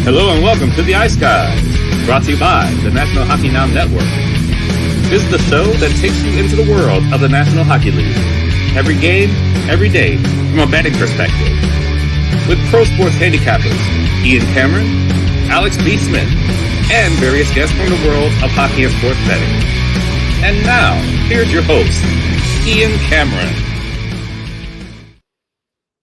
Hello and welcome to the Ice Guys, brought to you by the National Hockey Now Network. This is the show that takes you into the world of the National Hockey League. Every game, every day, from a betting perspective. With pro sports handicappers, Ian Cameron, Alex B. Smith, and various guests from the world of hockey and sports betting. And now, here's your host, Ian Cameron.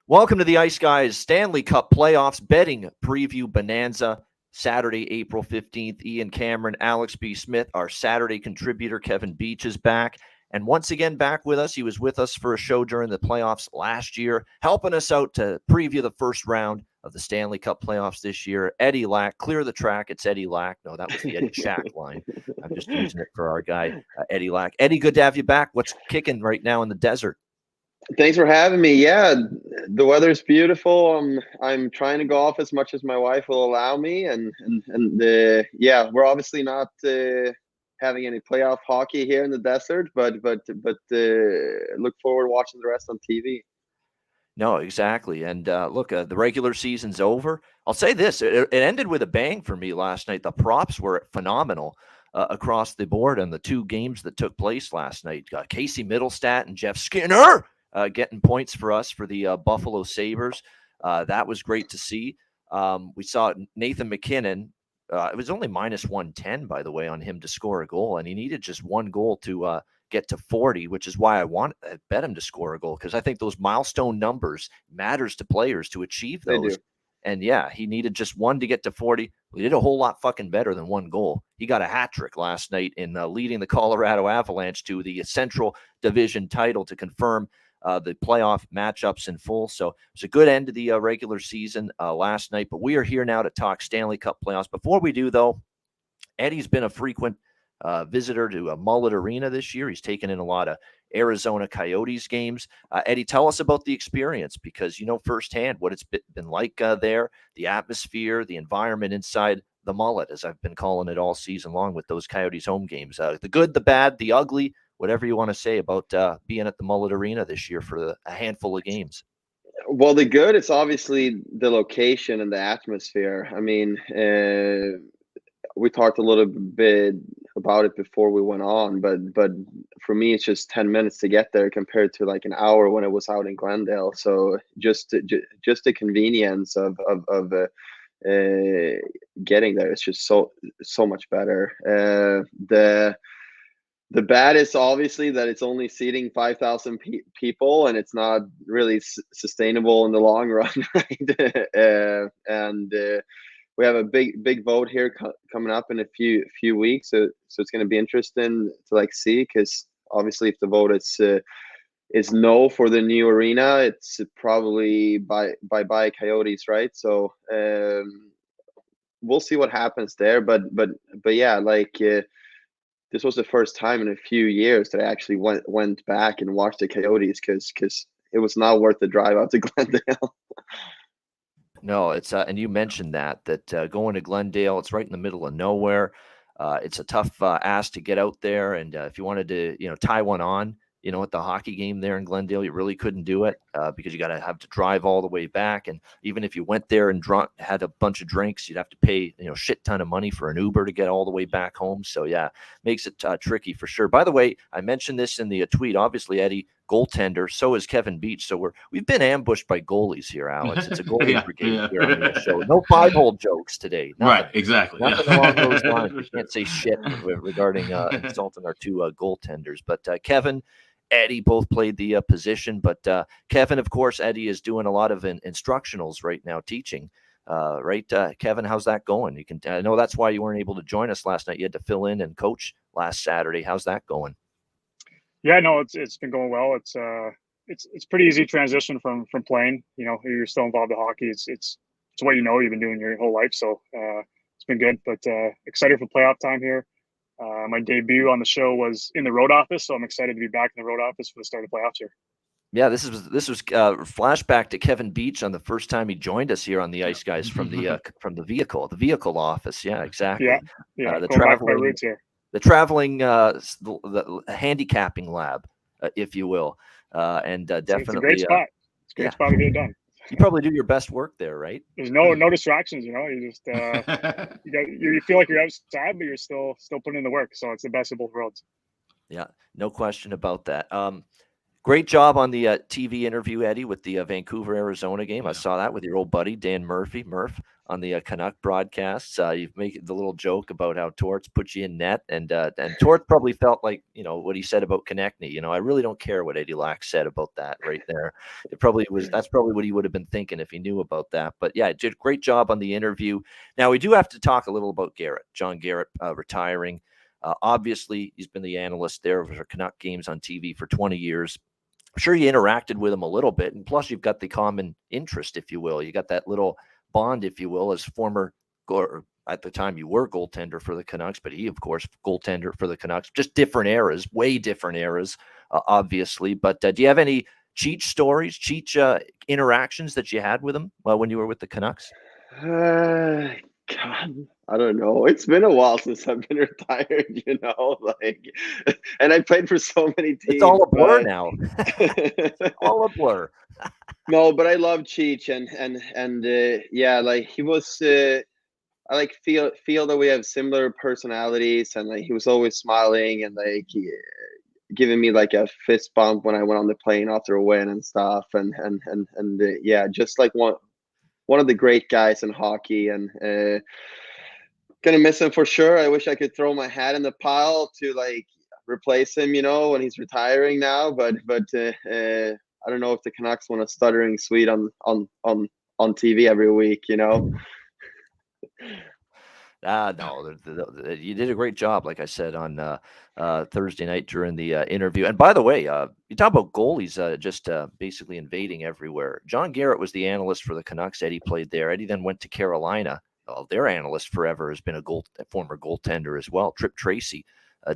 Welcome to the Ice Guys Stanley Cup Playoffs betting preview bonanza, Saturday, April 15th. Ian Cameron, Alex B. Smith, our Saturday contributor, Kevin Beach is back. And once again, back with us. He was with us for a show during the playoffs last year, helping us out to preview the first round of the Stanley Cup Playoffs this year. Eddie Lack, clear the track. It's Eddie Lack. No, that was the Eddie Shack line. I'm just using it for our guy, Eddie Lack. Eddie, good to have you back. What's kicking right now in the desert? Thanks for having me. Yeah, the weather's beautiful. I'm trying to golf as much as my wife will allow me, and yeah, we're obviously not having any playoff hockey here in the desert, but look forward to watching the rest on TV. No, exactly. And look, the regular season's over. I'll say this: it ended with a bang for me last night. The props were phenomenal across the board on the two games that took place last night. Casey Middlestat and Jeff Skinner getting points for us for the Buffalo Sabres. That was great to see. We saw Nathan McKinnon. It was only minus 110, by the way, on him to score a goal, and he needed just one goal to get to 40, which is why I bet him to score a goal, because I think those milestone numbers matters to players to achieve those. And yeah, he needed just one to get to 40. We did a whole lot fucking better than one goal. He got a hat trick last night in leading the Colorado Avalanche to the Central Division title to confirm the playoff matchups in full. So it's a good end to the regular season last night. But we are here now to talk Stanley Cup playoffs. Before we do, though, Eddie's been a frequent visitor to Mullet Arena this year. He's taken in a lot of Arizona Coyotes games. Eddie, tell us about the experience, because you know firsthand what it's been like there, the atmosphere, the environment inside the Mullet, as I've been calling it all season long with those Coyotes home games. The good, the bad, the ugly, whatever you want to say about being at the Mullet Arena this year for a handful of games. Well, the good is obviously the location and the atmosphere. I mean, we talked a little bit about it before we went on, but for me, it's just 10 minutes to get there compared to like an hour when it was out in Glendale. So just the convenience of getting there, it's just so much better. The bad is obviously that it's only seating 5,000 people, and it's not really sustainable in the long run, right? And we have a big vote here coming up in a few weeks, so it's going to be interesting to like see, because obviously if the vote is no for the new arena, it's probably by Coyotes, right? So we'll see what happens there, but yeah, like this was the first time in a few years that I actually went back and watched the Coyotes, because it was not worth the drive out to Glendale. No, it's and you mentioned that going to Glendale, it's right in the middle of nowhere. It's a tough ask to get out there, and if you wanted to, tie one on, at the hockey game there in Glendale, you really couldn't do it because you got to have to drive all the way back. And even if you went there and had a bunch of drinks, you'd have to pay, shit ton of money for an Uber to get all the way back home. So yeah, makes it tricky for sure. By the way, I mentioned this in the tweet. Obviously, Eddie, goaltender. So is Kevin Beach. So we've been ambushed by goalies here, Alex. It's a goalie brigade here on the show. No 5-hole jokes today. Nothing. Right, exactly. Nothing along those lines. We can't say shit regarding insulting our two goaltenders. But Kevin, Eddie both played the position, but Kevin, of course, Eddie is doing a lot of instructionals right now, teaching. Right, Kevin, how's that going? I know that's why you weren't able to join us last night. You had to fill in and coach last Saturday. How's that going? Yeah, no, it's been going well. It's pretty easy transition from playing. You're still involved in hockey. It's what you've been doing your whole life. So it's been good. But excited for playoff time here. My debut on the show was in the road office, so I'm excited to be back in the road office for the start of playoffs here. Yeah, this was flashback to Kevin Beach on the first time he joined us here on the Ice Guys from the vehicle office. Yeah, exactly. Yeah. The going back to my roots here. The traveling the handicapping lab, if you will, and definitely it's a great spot. It's a great spot to get it done. You probably do your best work there, right? There's no distractions. You just you feel like you're outside, but you're still putting in the work. So it's the best of both worlds. Yeah, no question about that. Great job on the TV interview, Eddie, with the Vancouver, Arizona game. I saw that with your old buddy, Dan Murph, on the Canuck broadcasts. You make the little joke about how Torts put you in net, and Torts probably felt like, what he said about Konechny. I really don't care what Eddie Lack said about that right there. That's probably what he would have been thinking if he knew about that. But yeah, did a great job on the interview. Now, we do have to talk a little about Garrett, John Garrett, retiring. Obviously, he's been the analyst there for Canuck games on TV for 20 years. I'm sure you interacted with him a little bit, and plus you've got the common interest, if you will. You got that little bond, if you will, as former, or at the time you were goaltender for the Canucks, but he, of course, goaltender for the Canucks. Just different eras, way different eras, obviously. But do you have any Cheech stories, Cheech interactions that you had with him when you were with the Canucks? God, I don't know. It's been a while since I've been retired, and I played for so many teams. It's all a blur now. It's all a blur. No, but I love Cheech, and he was. I feel that we have similar personalities, and he was always smiling and giving me a fist bump when I went on the plane after a win and stuff, and just one of the great guys in hockey, and gonna miss him for sure. I wish I could throw my hat in the pile to replace him, when he's retiring now. But I don't know if the Canucks want a stuttering Swede on TV every week, No, you did a great job, like I said, on Thursday night during the interview. And by the way, you talk about goalies just basically invading everywhere. John Garrett was the analyst for the Canucks. Eddie played there. Eddie then went to Carolina. Well, their analyst forever has been a former goaltender as well, Trip Tracy,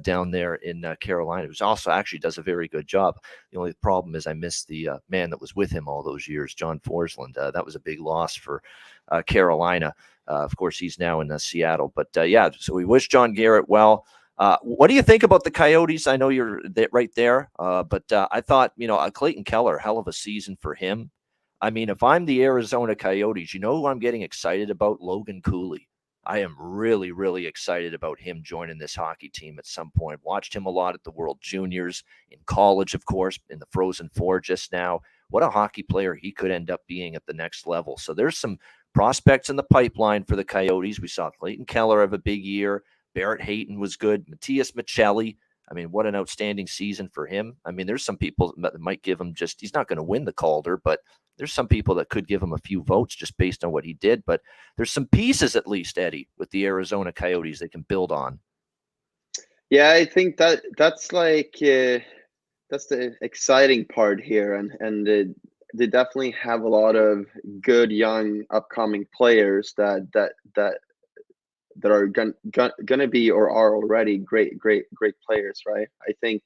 down there in Carolina, who also actually does a very good job. The only problem is I missed the man that was with him all those years, John Forsland. That was a big loss for Carolina. Of course, he's now in Seattle. But so we wish John Garrett well. What do you think about the Coyotes? I know you're right there, but I thought, Clayton Keller, hell of a season for him. I mean, if I'm the Arizona Coyotes, who I'm getting excited about? Logan Cooley. I am really, really excited about him joining this hockey team at some point. Watched him a lot at the World Juniors, in college, of course, in the Frozen Four just now. What a hockey player he could end up being at the next level. So there's some prospects in the pipeline for the Coyotes. We saw Clayton Keller have a big year. Barrett Hayton was good. Matthias Michelli. I mean, what an outstanding season for him. I mean, there's some people that might give him he's not going to win the Calder, but there's some people that could give him a few votes just based on what he did. But there's some pieces, at least, Eddie, with the Arizona Coyotes they can build on. Yeah, I think that's that's the exciting part here, and they definitely have a lot of good young upcoming players that are gonna be or are already great players, right? I think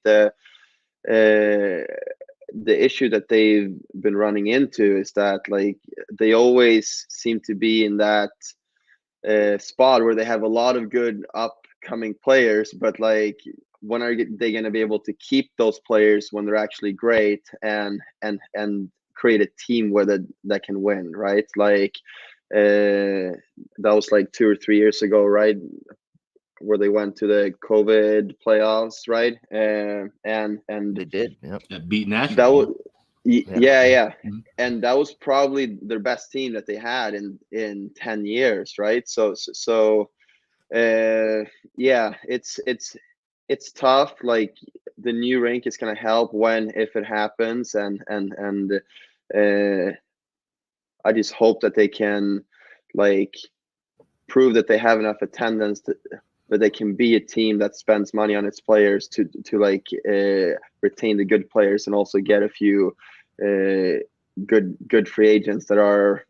the issue that they've been running into is that they always seem to be in that spot where they have a lot of good upcoming players, but when are they going to be able to keep those players when they're actually great and create a team that can win, right? That was 2 or 3 years ago, right, where they went to the COVID playoffs, right? And they did, yeah. Beat Nashville. That was, yeah. Mm-hmm. And that was probably their best team that they had in 10 years, right? So it's tough. The new rink is gonna help if it happens, and I just hope that they can prove that they have enough attendance that they can be a team that spends money on its players to retain the good players and also get a few good free agents that are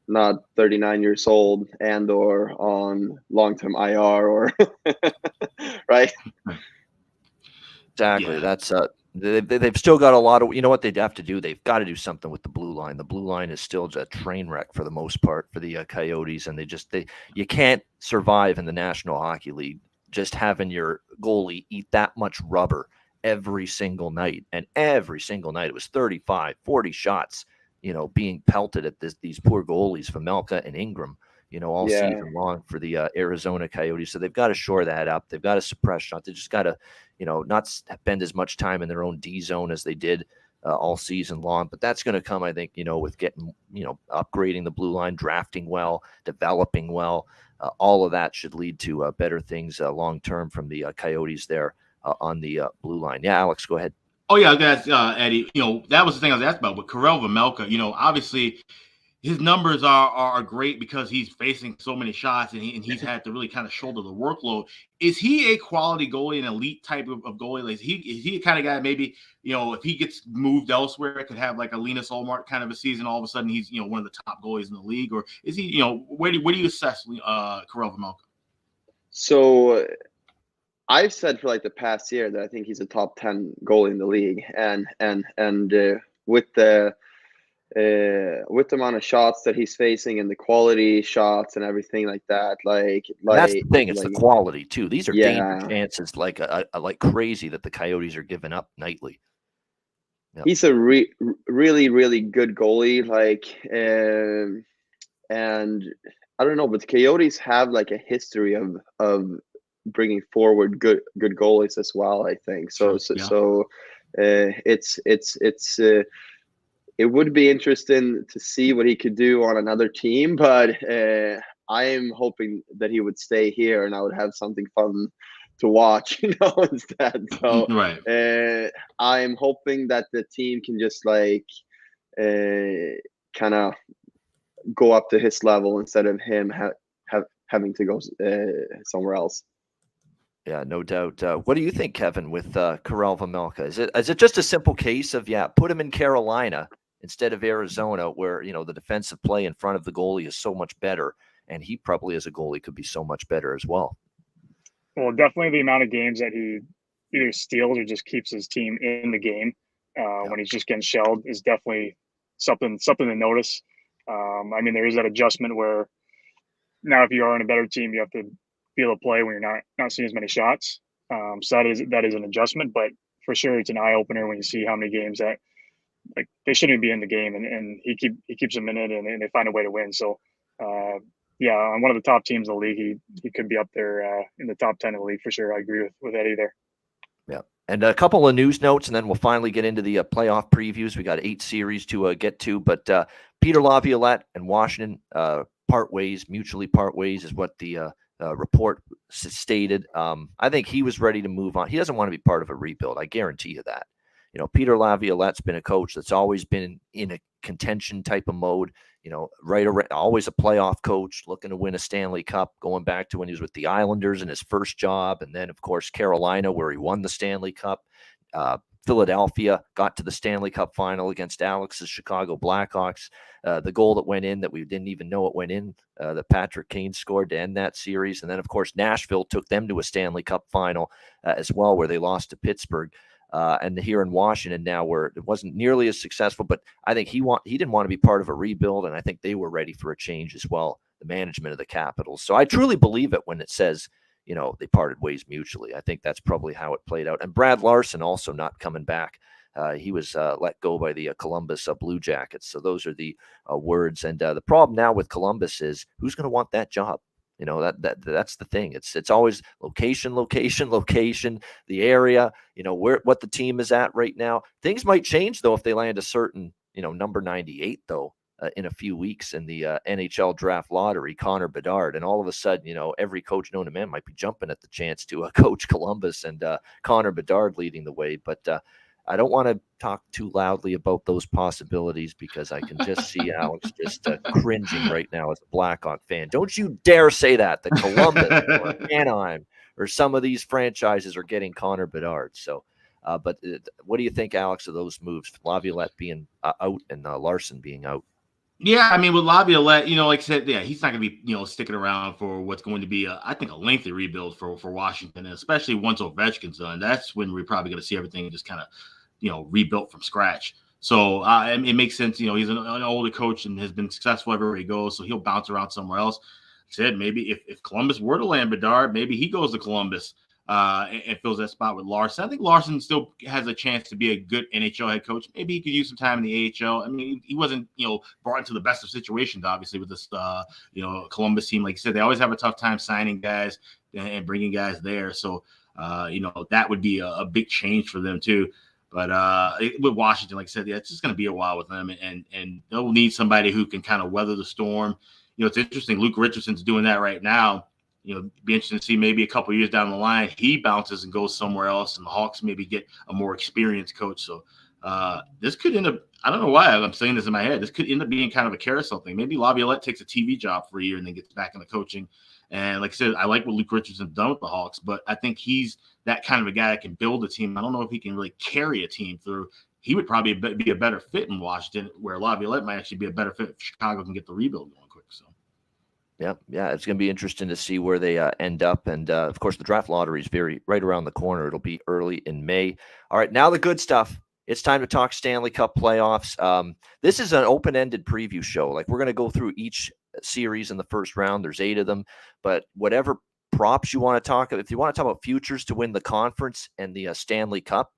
not 39 years old and or on long-term IR or right. Exactly. Yeah. That's they've still got a lot of, what they'd have to do. They've got to do something with the blue line. The blue line is still a train wreck for the most part for the Coyotes, and you can't survive in the National Hockey League just having your goalie eat that much rubber every single night. And every single night it was 35, 40 shots being pelted at these poor goalies, Vejmelka and Ingram, all Yeah. season long for the Arizona Coyotes. So they've got to shore that up. They've got to suppress shots. They just got to, not spend as much time in their own D zone as they did all season long. But that's going to come, I think, with getting, upgrading the blue line, drafting well, developing well. All of that should lead to better things long term from the Coyotes there on the blue line. Yeah, Alex, go ahead. Oh, yeah, that's Eddie. That was the thing I was asked about with Karel Vejmelka. Obviously his numbers are great because he's facing so many shots and he's had to really kind of shoulder the workload. Is he a quality goalie, an elite type of goalie? Like, is he the kind of guy maybe, if he gets moved elsewhere, could have like a Linus Ullmark kind of a season, all of a sudden he's, one of the top goalies in the league? Or is he, where do you assess Karel Vejmelka? So I've said for like the past year that I think he's a top 10 goalie in the league, and with the amount of shots that he's facing and the quality shots and everything like that, that's the thing. It's the quality too. These are danger chances like crazy that the Coyotes are giving up nightly. Yep. He's a really, really good goalie. And I don't know, but the Coyotes have like a history of bringing forward good goalies as well, I think. It would be interesting to see what he could do on another team, but I am hoping that he would stay here and I would have something fun to watch, instead. So right. I'm hoping that the team can just kind of go up to his level instead of him having to go somewhere else. Yeah, no doubt. What do you think, Kevin, with Karel Vejmelka? Is it just a simple case of, put him in Carolina instead of Arizona, where, the defensive play in front of the goalie is so much better, and he probably as a goalie could be so much better as well? Well, definitely the amount of games that he either steals or just keeps his team in the game when he's just getting shelled is definitely something to notice. I mean, there is that adjustment where now if you are on a better team, you have to be able to play when you're not seeing as many shots. So that is an adjustment, but for sure it's an eye opener when you see how many games that they shouldn't be in the game and he keeps them in it and they find a way to win. So on one of the top teams in the league, he could be up there in the top 10 of the league for sure. I agree with Eddie there. Yeah. And a couple of news notes, and then we'll finally get into the playoff previews. We got 8 series to get to, but Peter Laviolette and Washington mutually part ways is what the report stated. I think he was ready to move on. He doesn't want to be part of a rebuild. I guarantee you that. Peter Laviolette's been a coach that's always been in a contention type of mode, always a playoff coach looking to win a Stanley Cup, going back to when he was with the Islanders in his first job. And then, of course, Carolina, where he won the Stanley Cup. Philadelphia got to the Stanley Cup final against Alex's Chicago Blackhawks. The goal that went in that we didn't even know it went in, that Patrick Kane scored to end that series. And then, of course, Nashville took them to a Stanley Cup final as well, where they lost to Pittsburgh. And here in Washington now, where it wasn't nearly as successful, but I think he didn't want to be part of a rebuild, and I think they were ready for a change as well, the management of the Capitals. So I truly believe it when it says, they parted ways mutually. I think that's probably how it played out. And Brad Larson also not coming back. He was let go by the Columbus Blue Jackets. So those are the words. And the problem now with Columbus is who's going to want that job? That's the thing. It's always location, the area, what the team is at right now. Things might change though if they land a certain, number 98 though in a few weeks in the NHL draft lottery, Connor Bedard, and all of a sudden, every coach known to man might be jumping at the chance to coach Columbus, and Connor Bedard leading the way. But I don't want to talk too loudly about those possibilities because I can just see Alex just cringing right now as a Blackhawk fan. Don't you dare say that Columbus or Anaheim or some of these franchises are getting Connor Bedard. So, but what do you think, Alex, of those moves? Laviolette being out and Larson being out. Yeah, I mean, with Laviolette, like I said, he's not going to be, sticking around for what's going to be, I think, a lengthy rebuild for Washington, and especially once Ovechkin's done. That's when we're probably going to see everything just kind of, rebuilt from scratch. So it makes sense. He's an older coach and has been successful everywhere he goes, so he'll bounce around somewhere else. I said maybe if Columbus were to land Bedard, maybe he goes to Columbus. and fills that spot with Larson. I think Larson still has a chance to be a good NHL head coach. Maybe he could use some time in the AHL. I mean, he wasn't, brought into the best of situations, obviously, with this, Columbus team. Like you said, they always have a tough time signing guys and bringing guys there. So, that would be a big change for them too. But with Washington, like I said, yeah, it's just going to be a while with them, and they'll need somebody who can kind of weather the storm. It's interesting. Luke Richardson's doing that right now. Be interesting to see maybe a couple of years down the line, he bounces and goes somewhere else, and the Hawks maybe get a more experienced coach. So this could end up, I don't know why I'm saying this in my head, this could end up being kind of a carousel thing. Maybe Laviolette takes a TV job for a year and then gets back into coaching. And like I said, I like what Luke Richardson's done with the Hawks, but I think he's that kind of a guy that can build a team. I don't know if he can really carry a team through. He would probably be a better fit in Washington, where Laviolette might actually be a better fit if Chicago can get the rebuild going quick. So. Yeah, it's going to be interesting to see where they end up. And, of course, the draft lottery is right around the corner. It'll be early in May. All right, now the good stuff. It's time to talk Stanley Cup playoffs. This is an open-ended preview show. Like, we're going to go through each series in the first round. There's 8 of them. But whatever props you want to talk about, if you want to talk about futures to win the conference and the Stanley Cup,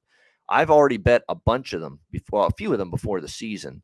I've already bet a bunch of them, a few of them before the season.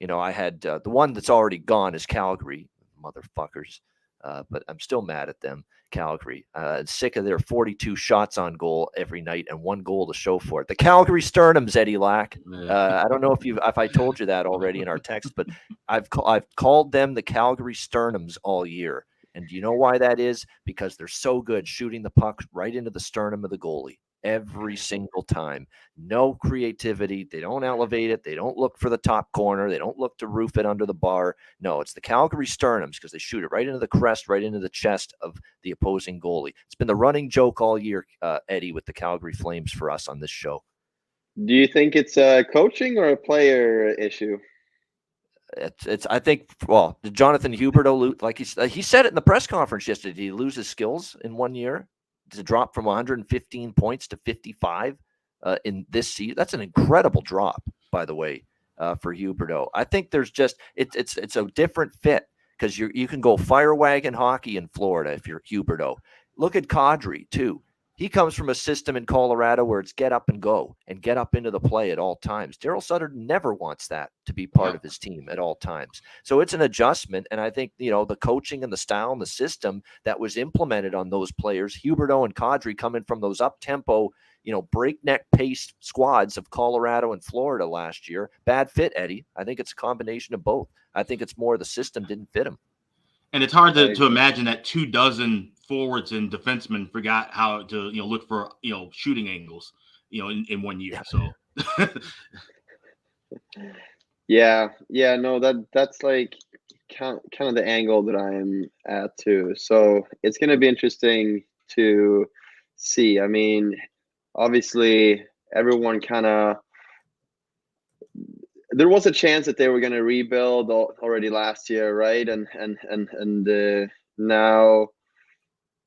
I had the one that's already gone is Calgary. Motherfuckers. But I'm still mad at them, Calgary. Sick of their 42 shots on goal every night and 1 goal to show for it. The Calgary Sternums, Eddie Lack. I don't know if I told you that already in our text, but I've called them the Calgary Sternums all year. And do you know why that is? Because they're so good shooting the puck right into the sternum of the goalie every single time. No creativity. They don't elevate it. They don't look for the top corner. They don't look to roof it under the bar. No, it's the Calgary Sternums because they shoot it right into the crest, right into the chest of the opposing goalie. It's been the running joke all year, Eddie, with the Calgary Flames for us on this show. Do you think it's a coaching or a player issue? It's. I think. Well, did Jonathan Huberdeau, like he said it in the press conference yesterday, did he lose his skills in 1 year? To drop from 115 points to 55 in this season. That's an incredible drop, by the way, for Huberdeau. I think there's just it's a different fit because you can go fire wagon hockey in Florida if you're Huberdeau. Look at Kadri too. He comes from a system in Colorado where it's get up and go and get up into the play at all times. Daryl Sutter never wants that to be part of his team at all times. So it's an adjustment. And I think, the coaching and the style and the system that was implemented on those players, Huberdeau and Kadri coming from those up-tempo, breakneck pace squads of Colorado and Florida last year. Bad fit, Eddie. I think it's a combination of both. I think it's more the system didn't fit him. And it's hard to imagine that 24 forwards and defensemen forgot how to look for shooting angles in 1 year. So that's like kind of the angle that I am at too. So it's going to be interesting to see. I mean, obviously everyone there was a chance that they were going to rebuild already last year, right? And now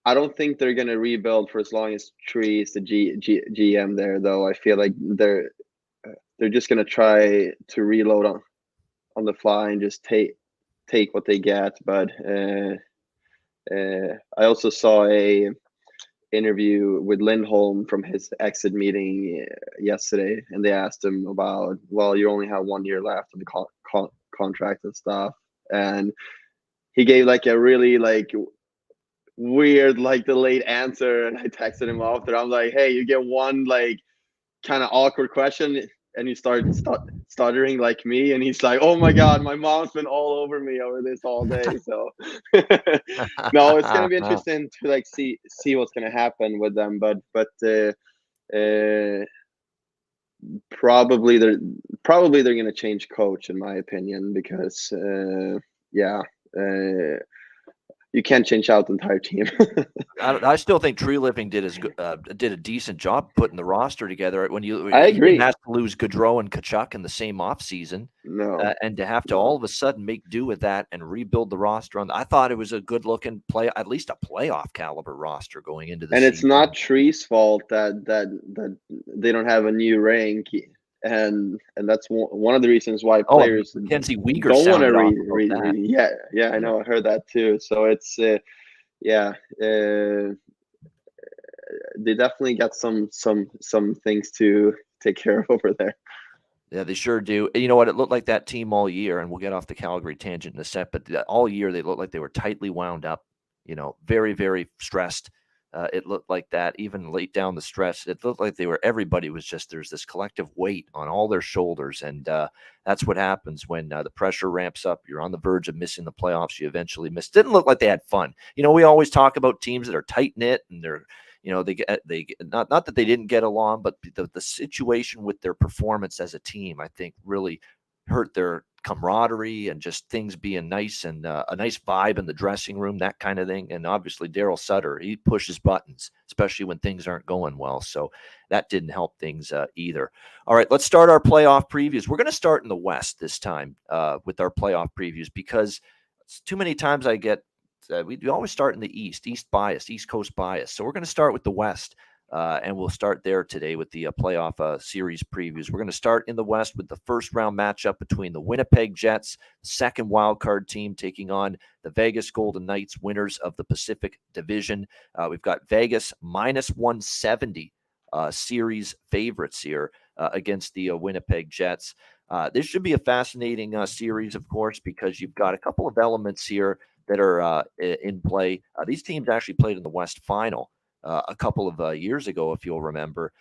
I don't think they're going to rebuild for as long as Tree is the GM there, though. I feel like they're just going to try to reload on the fly and just take what they get. But I also saw a interview with Lindholm from his exit meeting yesterday, and they asked him about, well, you only have 1 year left of the contract and stuff, and he gave like a really weird delayed answer, and I texted him after. I'm like, hey, you get one kind of awkward question and you start stuttering like me, and he's like, oh my god, my mom's been all over me over this all day. So no, it's gonna be interesting to see what's gonna happen with them, but probably they're gonna change coach, in my opinion, because you can't change out the entire team. I still think Tree Living did a decent job putting the roster together. I agree. He has to lose Gaudreau and Tkachuk in the same offseason. No. And to have to all of a sudden make do with that and rebuild the roster I thought it was a good looking at least a playoff caliber roster going into the season. It's not Tree's fault that they don't have a new rank. And that's one of the reasons why players Mackenzie Weegar don't want to read. I know, I heard that too. So it's they definitely got some things to take care of over there. Yeah, they sure do. You know what? It looked like that team all year, and we'll get off the Calgary tangent in a sec, but all year they looked like they were tightly wound up, very, very stressed. It looked like that even late down the stretch. It looked like everybody was just, there's this collective weight on all their shoulders. And that's what happens when the pressure ramps up. You're on the verge of missing the playoffs. You eventually miss. Didn't look like they had fun. We always talk about teams that are tight knit and they're, they not that they didn't get along, but the situation with their performance as a team, I think, really hurt their camaraderie and just things being nice and a nice vibe in the dressing room, that kind of thing. And obviously Daryl Sutter, he pushes buttons, especially when things aren't going well. So that didn't help things either. All right, let's start our playoff previews. We're going to start in the West this time with our playoff previews, because too many times I get we always start in the East bias, East Coast bias. So we're going to start with the West, and we'll start there today with the playoff series previews. We're going to start in the West with the first round matchup between the Winnipeg Jets, second wildcard team, taking on the Vegas Golden Knights, winners of the Pacific Division. We've got Vegas minus 170 series favorites here against the Winnipeg Jets. This should be a fascinating series, of course, because you've got a couple of elements here that are in play. These teams actually played in the West Final a couple of years ago, if you'll remember.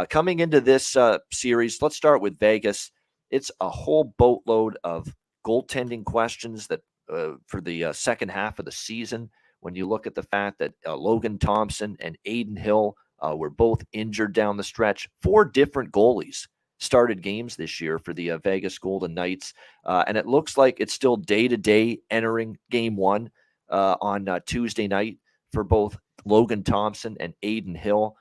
Coming into this series, let's start with Vegas. It's a whole boatload of goaltending questions that for the second half of the season. When you look at the fact that Logan Thompson and Aiden Hill were both injured down the stretch, 4 different goalies started games this year for the Vegas Golden Knights. And it looks like it's still day-to-day entering game 1 on Tuesday night for both Logan Thompson and Aiden Hill.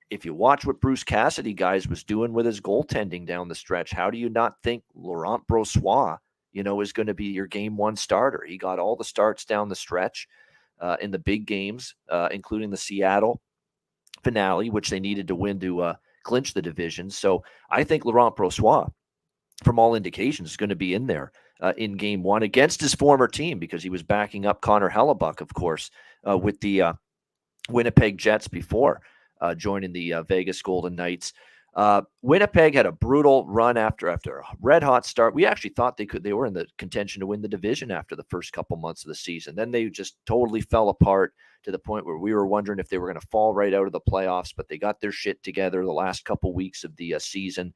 If you watch what Bruce Cassidy, guys, was doing with his goaltending down the stretch, how do you not think Laurent Brossoit, is going to be your game 1 starter? He got all the starts down the stretch in the big games, including the Seattle finale, which they needed to win to clinch the division. So I think Laurent Brossoit, from all indications, is going to be in there in game 1 against his former team, because he was backing up Connor Hellebuck, of course, with the Winnipeg Jets before joining the Vegas Golden Knights. Winnipeg had a brutal run after a red hot start. We actually thought they were in the contention to win the division after the first couple months of the season. Then they just totally fell apart to the point where we were wondering if they were going to fall right out of the playoffs, but they got their shit together the last couple weeks of the season,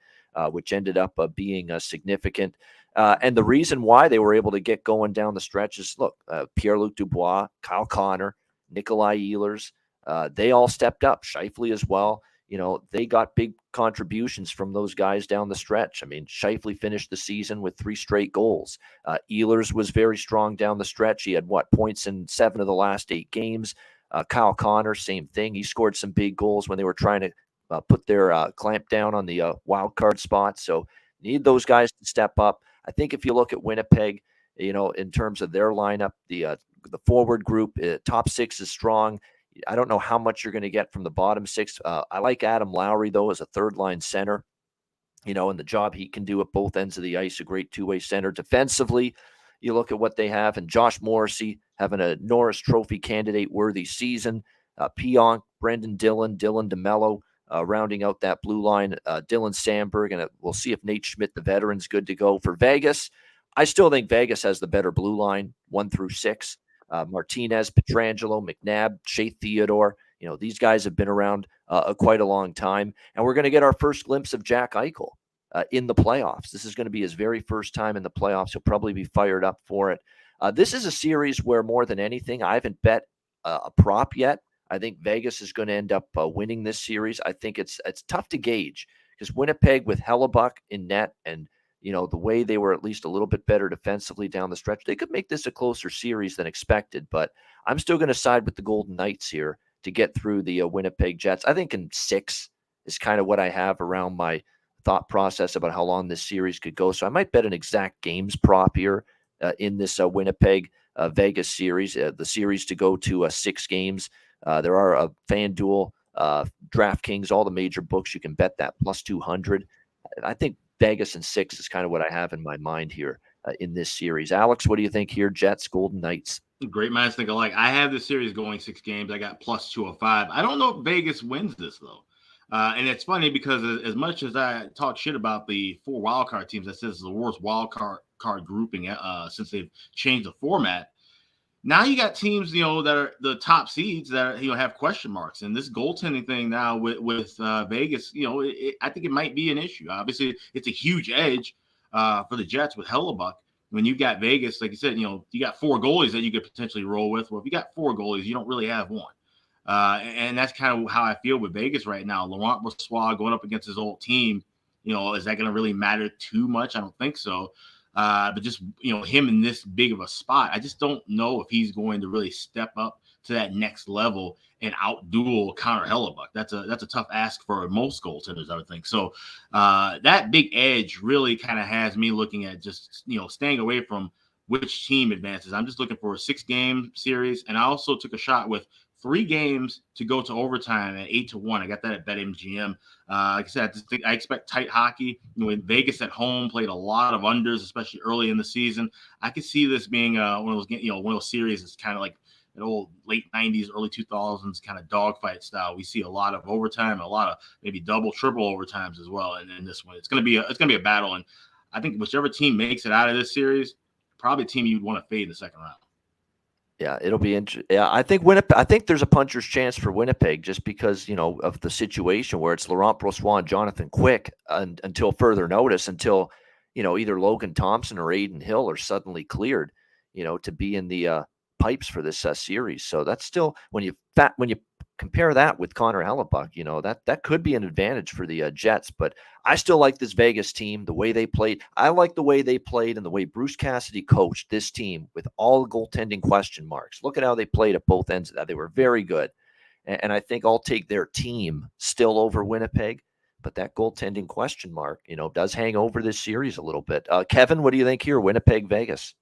which ended up being significant. And the reason why they were able to get going down the stretch is, look, Pierre-Luc Dubois, Kyle Connor, Nikolai Ehlers, they all stepped up. Scheifele as well. They got big contributions from those guys down the stretch. I mean, Scheifele finished the season with 3 straight goals. Ehlers was very strong down the stretch. He had points in 7 of the last 8 games. Kyle Connor, same thing. He scored some big goals when they were trying to put their clamp down on the wild card spot. So need those guys to step up. I think if you look at Winnipeg, in terms of their lineup, the forward group, top 6 is strong. I don't know how much you're going to get from the bottom 6. I like Adam Lowry, though, as a third-line center, and the job he can do at both ends of the ice, a great two-way center. Defensively, you look at what they have, and Josh Morrissey having a Norris Trophy candidate-worthy season. Pionk, Brendan Dillon, Dylan DeMello rounding out that blue line. Dylan Sandberg, and we'll see if Nate Schmidt, the veteran's good to go. For Vegas, I still think Vegas has the better blue line, 1 through 6. Martinez, Pietrangelo, McNabb, Shea Theodore. These guys have been around quite a long time. And we're going to get our first glimpse of Jack Eichel in the playoffs. This is going to be his very first time in the playoffs. He'll probably be fired up for it. This is a series where, more than anything, I haven't bet a prop yet. I think Vegas is going to end up winning this series. I think it's tough to gauge, because Winnipeg with Hellebuck in net and the way they were at least a little bit better defensively down the stretch, they could make this a closer series than expected. But I'm still going to side with the Golden Knights here to get through the Winnipeg Jets. I think in 6 is kind of what I have around my thought process about how long this series could go. So I might bet an exact games prop here in this Winnipeg Vegas series, the series to go to 6 games. There are FanDuel, DraftKings, all the major books. You can bet that plus 200. I think Vegas and 6 is kind of what I have in my mind here in this series. Alex, what do you think here? Jets, Golden Knights. Great minds think alike. I have this series going 6 games. I got plus 205. I don't know if Vegas wins this, though. And it's funny because as much as I talk shit about the 4 wildcard teams, that says it's the worst wildcard grouping since they've changed the format. Now you got teams, that are the top seeds that have question marks, and this goaltending thing now with Vegas, I think it might be an issue. Obviously, it's a huge edge for the Jets with Hellebuck. When you got Vegas, like you said, you got 4 goalies that you could potentially roll with. Well, if you got 4 goalies, you don't really have one. And that's kind of how I feel with Vegas right now. Laurent Brossoit going up against his old team, is that going to really matter too much? I don't think so. But just, him in this big of a spot, I just don't know if he's going to really step up to that next level and outduel Connor Hellebuck. That's a tough ask for most goaltenders, I would think. So that big edge really kind of has me looking at just, staying away from which team advances. I'm just looking for a 6-game series. And I also took a shot with 3 games to go to overtime at 8-1. I got that at BetMGM. Like I said, I expect tight hockey. Vegas at home played a lot of unders, especially early in the season. I could see this being one of those series that's kind of like an old late 90s, early 2000s kind of dogfight style. We see a lot of overtime, a lot of maybe double, triple overtimes as well. And in this one, it's gonna be a battle. And I think whichever team makes it out of this series, probably a team you'd want to fade in the second round. Yeah, it'll be interesting. Yeah, I think there's a puncher's chance for Winnipeg just because, of the situation where it's Laurent Brossoit and Jonathan Quick until further notice, until, either Logan Thompson or Aiden Hill are suddenly cleared, to be in the pipes for this series. So that's still, when you compare that with Connor Hellebuck, that could be an advantage for the Jets. But I still like this Vegas team, the way they played. I like the way they played and the way Bruce Cassidy coached this team with all the goaltending question marks. Look at how they played at both ends of that. They were very good. And I think I'll take their team still over Winnipeg. But that goaltending question mark, does hang over this series a little bit. Kevin, what do you think here? Winnipeg, Vegas.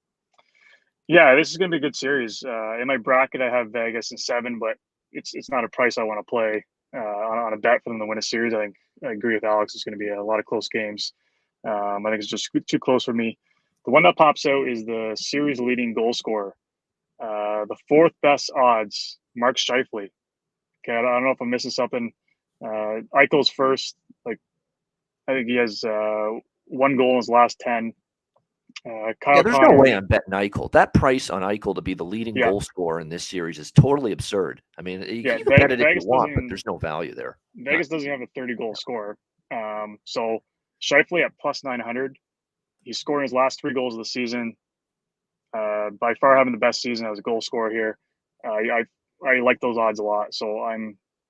Yeah, this is going to be a good series. In my bracket, I have Vegas in 7, but it's not a price I want to play on a bet for them to win a series. I agree with Alex. It's going to be a lot of close games. I think it's just too close for me. The one that pops out is the series leading goal scorer. The 4th best odds, Mark Scheifele. Okay, I don't know if I'm missing something. Eichel's first. I think he has 1 goal in his last 10. There's no way I'm betting Eichel. That price on Eichel to be the leading goal scorer in this series is totally absurd. I mean, you can bet it if you want, but there's no value there. Vegas doesn't have a 30-goal scorer. So Scheifele at plus 900. He's scoring his last 3 goals of the season. By far having the best season as a goal scorer here. I like those odds a lot. So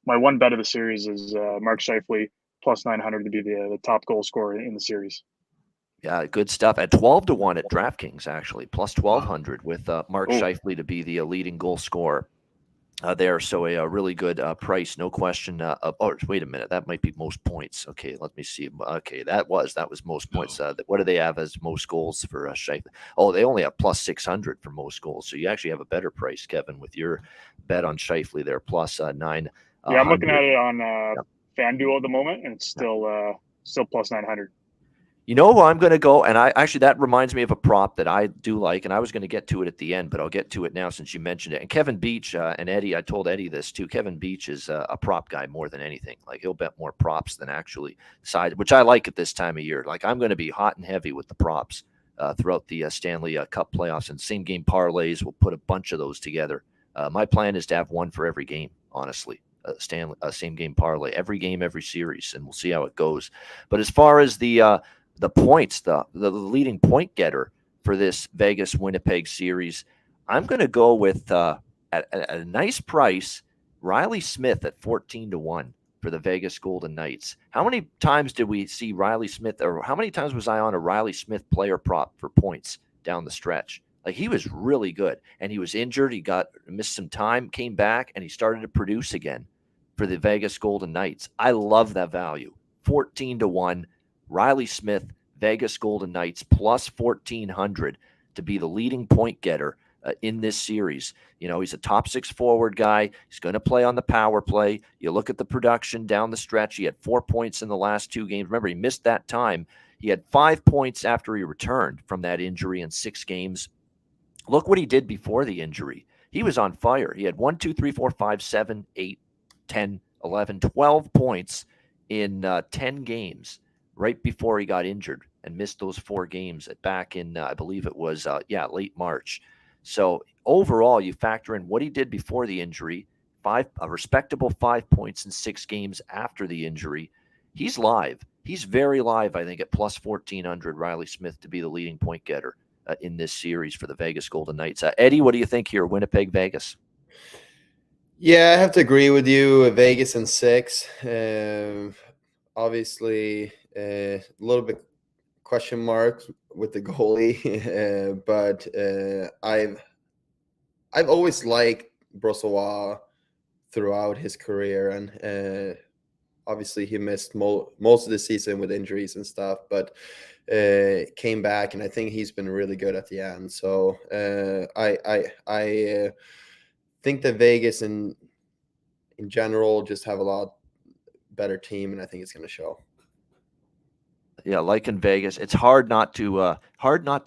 my one bet of the series is Mark Scheifele plus 900 to be the top goal scorer in the series. Yeah, good stuff. At 12-1 at DraftKings, actually, plus 1,200 with Mark Scheifele to be the leading goal scorer there. So a really good price, no question. Wait a minute, that might be most points. Okay, let me see. Okay, that was most points. What do they have as most goals for Scheifele? Oh, they only have plus 600 for most goals. So you actually have a better price, Kevin, with your bet on Scheifele there, plus 9. Yeah, I'm looking at it on FanDuel at the moment, and it's still plus 900. You know who I'm going to go, and that reminds me of a prop that I do like, and I was going to get to it at the end, but I'll get to it now since you mentioned it. And Kevin Beach and Eddie, I told Eddie this too. Kevin Beach is a prop guy more than anything. Like, he'll bet more props than actually side, which I like at this time of year. Like, I'm going to be hot and heavy with the props throughout the Stanley Cup playoffs, and same game parlays. We'll put a bunch of those together. My plan is to have one for every game, honestly. Same game parlay, every game, every series, and we'll see how it goes. But as far as the points, the leading point getter for this Vegas Winnipeg series, I'm going to go with at a nice price, Riley Smith at 14-1 for the Vegas Golden Knights. How many times did we see Riley Smith, or how many times was I on a Riley Smith player prop for points down the stretch? Like, he was really good, and he was injured. He missed some time, came back, and he started to produce again for the Vegas Golden Knights. I love that value. 14-1. Riley Smith, Vegas Golden Knights, plus 1,400 to be the leading point getter in this series. He's a top 6 forward guy. He's going to play on the power play. You look at the production down the stretch. He had 4 points in the last 2 games. Remember, he missed that time. He had 5 points after he returned from that injury in 6 games. Look what he did before the injury. He was on fire. He had 1, 2, 3, 4, 5, 7, 8, 10, 11, 12 points in 10 games right before he got injured and missed those 4 games back in, I believe it was, late March. So overall, you factor in what he did before the injury, a respectable 5 points in 6 games after the injury. He's live. He's very live, I think, at plus 1,400, Riley Smith to be the leading point getter in this series for the Vegas Golden Knights. Eddie, what do you think here? Winnipeg, Vegas? Yeah, I have to agree with you. Vegas in 6. Obviously, a little bit question mark with the goalie, but I've always liked Brossoit throughout his career, and obviously he missed most of the season with injuries and stuff, but came back, and I think he's been really good at the end. So I think that Vegas in general just have a lot better team, and I think it's going to show. Yeah, like in Vegas, it's hard not to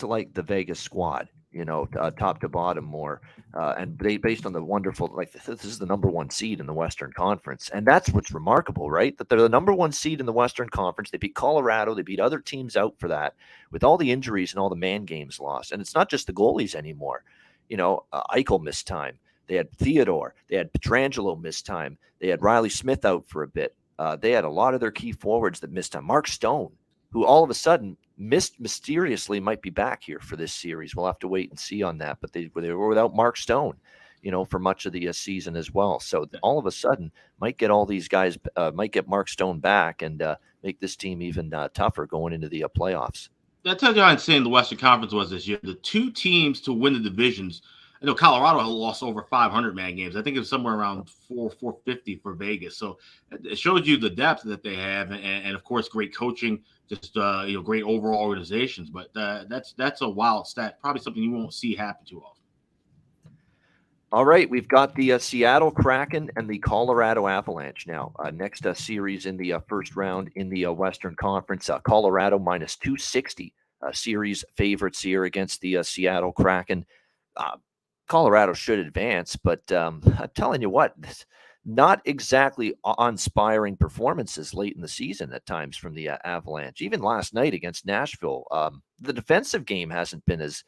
like the Vegas squad, top to bottom more. And they, based on the wonderful, this is the number 1 seed in the Western Conference. And that's what's remarkable, right? That they're the number 1 seed in the Western Conference. They beat Colorado. They beat other teams out for that with all the injuries and all the man games lost. And it's not just the goalies anymore. Eichel missed time. They had Theodore. They had Pietrangelo missed time. They had Riley Smith out for a bit. They had a lot of their key forwards that missed time. Mark Stone, who all of a sudden mysteriously might be back here for this series. We'll have to wait and see on that. But they were without Mark Stone, for much of the season as well. So all of a sudden might get all these guys, might get Mark Stone back and make this team even tougher going into the playoffs. That tells you how insane the Western Conference was this year. The 2 teams to win the divisions. I know Colorado lost over 500 man games. I think it was somewhere around 450 for Vegas. So it shows you the depth that they have, and of course, great coaching, just great overall organizations. But that's a wild stat. Probably something you won't see happen too often. All right, we've got the Seattle Kraken and the Colorado Avalanche now. Next series in the first round in the Western Conference. Colorado minus 260 series favorites here against the Seattle Kraken. Colorado should advance, but I'm telling you what, not exactly inspiring performances late in the season at times from the Avalanche. Even last night against Nashville, the defensive game hasn't been as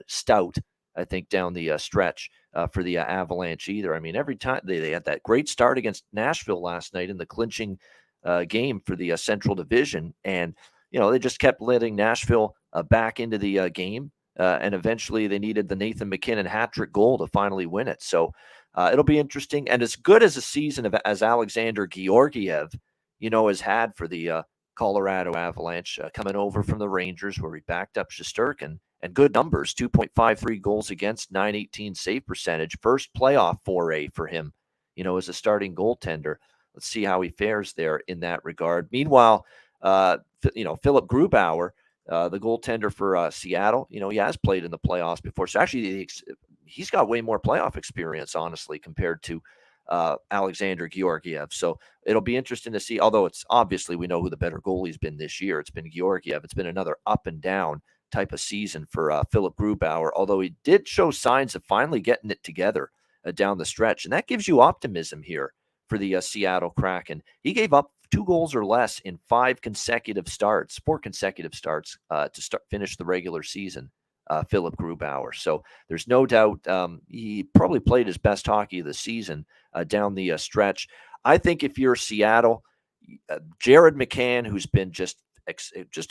stout, I think, down the stretch for the Avalanche either. I mean, every time they had that great start against Nashville last night in the clinching game for the Central Division, and they just kept letting Nashville back into the game. And eventually they needed the Nathan McKinnon hat-trick goal to finally win it. So it'll be interesting. And as good as a season as Alexander Georgiev, has had for the Colorado Avalanche, coming over from the Rangers where he backed up Shesterkin, and good numbers, 2.53 goals against, .918 save percentage, first playoff foray for him, as a starting goaltender. Let's see how he fares there in that regard. Meanwhile, Philip Grubauer, the goaltender for Seattle, he has played in the playoffs before. So actually, he's got way more playoff experience, honestly, compared to Alexander Georgiev. So it'll be interesting to see, although it's obviously we know who the better goalie's been this year. It's been Georgiev. It's been another up and down type of season for Philip Grubauer, although he did show signs of finally getting it together down the stretch. And that gives you optimism here for the Seattle Kraken. He gave up 2 goals or less in 4 consecutive starts to finish the regular season, Philip Grubauer. So there's no doubt he probably played his best hockey of the season down the stretch. I think if you're Seattle, Jared McCann, who's been just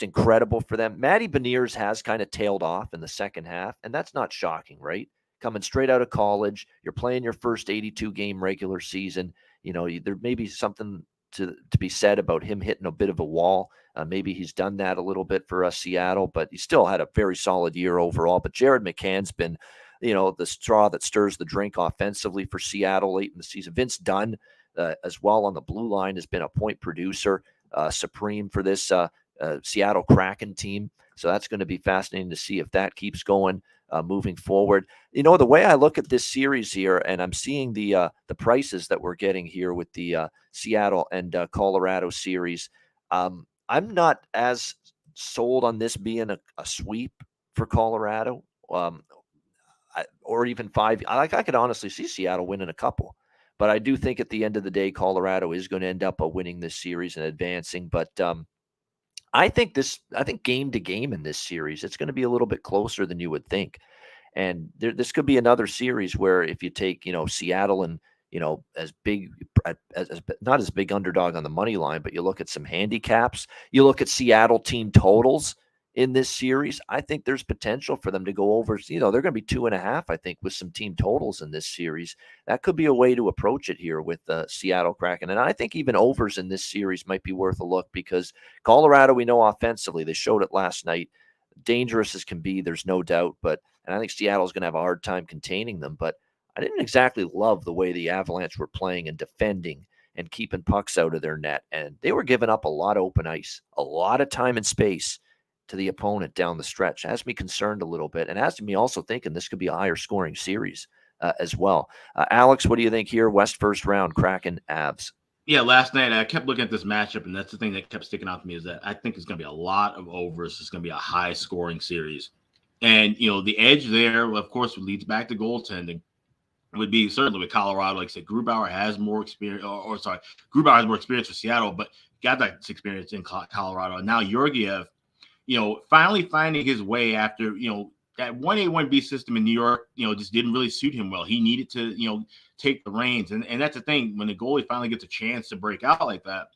incredible for them. Matty Beniers has kind of tailed off in the second half, and that's not shocking, right? Coming straight out of college, you're playing your first 82-game regular season. There may be something to be said about him hitting a bit of a wall. Maybe he's done that a little bit for Seattle, but he still had a very solid year overall. But Jared McCann's been, the straw that stirs the drink offensively for Seattle late in the season. Vince Dunn as well on the blue line has been a point producer supreme for this Seattle Kraken team. So that's going to be fascinating to see if that keeps going moving forward. The way I look at this series here, and I'm seeing the prices that we're getting here with the Seattle and Colorado series, I'm not as sold on this being a sweep for Colorado, or even 5. I could honestly see Seattle winning a couple. But I do think at the end of the day, Colorado is going to end up winning this series and advancing. But I think game to game in this series, it's going to be a little bit closer than you would think. And this could be another series where if you take, Seattle and, as big, as not as big underdog on the money line, but you look at some handicaps, you look at Seattle team totals in this series, I think there's potential for them to go over. They're going to be 2.5, I think, with some team totals in this series. That could be a way to approach it here with the Seattle Kraken. And I think even overs in this series might be worth a look because Colorado, we know offensively, they showed it last night. Dangerous as can be, there's no doubt. And I think Seattle's going to have a hard time containing them. But I didn't exactly love the way the Avalanche were playing and defending and keeping pucks out of their net. And they were giving up a lot of open ice, a lot of time and space to the opponent down the stretch. Has me concerned a little bit, and has me also thinking this could be a higher scoring series as well. Alex, what do you think here? West first round, Kraken, Avs. Yeah, last night I kept looking at this matchup, and that's the thing that kept sticking out to me is that I think it's going to be a lot of overs. It's going to be a high scoring series. And, the edge there, of course, leads back to goaltending. It would be certainly with Colorado. Like I said, Grubauer has more experience, Grubauer has more experience for Seattle, but got that experience in Colorado. And now Georgiev, finally finding his way after, that 1A1B system in New York, just didn't really suit him well. He needed to, take the reins. And that's the thing. When the goalie finally gets a chance to break out like that,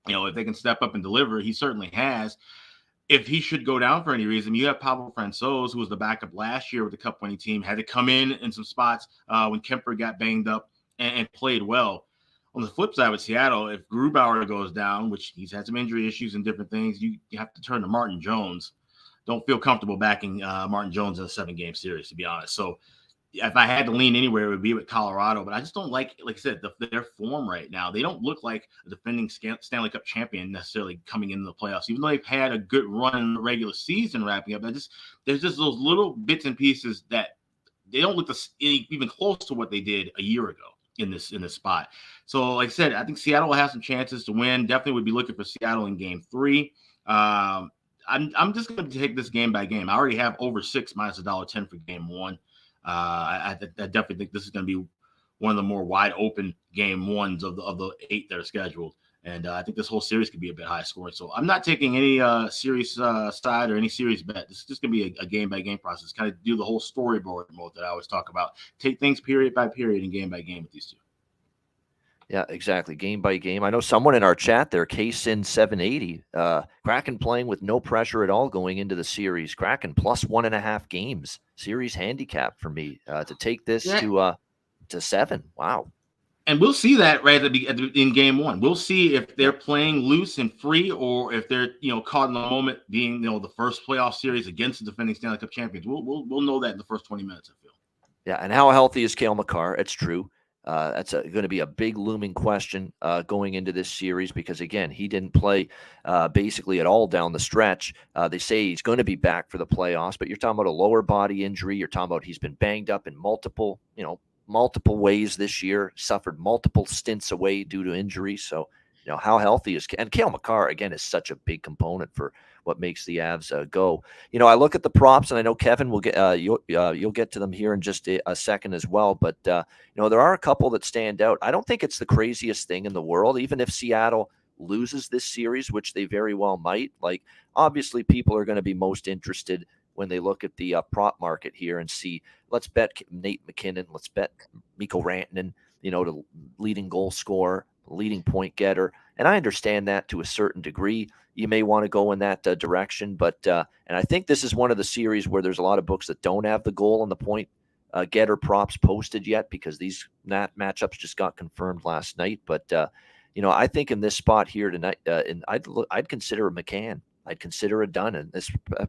if they can step up and deliver, he certainly has. If he should go down for any reason, you have Pablo Francouz, who was the backup last year with the Cup winning team, had to come in some spots when Kemper got banged up and played well. On the flip side with Seattle, if Grubauer goes down, which he's had some injury issues and different things, you have to turn to Martin Jones. Don't feel comfortable backing Martin Jones in a 7-game series, to be honest. So if I had to lean anywhere, it would be with Colorado. But I just don't like I said, their form right now. They don't look like a defending Stanley Cup champion necessarily coming into the playoffs, even though they've had a good run in the regular season wrapping up. There's just those little bits and pieces that they don't look even close to what they did a year ago in this spot. So, like I said, I think Seattle will have some chances to win. Definitely would be looking for Seattle in Game 3. I'm just going to take this game by game. I already have over 6 minus $1.10 for Game 1. I definitely think this is going to be one of the more wide open Game 1s of the 8 that are scheduled. And I think this whole series could be a bit high scoring. So I'm not taking any series side or any series bet. This is just going to be a game-by-game process. Kind of do the whole storyboard mode that I always talk about. Take things period by period and game by game with these two. Yeah, exactly. Game by game. I know someone in our chat there, KSIN780, Kraken playing with no pressure at all going into the series. Kraken plus 1.5 games. Series handicap for me to take this to 7. Wow. And we'll see that right in Game 1. We'll see if they're playing loose and free, or if they're caught in the moment, being the first playoff series against the defending Stanley Cup champions. We'll know that in the first 20 minutes, I feel. Yeah, and how healthy is Cale Makar? It's true. That's going to be a big looming question going into this series because, again, he didn't play basically at all down the stretch. They say he's going to be back for the playoffs, but you're talking about a lower body injury. You're talking about he's been banged up in multiple ways this year, suffered multiple stints away due to injury. So, how healthy is – and Cale Makar, again, is such a big component for what makes the Avs go. I look at the props, and I know Kevin will get you'll get to them here in just a second as well. But, there are a couple that stand out. I don't think it's the craziest thing in the world, even if Seattle loses this series, which they very well might. Like, obviously, people are going to be most interested when they look at the prop market here and see, let's bet Nate McKinnon, let's bet Mikko Rantanen, the leading goal scorer, leading point getter. And I understand that to a certain degree. You may want to go in that direction. But and I think this is one of the series where there's a lot of books that don't have the goal and the point getter props posted yet because these matchups just got confirmed last night. But, I think in this spot here tonight, I'd consider a McCann. I'd consider a Dunn, and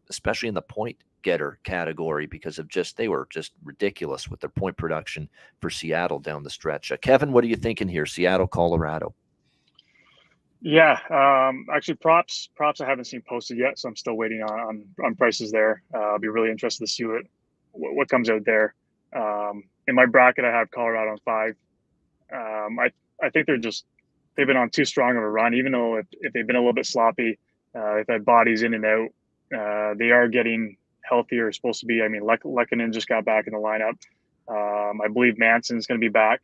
especially in the point getter category because of they were just ridiculous with their point production for Seattle down the stretch. Kevin, what are you thinking here? Seattle, Colorado. Yeah, actually props I haven't seen posted yet, so I'm still waiting on prices there. I'll be really interested to see what comes out there. In my bracket, I have Colorado on 5. I think they've been on too strong of a run, even though if they've been a little bit sloppy They've had bodies in and out. They are getting healthier. Supposed to be. I mean, Lehkonen just got back in the lineup. I believe Manson's going to be back.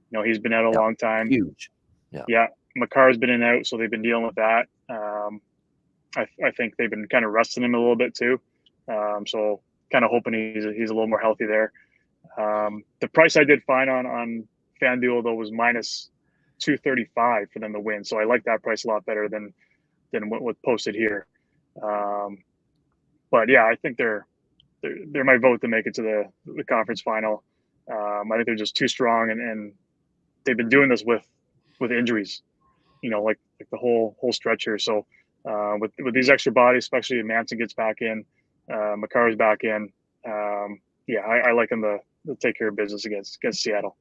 You know, he's been out a long time. Huge. Yeah. Makar's been in and out, so they've been dealing with that. I think they've been kind of resting him a little bit too. So kind of hoping he's a little more healthy there. The price I did find on FanDuel though was minus 235 for them to win. So I like that price a lot better than what was posted here. But yeah, I think they're my vote to make it to the conference final. I think they're just too strong, and they've been doing this with injuries, you know, like the whole stretch here. So with these extra bodies, especially if Manson gets back in, Makar's back in, I like them to take care of business against Seattle.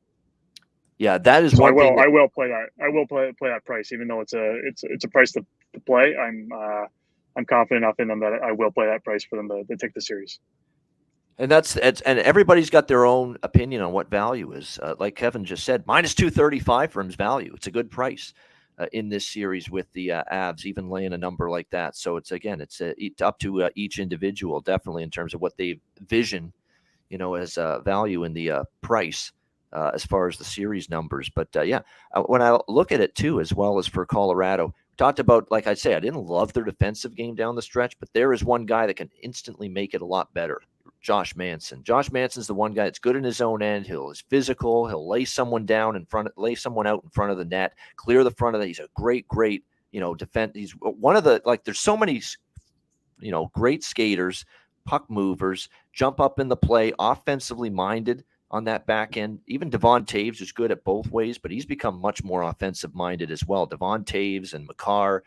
Yeah, that is so one thing. I will play that. I will play that price, even though it's a price to play. I'm confident enough in them that I will play that price for them to take the series. And and everybody's got their own opinion on what value is. Like Kevin just said, minus 235 for him's value. It's a good price in this series with the Avs, even laying a number like that. So it's up to each individual, definitely, in terms of what they vision, you know, as value in the price as far as the series numbers. But when I look at it too, as well as for Colorado, talked about, like I say, I didn't love their defensive game down the stretch, but there is one guy that can instantly make it a lot better. Josh Manson. Josh Manson's the one guy that's good in his own end. He's physical. He'll lay someone lay someone out in front of the net, clear the front of that. He's a great, you know, defense. He's one of the, like, there's so many, you know, great skaters, puck movers, jump up in the play, offensively minded on that back end. Even Devon Taves is good at both ways, but he's become much more offensive minded as well. Devon Taves and Makar,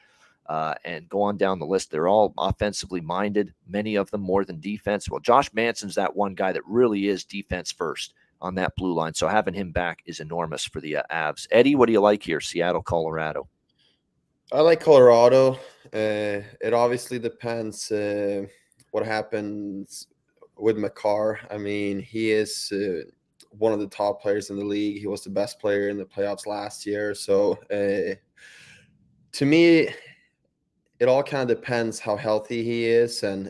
and go on down the list. They're all offensively minded, many of them more than defense. Well, Josh Manson's that one guy that really is defense first on that blue line. So having him back is enormous for the Avs. Eddie, what do you like here? Seattle, Colorado. I like Colorado. It obviously depends what happens with Makar. I mean, he is one of the top players in the league. He was the best player in the playoffs last year. So to me, it all kind of depends how healthy he is and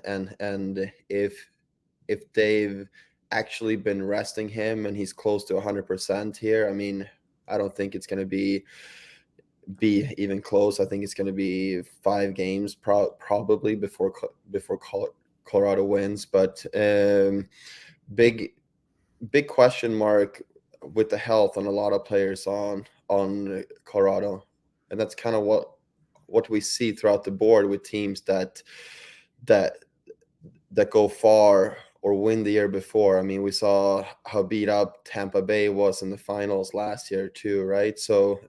if they've actually been resting him and he's close to 100% here. I mean, I don't think it's going to be even close. I think it's going to be 5 games probably before Colorado wins. But big question mark with the health on a lot of players on Colorado, and that's kind of what we see throughout the board with teams that go far or win the year before. I mean, we saw how beat up Tampa Bay was in the finals last year too, right? So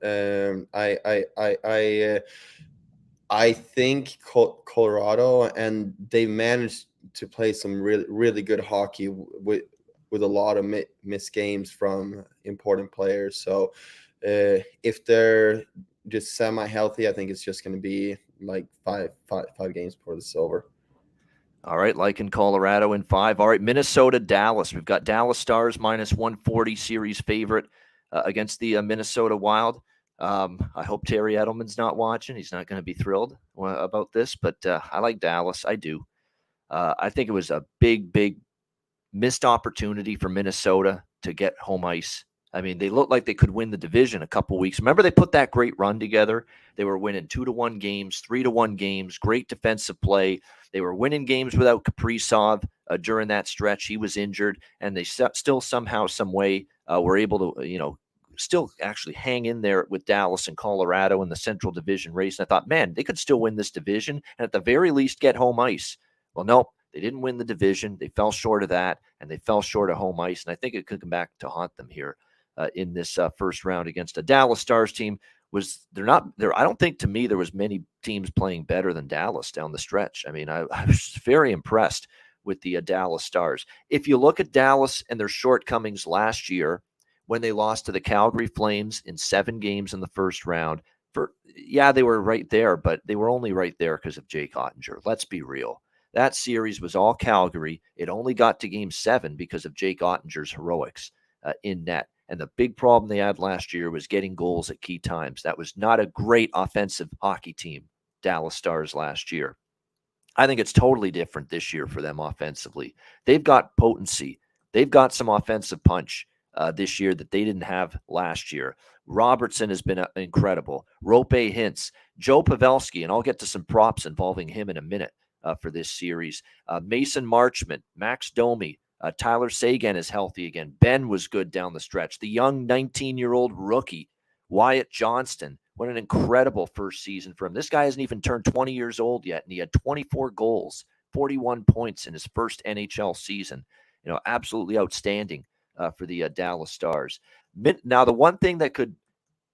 I think Colorado, and they managed to play some really, really good hockey with a lot of missed games from important players. So if they're just semi-healthy, I think it's just going to be like five games before this is over. All right, like in Colorado in 5. All right, Minnesota, Dallas. We've got Dallas Stars minus 140 series favorite against the Minnesota Wild. I hope Terry Edelman's not watching. He's not going to be thrilled about this, but I like Dallas. I do. I think it was a big missed opportunity for Minnesota to get home ice. I mean, they looked like they could win the division a couple weeks. Remember, they put that great run together. They were winning 2-1 games, 3-1 games, great defensive play. They were winning games without Kaprizov during that stretch. He was injured, and they still somehow, some way, were able to, still actually hang in there with Dallas and Colorado in the Central Division race. And I thought, man, they could still win this division and at the very least get home ice. Well, nope. They didn't win the division. They fell short of that, and they fell short of home ice. And I think it could come back to haunt them here in this first round against a Dallas Stars team. They're not there. I don't think, to me, there was many teams playing better than Dallas down the stretch. I mean, I was very impressed with the Dallas Stars. If you look at Dallas and their shortcomings last year, when they lost to the Calgary Flames in 7 games in the first round, they were right there, but they were only right there because of Jake Ottinger. Let's be real. That series was all Calgary. It only got to game 7 because of Jake Ottinger's heroics in net. And the big problem they had last year was getting goals at key times. That was not a great offensive hockey team Dallas Stars last year. I think it's totally different this year for them offensively. They've got potency. They've got some offensive punch this year that they didn't have last year. Robertson has been incredible. Rope Hintz, Joe Pavelski, and I'll get to some props involving him in a minute for this series. Mason Marchment, Max Domi, Tyler Seguin is healthy again. Ben was good down the stretch. The young 19-year-old rookie, Wyatt Johnston. What an incredible first season for him. This guy hasn't even turned 20 years old yet, and he had 24 goals, 41 points in his first NHL season. Absolutely outstanding for the Dallas Stars. Now, the one thing that could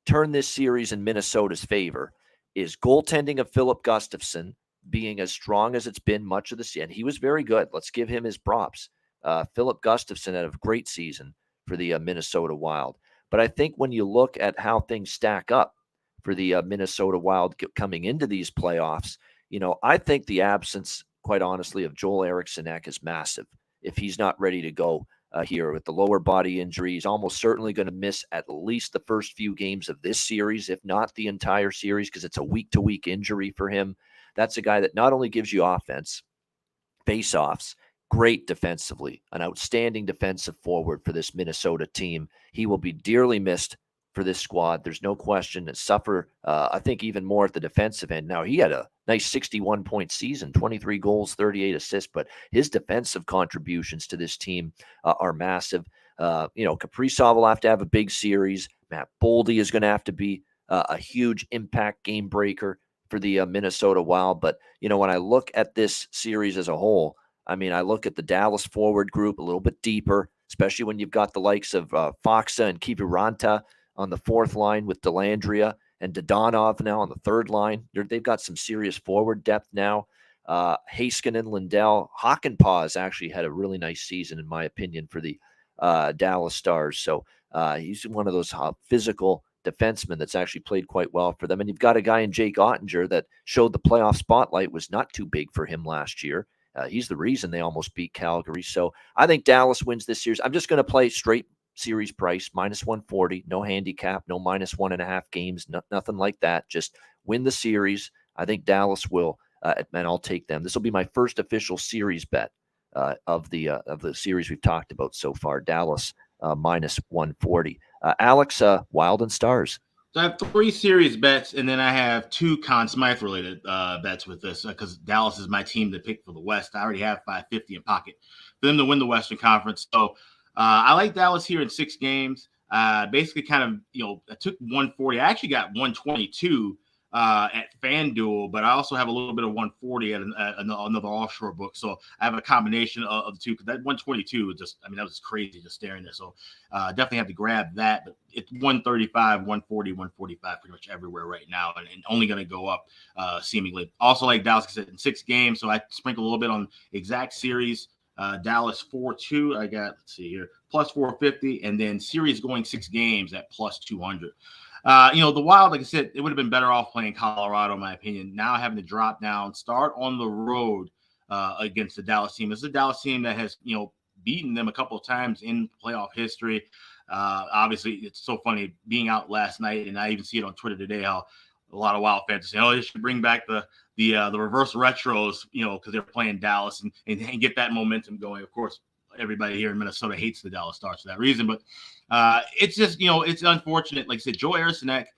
turn this series in Minnesota's favor is goaltending of Philip Gustafsson being as strong as it's been much of the season. He was very good. Let's give him his props. Philip Gustafsson had a great season for the Minnesota Wild. But I think when you look at how things stack up for the Minnesota Wild coming into these playoffs, I think the absence, quite honestly, of Joel Eriksson Ek is massive. If he's not ready to go here with the lower body injury, he's almost certainly going to miss at least the first few games of this series, if not the entire series, because it's a week-to-week injury for him. That's a guy that not only gives you offense, face-offs, great defensively, an outstanding defensive forward for this Minnesota team. He will be dearly missed for this squad. There's no question. Suffer, I think, even more at the defensive end. Now, he had a nice 61-point season, 23 goals, 38 assists, but his defensive contributions to this team are massive. Kaprizov will have to have a big series. Matt Boldy is going to have to be a huge impact game breaker for the Minnesota Wild. But, when I look at this series as a whole, I look at the Dallas forward group a little bit deeper, especially when you've got the likes of Faksa and Kiviranta on the fourth line with Dellandrea and Dodonov now on the third line. They've got some serious forward depth now. Heiskanen, Lindell, Hakanpää has actually had a really nice season, in my opinion, for the Dallas Stars. So he's one of those physical defensemen that's actually played quite well for them. And you've got a guy in Jake Ottinger that showed the playoff spotlight was not too big for him last year. He's the reason they almost beat Calgary. So I think Dallas wins this series. I'm just going to play straight series price, -140, no handicap, no -1.5 games, nothing like that. Just win the series. I think Dallas will, and I'll take them. This will be my first official series bet of the series we've talked about so far. Dallas -140. Alex, Wild and Stars. So I have 3 series bets, and then I have 2 consummate related bets with this because Dallas is my team to pick for the West. I already have $550 in pocket for them to win the Western Conference. So I like Dallas here in 6 games. Basically, kind of, I took 140. I actually got 122 at FanDuel, but I also have a little bit of 140 at another offshore book. So I have a combination of the two because that 122 was just, that was crazy just staring there. So definitely have to grab that. But it's 135, 140, 145 pretty much everywhere right now, and only going to go up seemingly. Also, like Dallas said, in 6 games. So I sprinkle a little bit on exact series. Dallas 4-2. I got, let's see here, plus 450, and then series going 6 games at plus 200. The Wild, like I said, it would have been better off playing Colorado, in my opinion. Now having to drop down, start on the road against the Dallas team. This is a Dallas team that has, beaten them a couple of times in playoff history. Obviously, it's so funny being out last night, and I even see it on Twitter today how a lot of Wild fans say, they should bring back the reverse retros, because they're playing Dallas and get that momentum going. Of course, everybody here in Minnesota hates the Dallas Stars for that reason, but it's just, it's unfortunate. Like I said, Joe Eriksson Ek,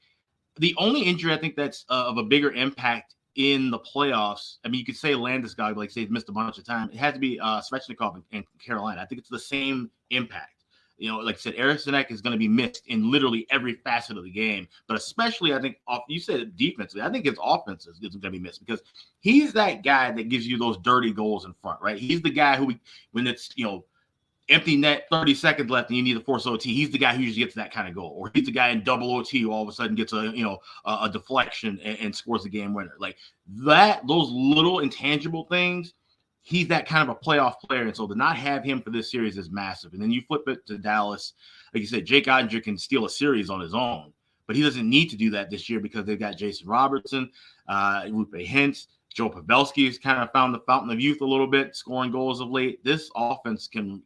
the only injury I think that's of a bigger impact in the playoffs, you could say Landeskog, like say he's missed a bunch of time. It had to be Svechnikov in Carolina. I think it's the same impact. Like I said, Eriksson Ek is going to be missed in literally every facet of the game, but especially I think you said defensively. I think his offense is going to be missed because he's that guy that gives you those dirty goals in front, right? He's the guy who, when it's empty net, 30 seconds left, and you need to force OT. He's the guy who usually gets that kind of goal, or he's the guy in double OT who all of a sudden gets a deflection and scores a game winner. Like that, those little intangible things. He's that kind of a playoff player, and so to not have him for this series is massive. And then you flip it to Dallas. Like you said, Jake Ottinger can steal a series on his own, but he doesn't need to do that this year because they've got Jason Robertson, Rupe Hintz, Joe Pavelski has kind of found the fountain of youth a little bit, scoring goals of late. This offense can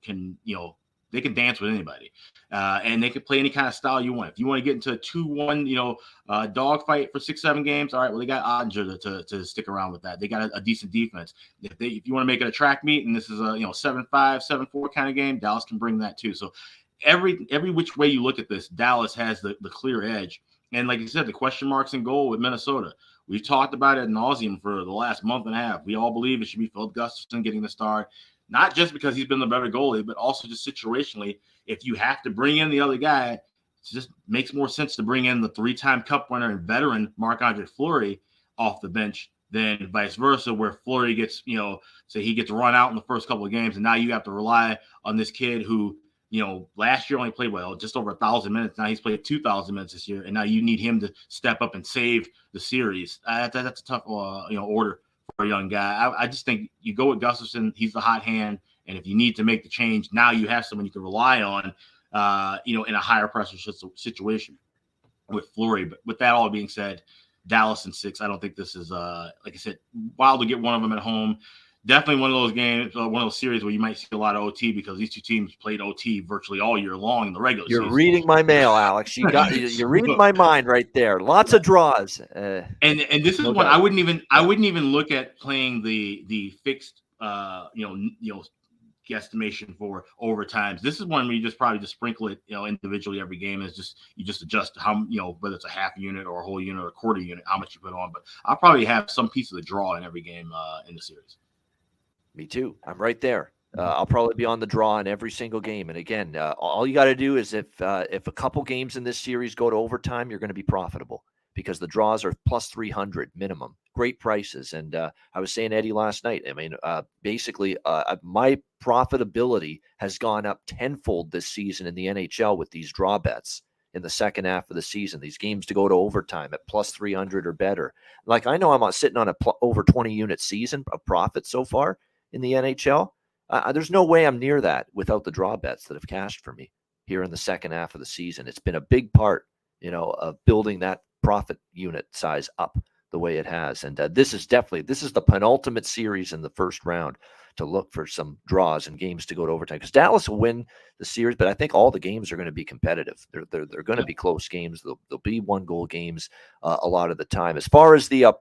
They can dance with anybody, and they can play any kind of style you want. If you want to get into a 2-1, dogfight for 6-7 games, all right. Well, they got Ottinger to stick around with that. They got a decent defense. If you want to make it a track meet, and this is a 7-5, 7-4 kind of game, Dallas can bring that too. So every which way you look at this, Dallas has the clear edge. And like you said, the question marks in goal with Minnesota. We've talked about it ad nauseum for the last month and a half. We all believe it should be Phil Gustafsson getting the start. Not just because he's been the better goalie, but also just situationally, if you have to bring in the other guy, it just makes more sense to bring in the 3-time Cup winner and veteran Marc-Andre Fleury off the bench than vice versa, where Fleury gets, say he gets run out in the first couple of games, and now you have to rely on this kid who, last year only played just over 1,000 minutes. Now he's played 2,000 minutes this year, and now you need him to step up and save the series. That's a tough, order for a young guy. I just think you go with Gustafsson. He's the hot hand, and if you need to make the change, now you have someone you can rely on, in a higher pressure situation with Fleury. But with that all being said, Dallas in 6. I don't think this is, like I said, wild to get one of them at home. Definitely one of those games, one of those series where you might see a lot of OT because these two teams played OT virtually all year long in the regular season. You're reading my mail, Alex. You're reading my mind right there. Lots of draws. And this is one I wouldn't even look at playing the fixed guesstimation for overtimes. This is one where you probably just sprinkle it individually every game. You just adjust how whether it's a half unit or a whole unit or a quarter unit, how much you put on. But I'll probably have some piece of the draw in every game in the series. Me too. I'm right there. I'll probably be on the draw in every single game. And again, all you got to do is if a couple games in this series go to overtime, you're going to be profitable because the draws are plus 300 minimum. Great prices. And I was saying, Eddie, last night, I mean, basically my profitability has gone up tenfold this season in the NHL with these draw bets in the second half of the season. These games to go to overtime at plus 300 or better. Like I know I'm sitting on over 20 unit season of profit so far in the NHL. There's no way I'm near that without the draw bets that have cashed for me here in the second half of the season. It's been a big part, of building that profit unit size up the way it has. And this is the penultimate series in the first round to look for some draws and games to go to overtime because Dallas will win the series, but I think all the games are going to be competitive. They're going to be close games. They'll be 1-goal games a lot of the time. As far as the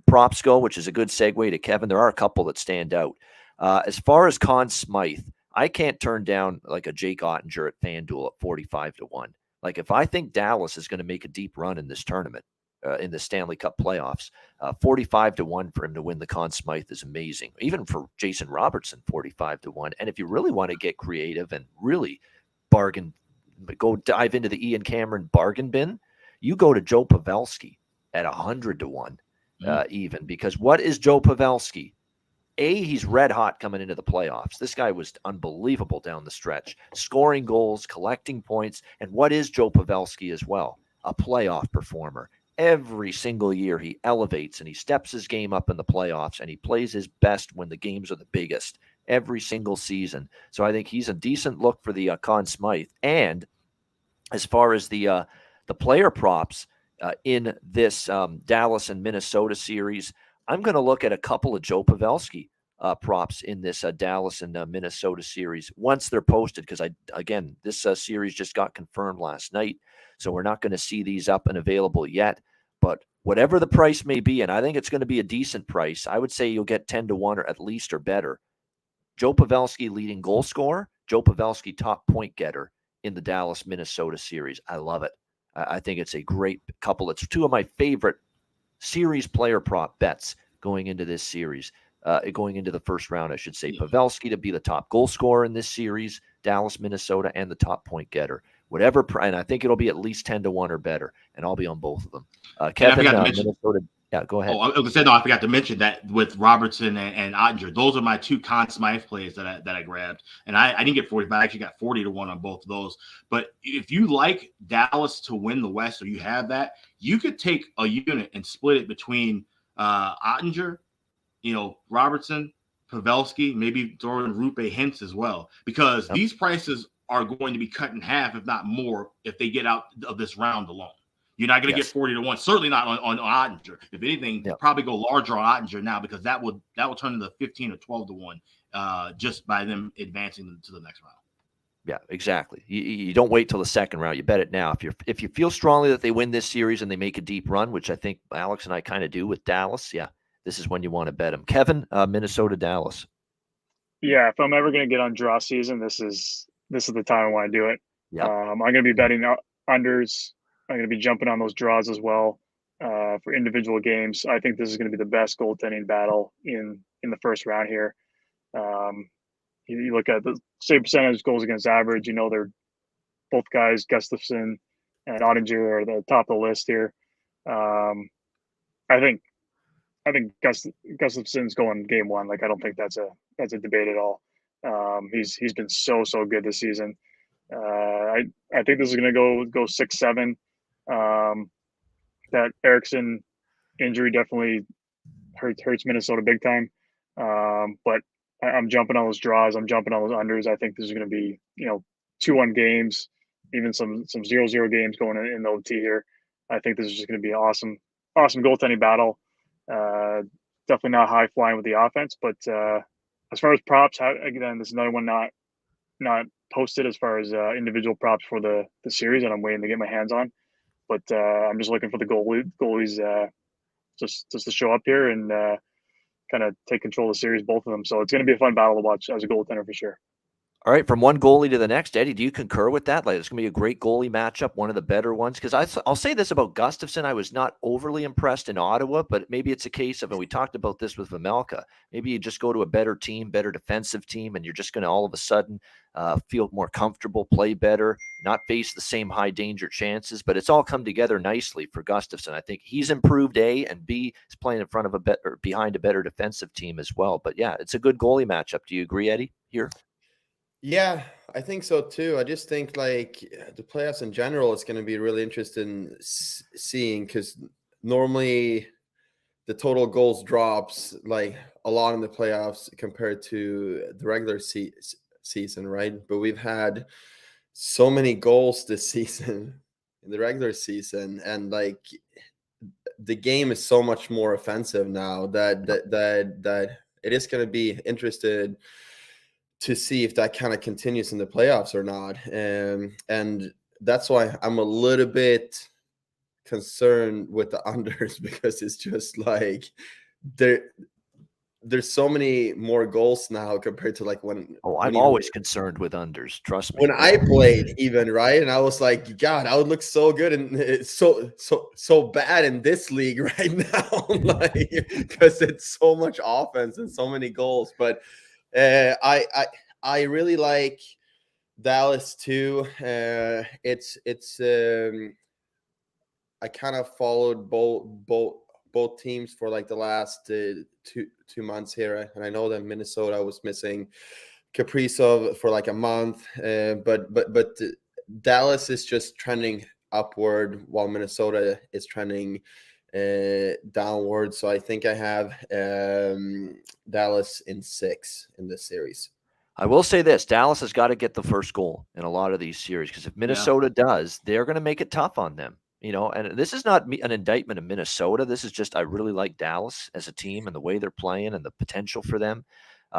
props go, which is a good segue to Kevin, there are a couple that stand out. As far as Conn Smythe, I can't turn down like a Jake Ottinger at FanDuel at 45-1. Like if I think Dallas is going to make a deep run in this tournament, in the Stanley Cup playoffs, 45-1 for him to win the Conn Smythe is amazing. Even for Jason Robertson, 45-1. And if you really want to get creative and really bargain, go dive into the Ian Cameron bargain bin, you go to Joe Pavelski at 100-1 even, because what is Joe Pavelski? He's red hot coming into the playoffs. This guy was unbelievable down the stretch, scoring goals, collecting points. And what is Joe Pavelski as well? A playoff performer. Every single year he elevates and he steps his game up in the playoffs and he plays his best when the games are the biggest every single season. So I think he's a decent look for the Conn Smythe. And as far as the player props in this Dallas and Minnesota series, I'm going to look at a couple of Joe Pavelski props in this Dallas and Minnesota series once they're posted, because this series just got confirmed last night, so we're not going to see these up and available yet. But whatever the price may be, and I think it's going to be a decent price, I would say you'll get 10-1 or at least or better. Joe Pavelski leading goal scorer, Joe Pavelski top point getter in the Dallas-Minnesota series. I love it. I think it's a great couple. It's two of my favorite series player prop bets going into this series, going into the first round, I should say. Pavelski to be the top goal scorer in this series, Dallas, Minnesota, and the top point getter. Whatever, and I think it'll be at least 10-1 or better, and I'll be on both of them. Kevin, Minnesota. Yeah, go ahead. I forgot to mention that with Robertson and Ottinger, those are my two Conn Smythe plays that I grabbed, and I didn't get 40, but I actually got 40-1 on both of those. But if you like Dallas to win the West, or you have that, you could take a unit and split it between Ottinger, Robertson, Pavelski, maybe throw in Rupe Hintz as well, because these prices are going to be cut in half, if not more, if they get out of this round alone. You're not going to get 40-1. Certainly not on Ottinger. If anything, probably go larger on Ottinger now, because that will turn into 15 or 12-1 just by them advancing to the next round. Yeah, exactly. You don't wait till the second round. You bet it now. If you feel strongly that they win this series and they make a deep run, which I think Alex and I kind of do with Dallas, yeah, this is when you want to bet them. Kevin, Minnesota, Dallas. Yeah, if I'm ever going to get on draw season, this is the time I want to do it. Yeah. I'm going to be betting unders. I'm going to be jumping on those draws as well for individual games. I think this is going to be the best goaltending battle in the first round here. You look at the save percentage, goals against average. They're both guys, Gustafsson and Ottinger, are the top of the list here. I think Gustafsson's going game one. Like, I don't think that's a debate at all. He's been so good this season. I think this is going to go 6-7. That Eriksson injury definitely hurts Minnesota big time. But I'm jumping on those draws. I'm jumping on those unders. I think this is going to be 2-1 games, even some 0-0 games going in the OT here. I think this is just going to be an awesome goaltending battle. Definitely not high flying with the offense, but as far as props, again, this is another one not posted as far as individual props for the series, and I'm waiting to get my hands on. But I'm just looking for the goalies just to show up here and kind of take control of the series, both of them. So it's going to be a fun battle to watch as a goaltender for sure. All right, from one goalie to the next, Eddie, do you concur with that? Like, it's going to be a great goalie matchup, one of the better ones. Because I'll say this about Gustafsson, I was not overly impressed in Ottawa, but maybe it's a case of, and we talked about this with Vejmelka, maybe you just go to a better team, better defensive team, and you're just going to all of a sudden feel more comfortable, play better, not face the same high danger chances. But it's all come together nicely for Gustafsson. I think he's improved, A, and B, is playing in front of behind a better defensive team as well. But yeah, it's a good goalie matchup. Do you agree, Eddie, here? Yeah, I think so too. I just think like the playoffs in general is going to be really interesting seeing, because normally the total goals drops like a lot in the playoffs compared to the regular season, right? But we've had so many goals this season in the regular season, and like the game is so much more offensive now that it is going to be interested to see if that kind of continues in the playoffs or not. And that's why I'm a little bit concerned with the unders, because it's just like there's so many more goals now compared to like when. I'm always concerned with unders. Trust me. When I played, even, right, and I was like, God, I would look so good and it's so bad in this league right now, like, because it's so much offense and so many goals. But I really like Dallas too. It's I kind of followed both teams for like the last two months here, and I know that Minnesota was missing Kaprizov for like a month, but Dallas is just trending upward while Minnesota is trending downward. So I think I have Dallas in 6 in this series. I will say this: Dallas has got to get the first goal in a lot of these series, because if Minnesota does, they're going to make it tough on them. And this is not an indictment of Minnesota. This is just, I really like Dallas as a team and the way they're playing and the potential for them.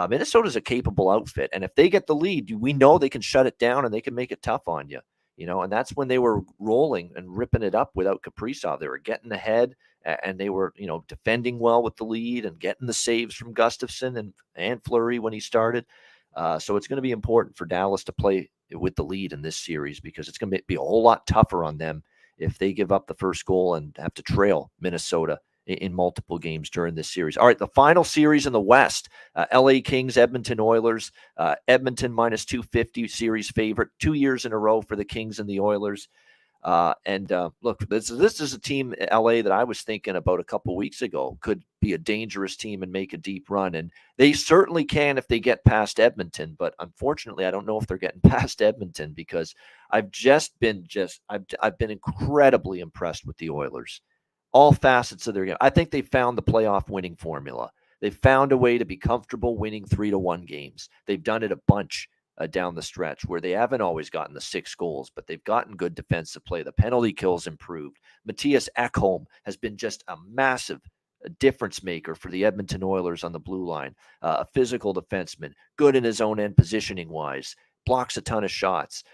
Minnesota's a capable outfit, and if they get the lead, we know they can shut it down and they can make it tough on you. And that's when they were rolling and ripping it up without Kaprizov. They were getting ahead, and they were, defending well with the lead and getting the saves from Gustafsson and Fleury when he started. So it's going to be important for Dallas to play with the lead in this series, because it's going to be a whole lot tougher on them if they give up the first goal and have to trail Minnesota in multiple games during this series. All right, the final series in the West, LA Kings, Edmonton Oilers. Edmonton minus 250 series favorite, 2 years in a row for the Kings and the Oilers. Look, this is a team, LA, that I was thinking about a couple of weeks ago could be a dangerous team and make a deep run. And they certainly can if they get past Edmonton. But unfortunately, I don't know if they're getting past Edmonton, because I've been incredibly impressed with the Oilers. All facets of their game. I think they found the playoff winning formula. They've found a way to be comfortable winning 3-1 games. They've done it a bunch down the stretch, where they haven't always gotten the 6 goals, but they've gotten good defensive play. The penalty kills improved. Matthias Ekholm has been just a massive difference maker for the Edmonton Oilers on the blue line. A physical defenseman, good in his own end positioning wise. blocks a ton of shots.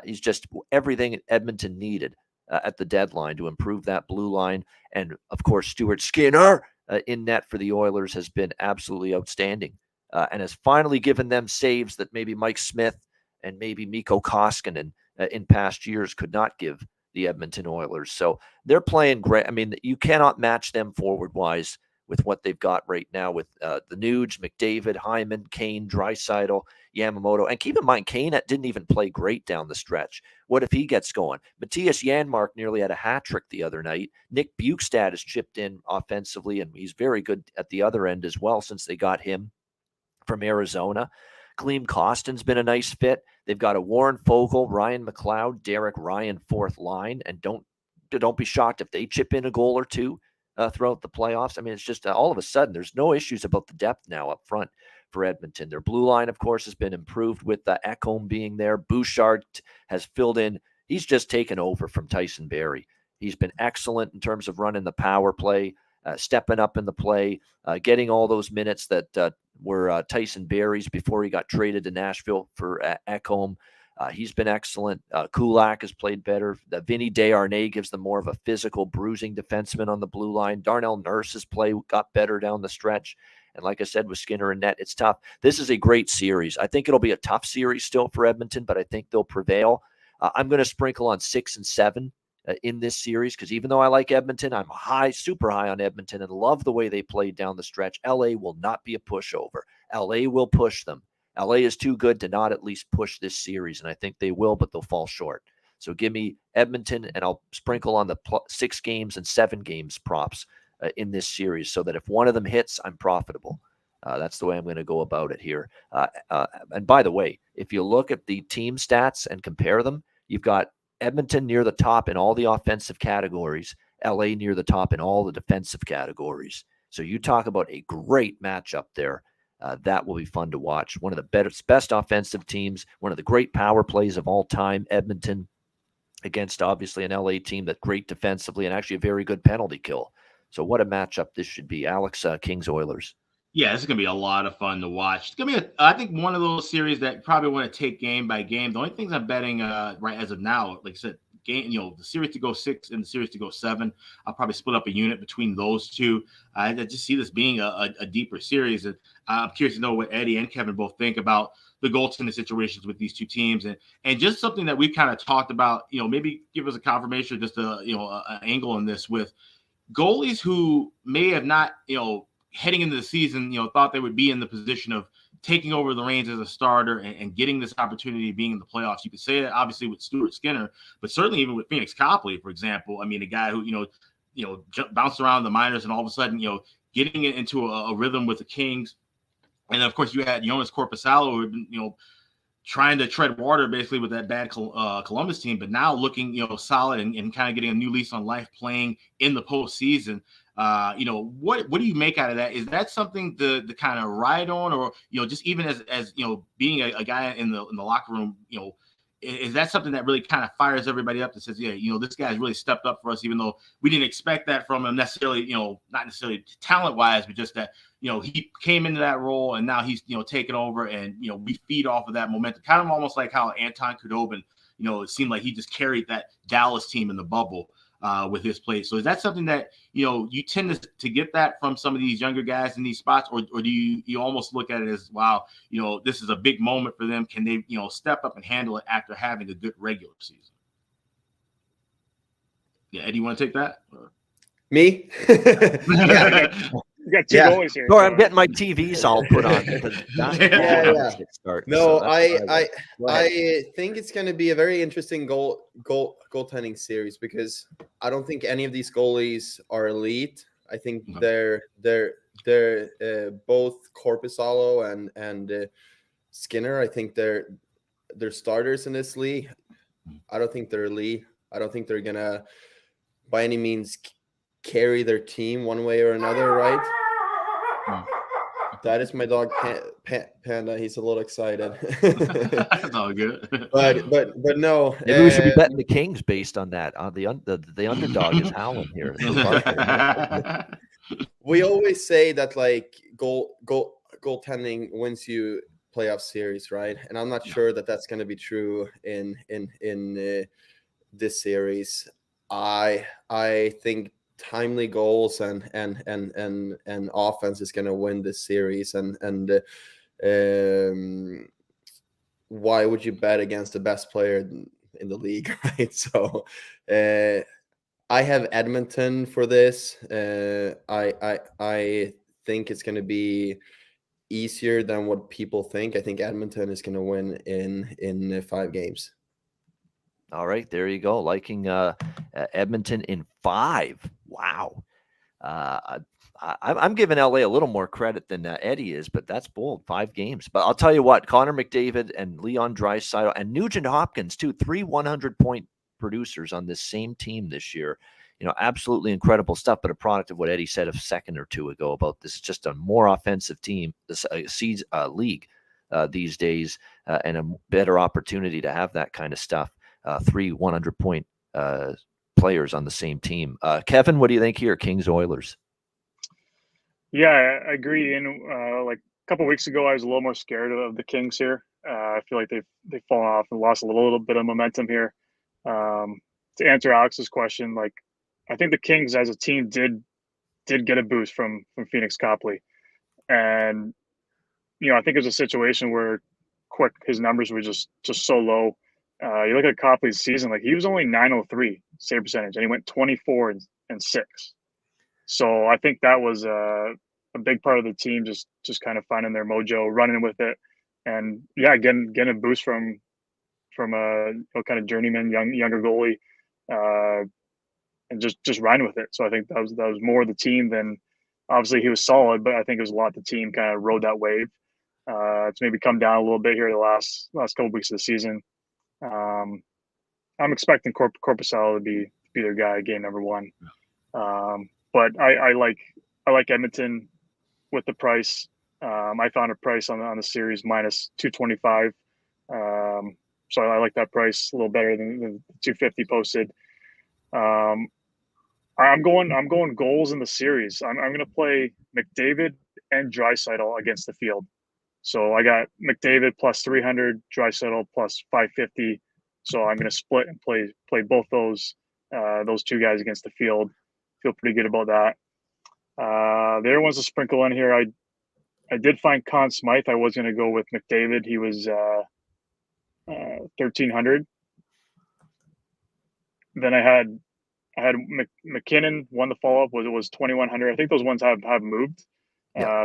He's just everything Edmonton needed at the deadline to improve that blue line. And, of course, Stuart Skinner in net for the Oilers has been absolutely outstanding and has finally given them saves that maybe Mike Smith and maybe Mikko Koskinen in past years could not give the Edmonton Oilers. So they're playing great. I mean, you cannot match them forward-wise with what they've got right now with the Nuge, McDavid, Hyman, Kane, Draisaitl, Yamamoto. And keep in mind, Kane didn't even play great down the stretch. What if he gets going? Matthias Janmark nearly had a hat trick the other night. Nick Bjugstad has chipped in offensively, and he's very good at the other end as well since they got him from Arizona. Klim Kostin's been a nice fit. They've got a Warren Fogle, Ryan McLeod, Derek Ryan, fourth line. And don't be shocked if they chip in a goal or two throughout the playoffs. I mean, it's just all of a sudden there's no issues about the depth now up front for Edmonton. Their blue line, of course, has been improved with Ekholm being there. Bouchard has filled in. He's just taken over from Tyson Barrie. He's been excellent in terms of running the power play, stepping up in the play, getting all those minutes that were Tyson Barrie's before he got traded to Nashville for Ekholm. He's been excellent. Kulak has played better. Vinny Desharnais gives them more of a physical, bruising defenseman on the blue line. Darnell Nurse's play got better down the stretch. And like I said, with Skinner and net, it's tough. This is a great series. I think it'll be a tough series still for Edmonton, but I think they'll prevail. I'm going to sprinkle on 6 and 7 in this series because even though I like Edmonton, I'm super high on Edmonton and love the way they played down the stretch. LA will not be a pushover. LA will push them. LA is too good to not at least push this series, and I think they will, but they'll fall short. So give me Edmonton, and I'll sprinkle on the 6 games and 7 games props in this series so that if one of them hits, I'm profitable. That's the way I'm going to go about it here. And by the way, if you look at the team stats and compare them, you've got Edmonton near the top in all the offensive categories, LA near the top in all the defensive categories. So you talk about a great matchup there. That will be fun to watch. One of the best offensive teams, one of the great power plays of all time, Edmonton, against obviously an LA team that's great defensively and actually a very good penalty kill. So what a matchup this should be. Alex, Kings Oilers. Yeah, this is going to be a lot of fun to watch. It's going to be, I think, one of those series that probably want to take game by game. The only things I'm betting right as of now, like I said, the series to go 6 and the series to go 7. I'll probably split up a unit between those two. I just see this being a deeper series. And I'm curious to know what Eddie and Kevin both think about the goaltending situations with these two teams. And just something that we've kind of talked about, maybe give us a confirmation, just an angle on this with goalies who may have not, heading into the season, thought they would be in the position of taking over the reins as a starter and getting this opportunity being in the playoffs. You could say that obviously with Stuart Skinner, but certainly even with Phoenix Copley, for example. I mean, a guy who, bounced around the minors and all of a sudden, getting into a rhythm with the Kings. And of course you had Jonas Korpisalo, who had been, trying to tread water basically with that bad Columbus team, but now looking, solid and kind of getting a new lease on life playing in the postseason. What do you make out of that? Is that something to kind of ride on, or just even as being a guy in the locker room, is that something that really kind of fires everybody up that says, yeah, this guy's really stepped up for us, even though we didn't expect that from him necessarily, not necessarily talent wise, but just that he came into that role and now he's taken over and we feed off of that momentum, kind of almost like how Anton Khudobin, it seemed like he just carried that Dallas team in the bubble. With his play. So is that something that, you tend to get that from some of these younger guys in these spots, or do you almost look at it as, wow, this is a big moment for them. Can they, step up and handle it after having a good regular season? Yeah. Eddie, you want to take that? Me? You got 2 goalies here. Sorry, I'm getting my TVs all put on. No, I think it's going to be a very interesting goaltending series because I don't think any of these goalies are elite. I think they're both Korpisalo and Skinner. I think they're starters in this league. I don't think they're elite. I don't think they're gonna by any means carry their team one way or another, right? That is my dog Panda. He's a little excited. That's all good. but no. Maybe we should be betting the Kings based on that. The underdog is howling here. We always say that like goaltending wins you playoff series, right? And I'm not Yeah. sure that that's going to be true in this series. I think timely goals and offense is going to win this series, and why would you bet against the best player in the league, right? So I have Edmonton for this. I think it's going to be easier than what people think. I think Edmonton is going to win in 5 games. All right, there you go. Liking Edmonton in 5. Wow. I'm giving LA a little more credit than Eddie is, but that's bold. 5 games. But I'll tell you what, Connor McDavid and Leon Draisaitl and Nugent Hopkins, too, 3 100-point producers on this same team this year. Absolutely incredible stuff, but a product of what Eddie said a second or two ago about this is just a more offensive team, this league these days, and a better opportunity to have that kind of stuff. 3 100-point players on the same team. Kevin, what do you think here? Kings Oilers. Yeah, I agree. And like a couple of weeks ago, I was a little more scared of the Kings here. I feel like they've fallen off and lost a little bit of momentum here. To answer Alex's question, like I think the Kings as a team did get a boost from Phoenix Copley, and I think it was a situation where his numbers were just so low. You look at Copley's season, like he was only .903 save percentage, and he went 24 and 6. So I think that was a big part of the team, just kind of finding their mojo, running with it, and getting a boost from a kind of journeyman younger goalie, and just riding with it. So I think that was more the team than obviously he was solid, but I think it was a lot the team kind of rode that wave. It's maybe come down a little bit here the last couple of weeks of the season. I'm expecting Korpisalo to be their guy game number 1. But I like Edmonton with the price. I found a price on the series minus 225. So I like that price a little better than the 250 posted. I'm going goals in the series. I'm going to play McDavid and Draisaitl against the field. So I got McDavid plus 300, Draisaitl plus 550. So I'm going to split and play both those 2 guys against the field. Feel pretty good about that. The other one's a sprinkle in here. I did find Conn Smythe. I was going to go with McDavid. He was 1,300. Then I had McKinnon. One to follow up was 2,100. I think those ones have moved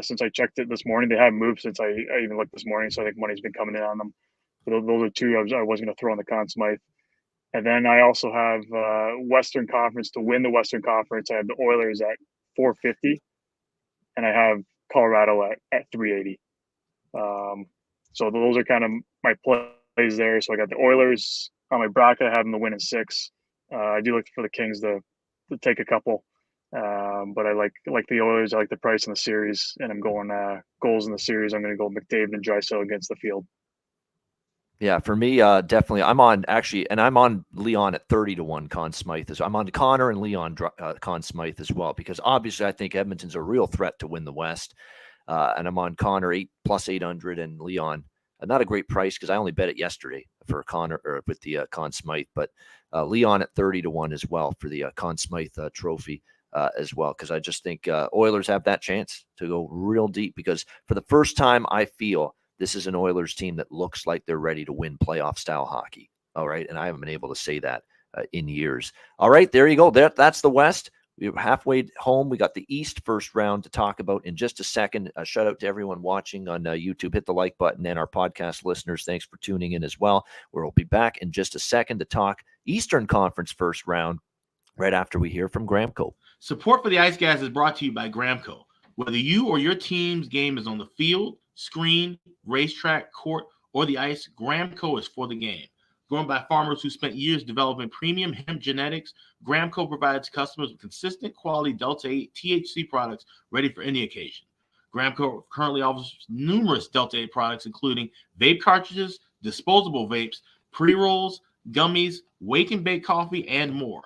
since I checked it this morning. They have moved since I even looked this morning. So I think money's been coming in on them. But those are 2 I was going to throw on the Conn Smythe. And then I also have Western Conference to win the Western Conference. I have the Oilers at 450, and I have Colorado at 380. So those are kind of my plays there. So I got the Oilers on my bracket. I have them to win in 6. I do look for the Kings to take a couple, but I like the Oilers. I like the price in the series, and I'm going goals in the series. I'm going to go McDavid and Draisaitl against the field. Yeah, for me, definitely. I'm on Leon at 30-1. Conn Smythe I'm on Connor and Leon Conn Smythe as well, because obviously I think Edmonton's a real threat to win the West, and I'm on Connor plus 800 and Leon. Not a great price because I only bet it yesterday for Connor or with the Conn Smythe, but Leon at 30-1 as well for the Conn Smythe trophy as well, because I just think Oilers have that chance to go real deep, because for the first time I feel this is an Oilers team that looks like they're ready to win playoff style hockey. All right. And I haven't been able to say that in years. All right. There you go. That's the West. We're halfway home. We got the East first round to talk about in just a second. A shout out to everyone watching on YouTube. Hit the like button, and our podcast listeners, thanks for tuning in as well. We'll be back in just a second to talk Eastern Conference first round right after we hear from Gramco. Support for the Ice Guys is brought to you by Gramco. Whether you or your team's game is on the field, screen, racetrack, court, or the ice, Gramco is for the game. Grown by farmers who spent years developing premium hemp genetics, Gramco provides customers with consistent quality Delta 8 THC products ready for any occasion. Gramco currently offers numerous Delta 8 products, including vape cartridges, disposable vapes, pre-rolls, gummies, wake and bake coffee, and more.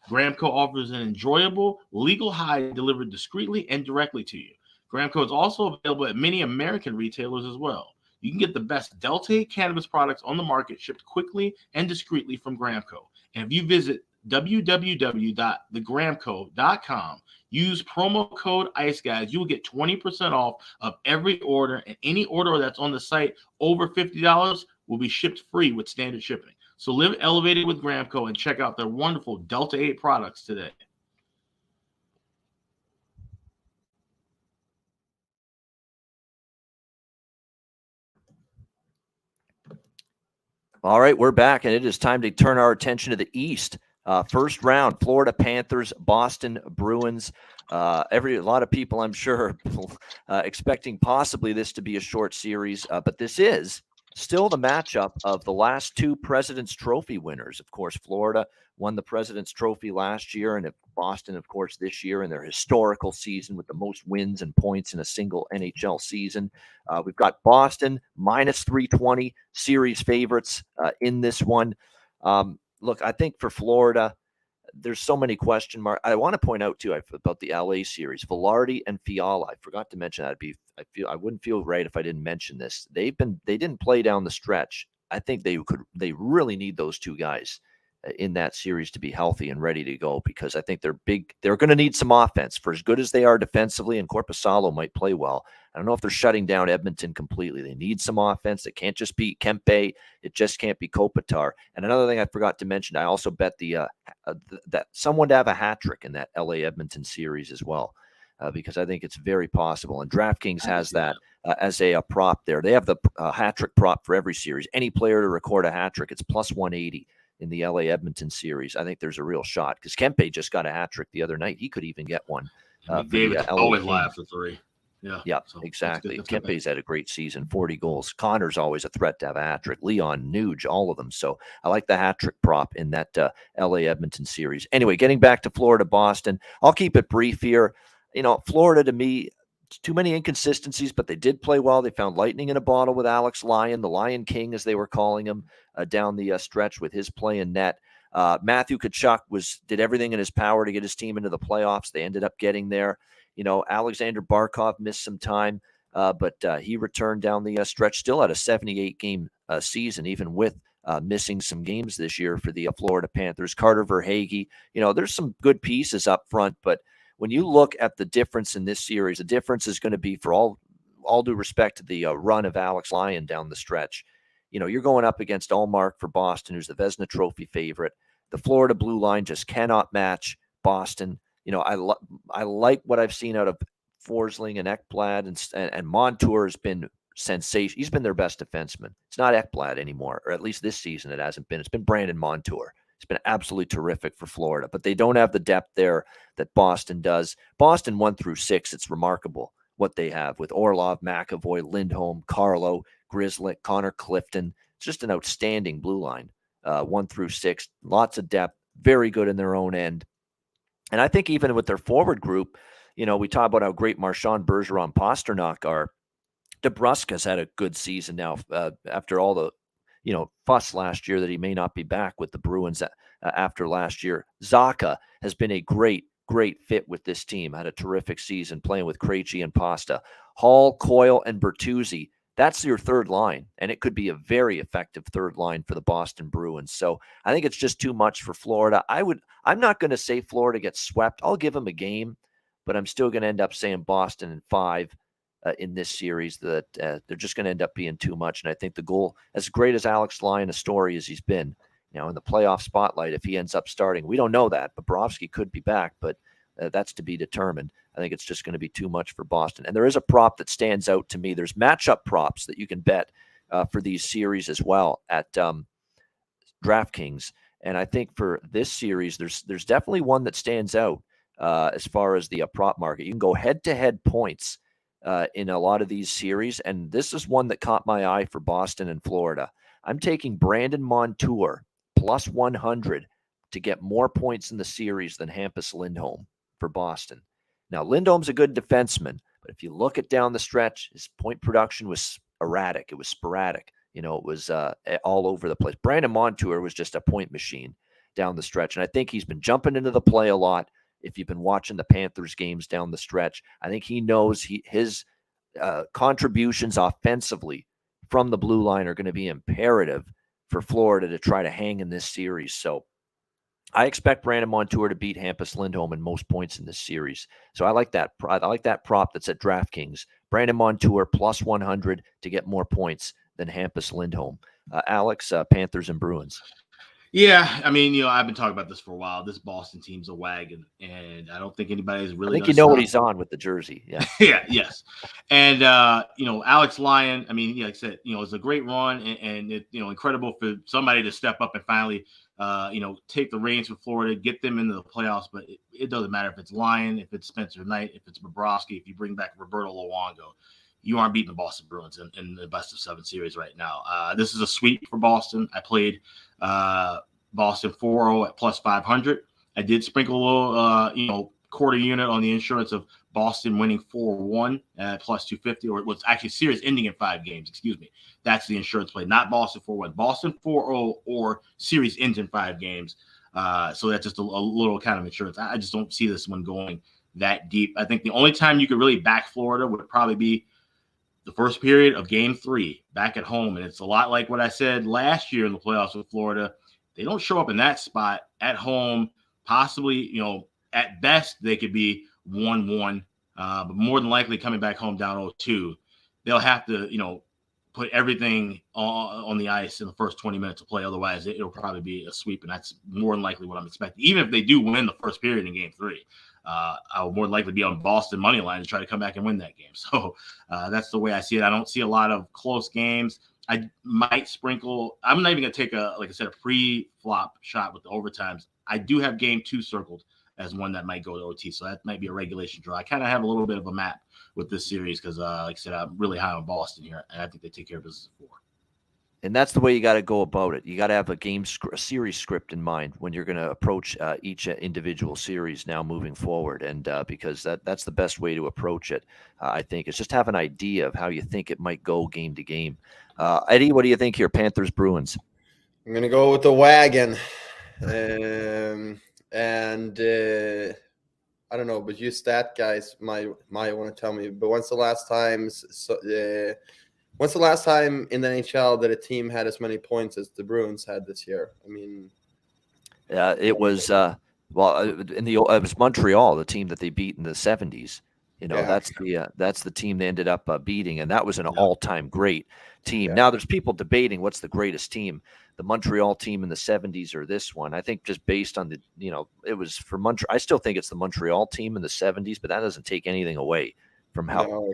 Gramco offers an enjoyable, legal high delivered discreetly and directly to you. Gramco is also available at many American retailers as well. You can get the best Delta 8 cannabis products on the market shipped quickly and discreetly from Gramco. And if you visit www.thegramco.com, use promo code IceGuys, you will get 20% off of every order, and any order that's on the site over $50 will be shipped free with standard shipping. So live elevated with Gramco and check out their wonderful Delta 8 products today. All right, we're back, and it is time to turn our attention to the East. First round, Florida Panthers, Boston Bruins. A lot of people, I'm sure, expecting possibly this to be a short series, but this is still the matchup of the last two President's Trophy winners. Of course, Florida won the President's Trophy last year, and Boston, of course, this year in their historical season with the most wins and points in a single NHL season. We've got Boston minus 320 series favorites in this one. Look, I think for Florida, there's so many question marks. I want to point out too about the LA series, Velarde and Fiala. I forgot to mention that. I wouldn't feel right if I didn't mention this. They didn't play down the stretch. I think they really need those two guys in that series to be healthy and ready to go, because I think they're going to need some offense. For as good as they are defensively, and Korpisalo might play well, I don't know if they're shutting down Edmonton completely. They need some offense. It can't just be Kempe. It just can't be Kopitar. And another thing I forgot to mention, I also bet that someone to have a hat trick in that LA Edmonton series as well, because I think it's very possible. And DraftKings has that as a prop there. They have the hat trick prop for every series. Any player to record a hat trick, it's plus 180. In the LA Edmonton series. I think there's a real shot, because Kempe just got a hat trick the other night. He could even get one. David always laughs at three. Yeah, so exactly. Kempe's had a great season, 40 goals. Connor's always a threat to have a hat trick. Leon, Nuge, all of them. So I like the hat trick prop in that LA Edmonton series. Anyway, getting back to Florida, Boston, I'll keep it brief here. Florida, to me, too many inconsistencies, but they did play well. They found lightning in a bottle with Alex Lyon, the Lion King, as they were calling him, down the stretch with his play in net. Matthew Tkachuk did everything in his power to get his team into the playoffs. They ended up getting there. Alexander Barkov missed some time, but he returned down the stretch, still had a 78-game season, even with missing some games this year for the Florida Panthers. Carter Verhaeghe, there's some good pieces up front, but when you look at the difference in this series, the difference is going to be, for all due respect to the run of Alex Lyon down the stretch. You're going up against Ullmark for Boston, who's the Vezina Trophy favorite. The Florida blue line just cannot match Boston. I like what I've seen out of Forsling and Ekblad, and Montour has been sensation. He's been their best defenseman. It's not Ekblad anymore, or at least this season it hasn't been. It's been Brandon Montour. It's been absolutely terrific for Florida, but they don't have the depth there that Boston does. Boston 1-6, it's remarkable what they have with Orlov, McAvoy, Lindholm, Carlo, Grzelcyk, Connor Clifton. It's just an outstanding blue line, 1-6, lots of depth, very good in their own end. And I think even with their forward group, we talk about how great Marchand, Bergeron, Pasternak are. DeBrusk's had a good season now after all the fuss last year that he may not be back with the Bruins after last year. Zacha has been a great fit with this team. Had a terrific season playing with Krejci and Pasta. Hall, Coyle, and Bertuzzi. That's your third line, and it could be a very effective third line for the Boston Bruins. So I think it's just too much for Florida. I'm not going to say Florida gets swept. I'll give them a game, but I'm still going to end up saying Boston in 5. In this series, that they're just going to end up being too much. And I think the goal, as great as Alex Lyon, a story as he's been, in the playoff spotlight, if he ends up starting, we don't know that. Bobrovsky could be back, but that's to be determined. I think it's just going to be too much for Boston. And there is a prop that stands out to me. There's matchup props that you can bet for these series as well at DraftKings. And I think for this series, there's definitely one that stands out as far as the prop market. You can go head-to-head points in a lot of these series, and this is one that caught my eye for Boston and Florida. I'm taking Brandon Montour plus 100 to get more points in the series than Hampus Lindholm for Boston. Now, Lindholm's a good defenseman, but if you look at down the stretch, his point production was erratic. It was sporadic. It was all over the place. Brandon Montour was just a point machine down the stretch, and I think he's been jumping into the play a lot. If you've been watching the Panthers games down the stretch, I think he knows his contributions offensively from the blue line are going to be imperative for Florida to try to hang in this series. So I expect Brandon Montour to beat Hampus Lindholm in most points in this series. So I like that. I like that prop that's at DraftKings. Brandon Montour plus 100 to get more points than Hampus Lindholm. Alex, Panthers and Bruins. Yeah, I mean, I've been talking about this for a while. This Boston team's a wagon, and I don't think anybody's really. I think what he's on with the jersey. Yeah. Yes. And Alex Lyon. I mean, like I said, it's a great run, and it, incredible for somebody to step up and finally, take the reins for Florida, get them into the playoffs. But it doesn't matter if it's Lyon, if it's Spencer Knight, if it's Bobrovsky, if you bring back Roberto Luongo. You aren't beating the Boston Bruins in the best of 7 series right now. This is a sweep for Boston. I played Boston 4-0 at plus 500. I did sprinkle a little, quarter unit on the insurance of Boston winning 4-1 at plus 250, or it was actually series ending in 5 games. Excuse me. That's the insurance play, not Boston 4-1. Boston 4-0 or series ends in 5 games. So that's just a little kind of insurance. I just don't see this one going that deep. I think the only time you could really back Florida would probably be the first period of Game 3 back at home. And it's a lot like what I said last year in the playoffs with Florida. They don't show up in that spot at home. Possibly, at best, they could be 1-1, but more than likely coming back home down 0-2. They'll have to, put everything on the ice in the first 20 minutes of play. Otherwise, it'll probably be a sweep, and that's more than likely what I'm expecting. Even if they do win the first period in Game 3. I will more likely be on Boston money line to try to come back and win that game. So that's the way I see it. I don't see a lot of close games. I might sprinkle. I'm not even going to take a pre-flop shot with the overtimes. I do have Game 2 circled as one that might go to OT. So that might be a regulation draw. I kind of have a little bit of a map with this series because, like I said, I'm really high on Boston here, and I think they take care of business at 4. And that's the way you got to go about it. You got to have a series script in mind when you're going to approach each individual series now moving forward. And because that's the best way to approach it, I think. It's just have an idea of how you think it might go game to game. Eddie, what do you think here? Panthers, Bruins. I'm going to go with the wagon. I don't know, but you stat guys might want to tell me. But when's the last time in the NHL that a team had as many points as the Bruins had this year? I mean, it was it was Montreal, the team that they beat in the 70s. That's the team they ended up beating, and that was an all-time great team. Now there's people debating what's the greatest team, the Montreal team in the 70s or this one. I think just based on it was for Montreal. I still think it's the Montreal team in the 70s, but that doesn't take anything away from how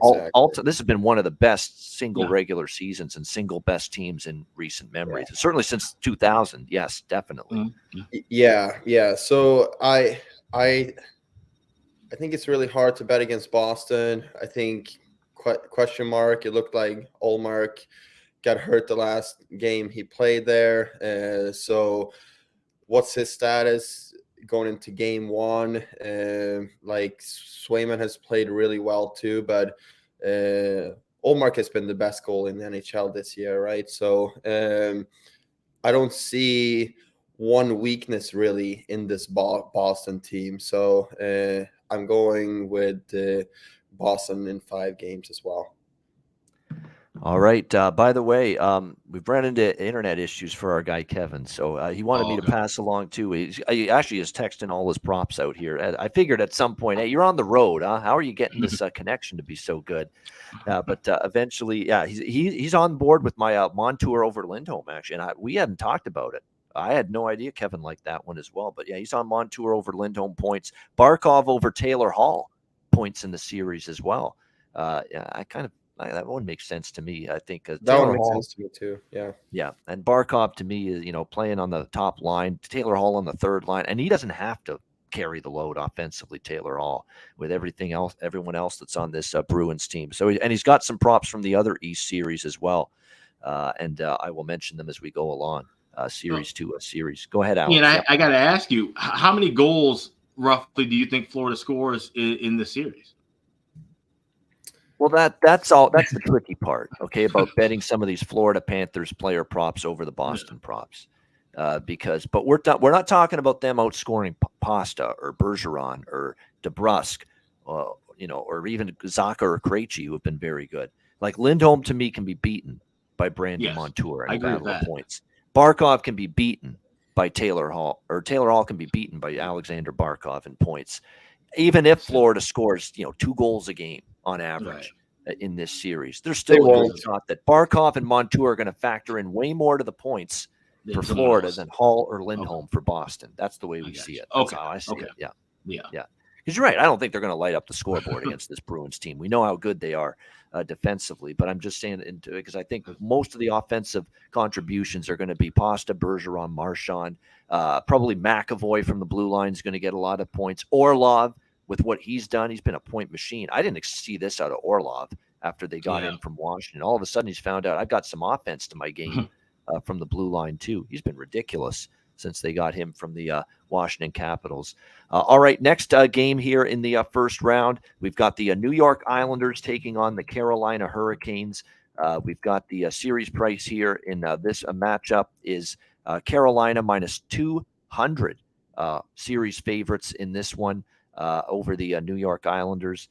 this has been one of the best single regular seasons and single best teams in recent memories. Certainly since 2000. Yes, definitely. Yeah. So I think it's really hard to bet against Boston. I think question mark. It looked like Ullmark got hurt the last game he played there. So what's his status going into Game 1? Like Swayman has played really well too, but Ullmark has been the best goal in the NHL this year, right? So I don't see one weakness really in this Boston team. So I'm going with Boston in 5 games as well. All right. By the way, we've run into internet issues for our guy Kevin, so he wanted me to pass along too. He actually is texting all his props out here. I figured at some point, hey, you're on the road, huh? How are you getting this connection to be so good? But eventually, he's on board with my Montour over Lindholm actually, and we hadn't talked about it. I had no idea Kevin liked that one as well. But yeah, he's on Montour over Lindholm points, Barkov over Taylor Hall points in the series as well. That one makes sense to me. I think that one makes sense to me too. Yeah. And Barkov to me is playing on the top line, Taylor Hall on the third line, and he doesn't have to carry the load offensively. Taylor Hall with everyone else that's on this Bruins team. So and he's got some props from the other East series as well, and I will mention them as we go along. Series to a series. Go ahead, Alex. And I got to ask you, how many goals roughly do you think Florida scores in the series? Well, that's the tricky part, okay, about betting some of these Florida Panthers player props over the Boston props, but we're not talking about them outscoring Pasta or Bergeron or DeBrusk, or even Zaka or Krejci, who have been very good. Like Lindholm to me can be beaten by Brandon Yes, Montour in I a agree with battle of that. points. Barkov can be beaten by Taylor Hall, or Taylor Hall can be beaten by Alexander Barkov in points, even if Florida scores 2 goals a game on average in this series. There's They still a good won't. shot that Barkov and Montour are going to factor in way more to the points for someone Florida else. than Hall or Lindholm for Boston. That's the way I we got see you. it. That's Okay. how I see Okay. it. Yeah. Yeah. Yeah. Because you're right. I don't think they're going to light up the scoreboard against this Bruins team. We know how good they are defensively, but I'm just saying because I think most of the offensive contributions are going to be Pasta, Bergeron, Marchand, probably McAvoy from the blue line is going to get a lot of points. Orlov, with what he's done, he's been a point machine. I didn't see this out of Orlov after they got him from Washington. All of a sudden, he's found out I've got some offense to my game from the blue line too. He's been ridiculous since they got him from the Washington Capitals. All right, next game here in the first round, we've got the New York Islanders taking on the Carolina Hurricanes. We've got the series price here in this matchup is Carolina minus 200 series favorites in this one over the New York Islanders.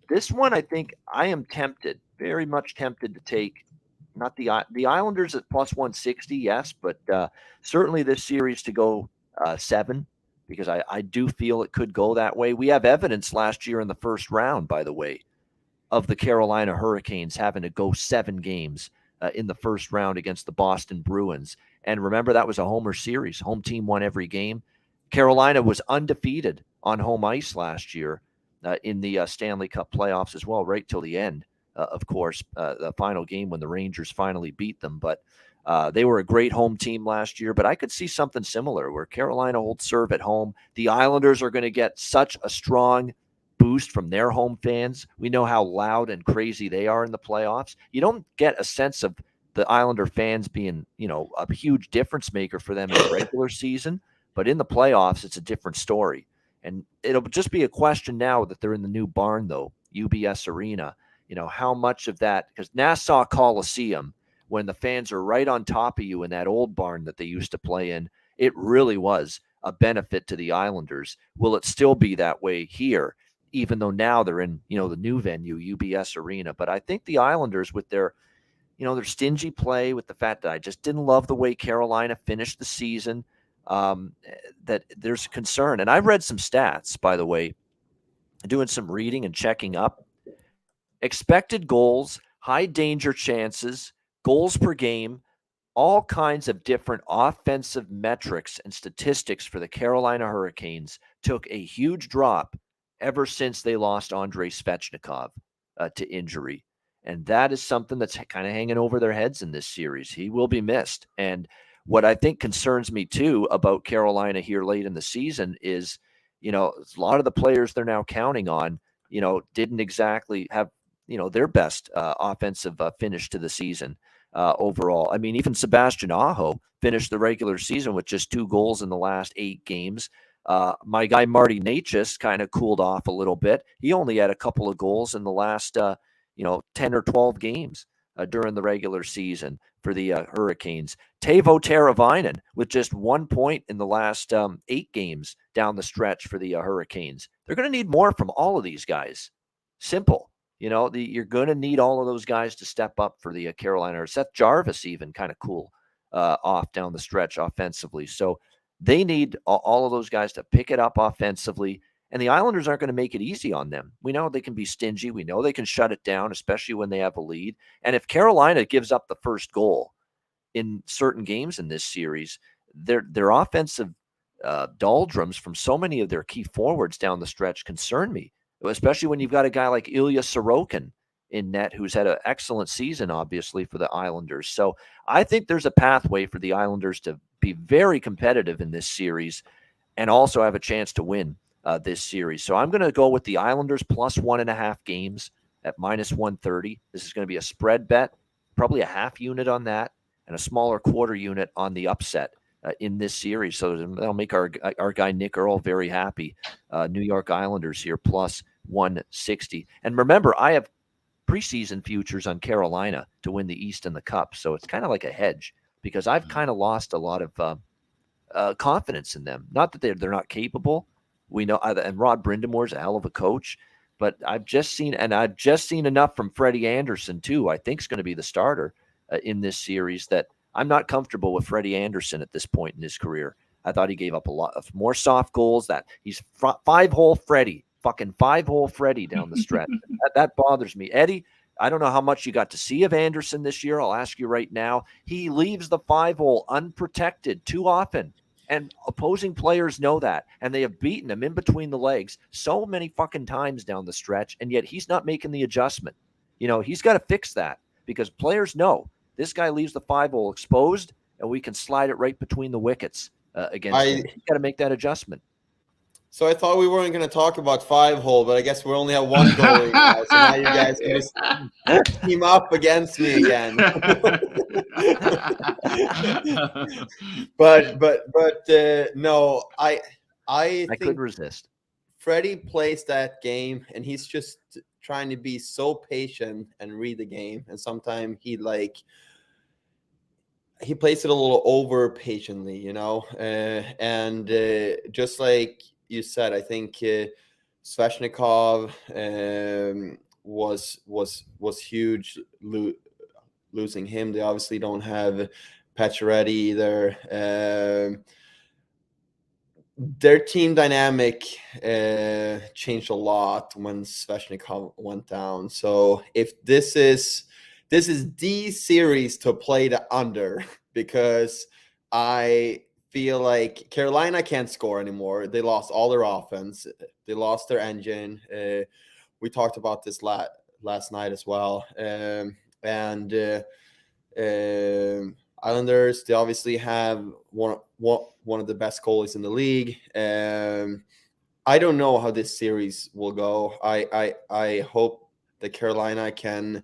This one, I think I am tempted, very much tempted to take not the Islanders at plus 160, yes, but certainly this series to go 7, because I do feel it could go that way. We have evidence last year in the first round, by the way, of the Carolina Hurricanes having to go 7 games in the first round against the Boston Bruins. And remember, that was a homer series. Home team won every game. Carolina was undefeated on home ice last year in the Stanley Cup playoffs as well, right till the end. Of course, the final game when the Rangers finally beat them. But they were a great home team last year. But I could see something similar where Carolina holds serve at home. The Islanders are going to get such a strong boost from their home fans. We know how loud and crazy they are in the playoffs. You don't get a sense of the Islander fans being, a huge difference maker for them in the regular season. But in the playoffs, it's a different story. And it'll just be a question now that they're in the new barn, though, UBS Arena. How much of that, because Nassau Coliseum, when the fans are right on top of you in that old barn that they used to play in, it really was a benefit to the Islanders. Will it still be that way here, even though now they're in, the new venue, UBS Arena? But I think the Islanders with their stingy play, with the fact that I just didn't love the way Carolina finished the season, that there's concern. And I read some stats, by the way, doing some reading and checking up. Expected goals, high danger chances, goals per game, all kinds of different offensive metrics and statistics for the Carolina Hurricanes took a huge drop ever since they lost Andrei Svechnikov to injury. And that is something that's kind of hanging over their heads in this series. He will be missed. And what I think concerns me too about Carolina here late in the season is, a lot of the players they're now counting on, didn't exactly have, their best offensive finish to the season overall. I mean, even Sebastian Aho finished the regular season with just 2 goals in the last 8 games. My guy Marty Necas kind of cooled off a little bit. He only had a couple of goals in the last 10 or 12 games during the regular season for the Hurricanes. Teuvo Teravainen with just 1 point in the last 8 games down the stretch for the Hurricanes. They're going to need more from all of these guys. Simple. You're going to need all of those guys to step up for the Carolina. Or Seth Jarvis even kind of cool off down the stretch offensively. So they need all of those guys to pick it up offensively. And the Islanders aren't going to make it easy on them. We know they can be stingy. We know they can shut it down, especially when they have a lead. And if Carolina gives up the first goal in certain games in this series, their offensive doldrums from so many of their key forwards down the stretch concern me, especially when you've got a guy like Ilya Sorokin in net, who's had an excellent season, obviously, for the Islanders. So I think there's a pathway for the Islanders to be very competitive in this series and also have a chance to win this series. So I'm going to go with the Islanders plus 1.5 games at minus 130. This is going to be a spread bet, probably a half unit on that, and a smaller quarter unit on the upset in this series. So that'll make our guy Nick Earl very happy. New York Islanders here plus 160. And remember, I have preseason futures on Carolina to win the East and the Cup. So it's kind of like a hedge because I've kind of lost a lot of confidence in them. Not that they're not capable. We know, and Rod Brindamore's a hell of a coach, but I've just seen enough from Freddie Anderson too. I think is going to be the starter in this series that I'm not comfortable with Freddie Anderson at this point in his career. I thought he gave up a lot of more soft goals. That he's five-hole Freddie, fucking five-hole Freddie down the stretch. that bothers me. Eddie, I don't know how much you got to see of Anderson this year. I'll ask you right now. He leaves the five-hole unprotected too often, and opposing players know that, and they have beaten him in between the legs so many fucking times down the stretch, and yet he's not making the adjustment. He's got to fix that because players know this guy leaves the five-hole exposed, and we can slide it right between the wickets. Against him. You got to make that adjustment. So I thought we weren't going to talk about five-hole, but I guess we only have one goalie now. So now you guys can just team up against me again. but no, I think could resist. Freddie plays that game, and he's just trying to be so patient and read the game, and sometimes he plays it a little over patiently, and just like you said, I think Svechnikov was huge losing him. They obviously don't have Pacioretty either. Their team dynamic changed a lot when Svechnikov went down. So if this is the series to play the under, because I feel like Carolina can't score anymore. They lost all their offense. They lost their engine. We talked about this last night as well. Islanders, they obviously have one of the best goalies in the league. I don't know how this series will go. I hope that Carolina can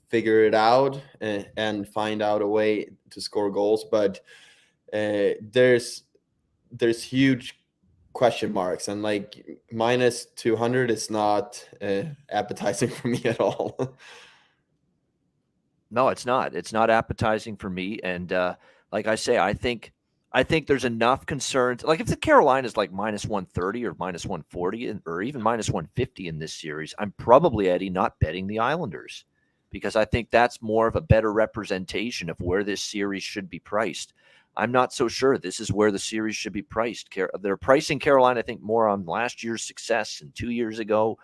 figure it out and find out a way to score goals, but there's huge question marks, and like minus 200 is not appetizing for me at all. No, it's not. It's not appetizing for me. And like I say, I think there's enough concerns. Like if the Carolina's like minus 130 or minus 140 or even minus 150 in this series, I'm probably, Eddie, not betting the Islanders because I think that's more of a better representation of where this series should be priced. I'm not so sure this is where the series should be priced. They're pricing Carolina, I think, more on last year's success and 2 years ago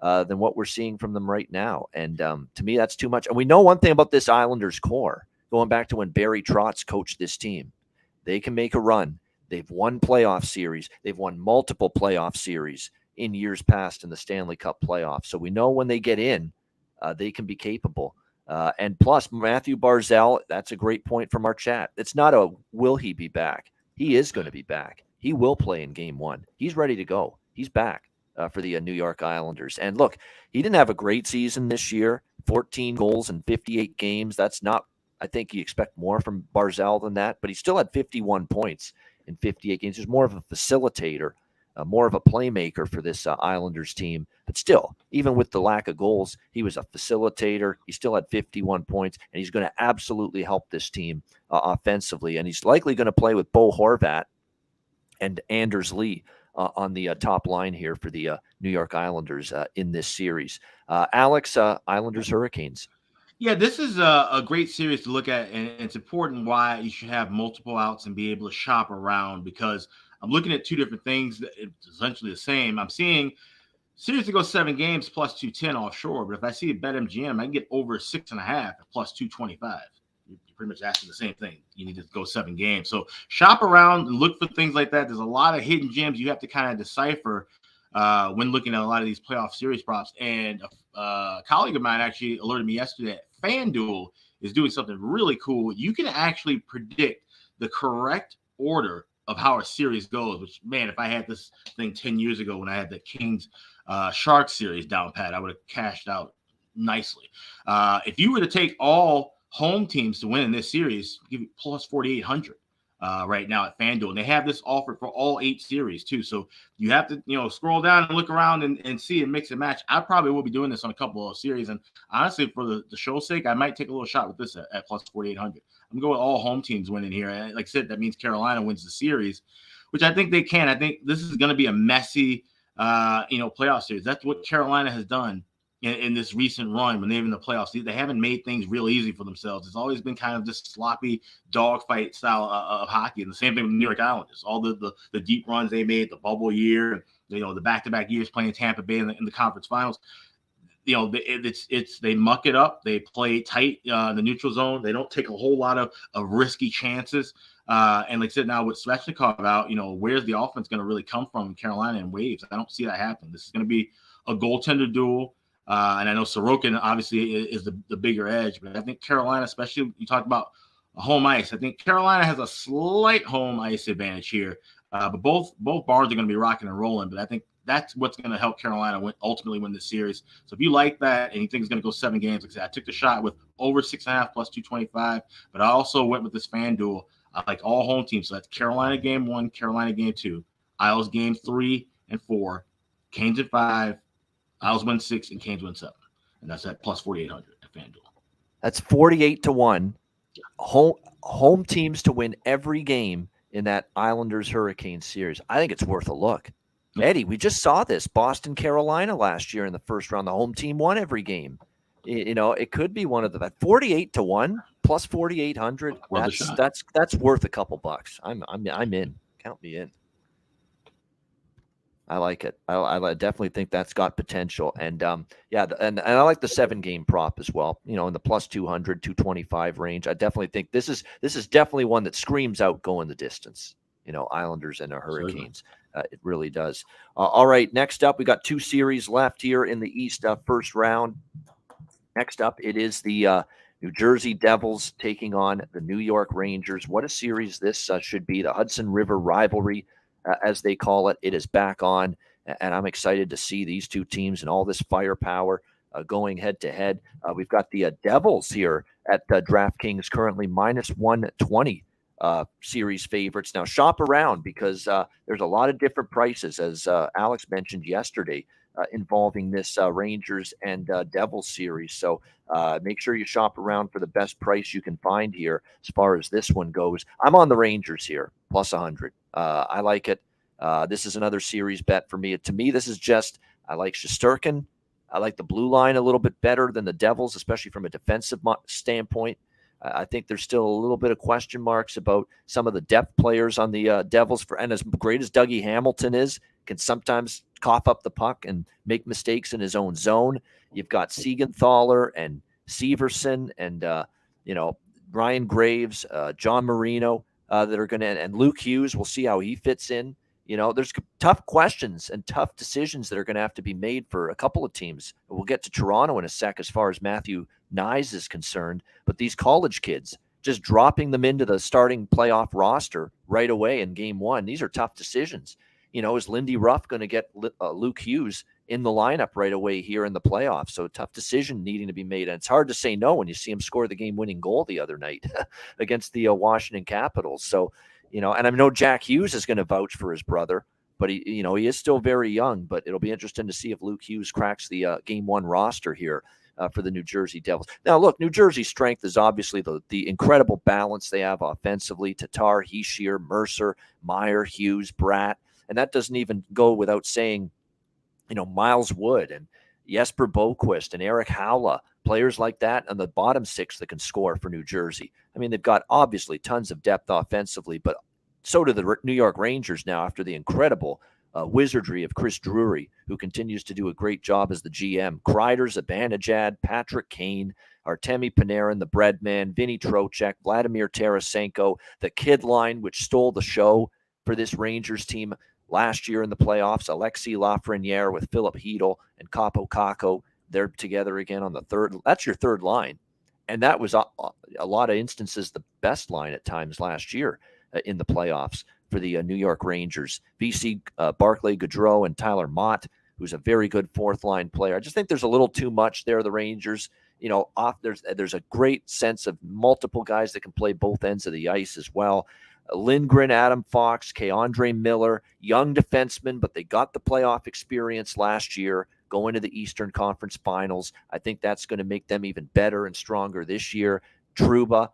than what we're seeing from them right now. And to me, that's too much. And we know one thing about this Islanders core, going back to when Barry Trotz coached this team. They can make a run. They've won playoff series. They've won multiple playoff series in years past in the Stanley Cup playoffs. So we know when they get in, they can be capable. And plus, Matthew Barzal, that's a great point from our chat. It's not a will he be back. He is going to be back. He will play in game one. He's ready to go. He's back for the New York Islanders. And look, he didn't have a great season this year, 14 goals in 58 games. That's not, I think you expect more from Barzal than that, but he still had 51 points in 58 games. He's more of a facilitator, more of a playmaker for this Islanders team. But still, even with the lack of goals, he was a facilitator. He still had 51 points, and he's going to absolutely help this team offensively. And he's likely going to play with Bo Horvat and Anders Lee on the top line here for the New York Islanders in this series. Alex, Islanders Hurricanes. Yeah, this is a great series to look at, and it's important why you should have multiple outs and be able to shop around, because I'm looking at two different things that it's essentially the same. I'm seeing series to go 7 games plus 210 offshore, but if I see a BetMGM, I can get over 6.5 at plus 225. You're pretty much asking the same thing. You need to go 7 games. So shop around and look for things like that. There's a lot of hidden gems you have to kind of decipher when looking at a lot of these playoff series props. And a colleague of mine actually alerted me yesterday that FanDuel is doing something really cool. You can actually predict the correct order of how a series goes, which, man, if I had this thing 10 years ago when I had the Kings Sharks series down pat, I would have cashed out nicely. If you were to take all home teams to win in this series, give you plus 4,800 right now at FanDuel. And they have this offered for all 8 series too. So you have to, scroll down and look around and see and mix and match. I probably will be doing this on a couple of series. And honestly, for the show's sake, I might take a little shot with this at plus 4,800. I'm going with all home teams winning here. And like I said, that means Carolina wins the series, which I think they can. I think this is going to be a messy, playoff series. That's what Carolina has done in this recent run when they're in the playoffs. They haven't made things real easy for themselves. It's always been kind of just sloppy dogfight style of hockey. And the same thing with the New York Islanders. All the deep runs they made, the bubble year, the back-to-back years playing Tampa Bay in the conference finals. They muck it up. They play tight in the neutral zone. They don't take a whole lot of risky chances. And like I said, now with Svechnikov out, where's the offense going to really come from in Carolina in waves? I don't see that happening. This is going to be a goaltender duel. And I know Sorokin obviously is the bigger edge, but I think Carolina, especially you talk about home ice, I think Carolina has a slight home ice advantage here. But both barns are going to be rocking and rolling. But I think that's what's going to help Carolina ultimately win this series. So if you like that and you think it's going to go 7 games, like I said, I took the shot with over 6.5 plus 225, but I also went with this fan duel. I like all home teams. So that's Carolina game 1, Carolina game 2, Isles game 3 and 4, Canes at 5, Isles win 6, and Canes win 7. And that's at plus 4,800 at FanDuel. That's 48-1. Home teams to win every game in that Islanders-Hurricanes series. I think it's worth a look. Eddie, we just saw this. Boston, Carolina last year in the first round. The home team won every game. It could be one of the 48-1 plus 4,800. That's worth a couple bucks. I'm in. Count me in. I like it. I definitely think that's got potential. And and I like the 7-game prop as well. In the plus 200, 225 range. I definitely think this is definitely one that screams out going the distance. Islanders and the Hurricanes. It really does. All right, next up, we got 2 series left here in the East first round. Next up, it is the New Jersey Devils taking on the New York Rangers. What a series this should be. The Hudson River rivalry, as they call it. It is back on, and I'm excited to see these two teams and all this firepower going head-to-head. We've got the Devils here at DraftKings currently minus 120. Series favorites. Now shop around because there's a lot of different prices, as Alex mentioned yesterday, involving this Rangers and Devils series. So make sure you shop around for the best price you can find here as far as this one goes. I'm on the Rangers here, plus 100. I like it. This is another series bet for me. To me, this is just, I like Shesterkin. I like the blue line a little bit better than the Devils, especially from a defensive standpoint. I think there's still a little bit of question marks about some of the depth players on the Devils. And as great as Dougie Hamilton is, can sometimes cough up the puck and make mistakes in his own zone. You've got Siegenthaler and Severson and Ryan Graves, John Marino that are going to, and Luke Hughes. We'll see how he fits in. There's tough questions and tough decisions that are going to have to be made for a couple of teams. We'll get to Toronto in a sec as far as Matthew Nyes is concerned. But these college kids, just dropping them into the starting playoff roster right away in game 1, these are tough decisions. Is Lindy Ruff going to get Luke Hughes in the lineup right away here in the playoffs? So tough decision needing to be made. And it's hard to say no when you see him score the game-winning goal the other night against the Washington Capitals. So, and I know Jack Hughes is going to vouch for his brother, but he is still very young. But it'll be interesting to see if Luke Hughes cracks the game 1 roster here for the New Jersey Devils. Now, look, New Jersey's strength is obviously the incredible balance they have offensively. Tatar, Hischier, Mercer, Meyer, Hughes, Bratt. And that doesn't even go without saying, Miles Wood and Jesper Boquist and Eric Haula, players like that on the bottom 6 that can score for New Jersey. I mean, they've got obviously tons of depth offensively, but so do the New York Rangers now after the incredible wizardry of Chris Drury, who continues to do a great job as the GM. Kreider, Zibanejad, Patrick Kane, Artemi Panarin, the Breadman, Vinny Trocheck, Vladimir Tarasenko, the kid line, which stole the show for this Rangers team last year in the playoffs. Alexis Lafreniere with Philip Hedl and Capo Caco. They're together again on the third. That's your third line. And that was a lot of instances the best line at times last year in the playoffs for the New York Rangers. VC Barclay Goodrow and Tyler Mott, who's a very good fourth-line player. I just think there's a little too much there, the Rangers. There's a great sense of multiple guys that can play both ends of the ice as well. Lindgren, Adam Fox, Keandre Miller, young defensemen, but they got the playoff experience last year going to the Eastern Conference Finals. I think that's going to make them even better and stronger this year. Trouba,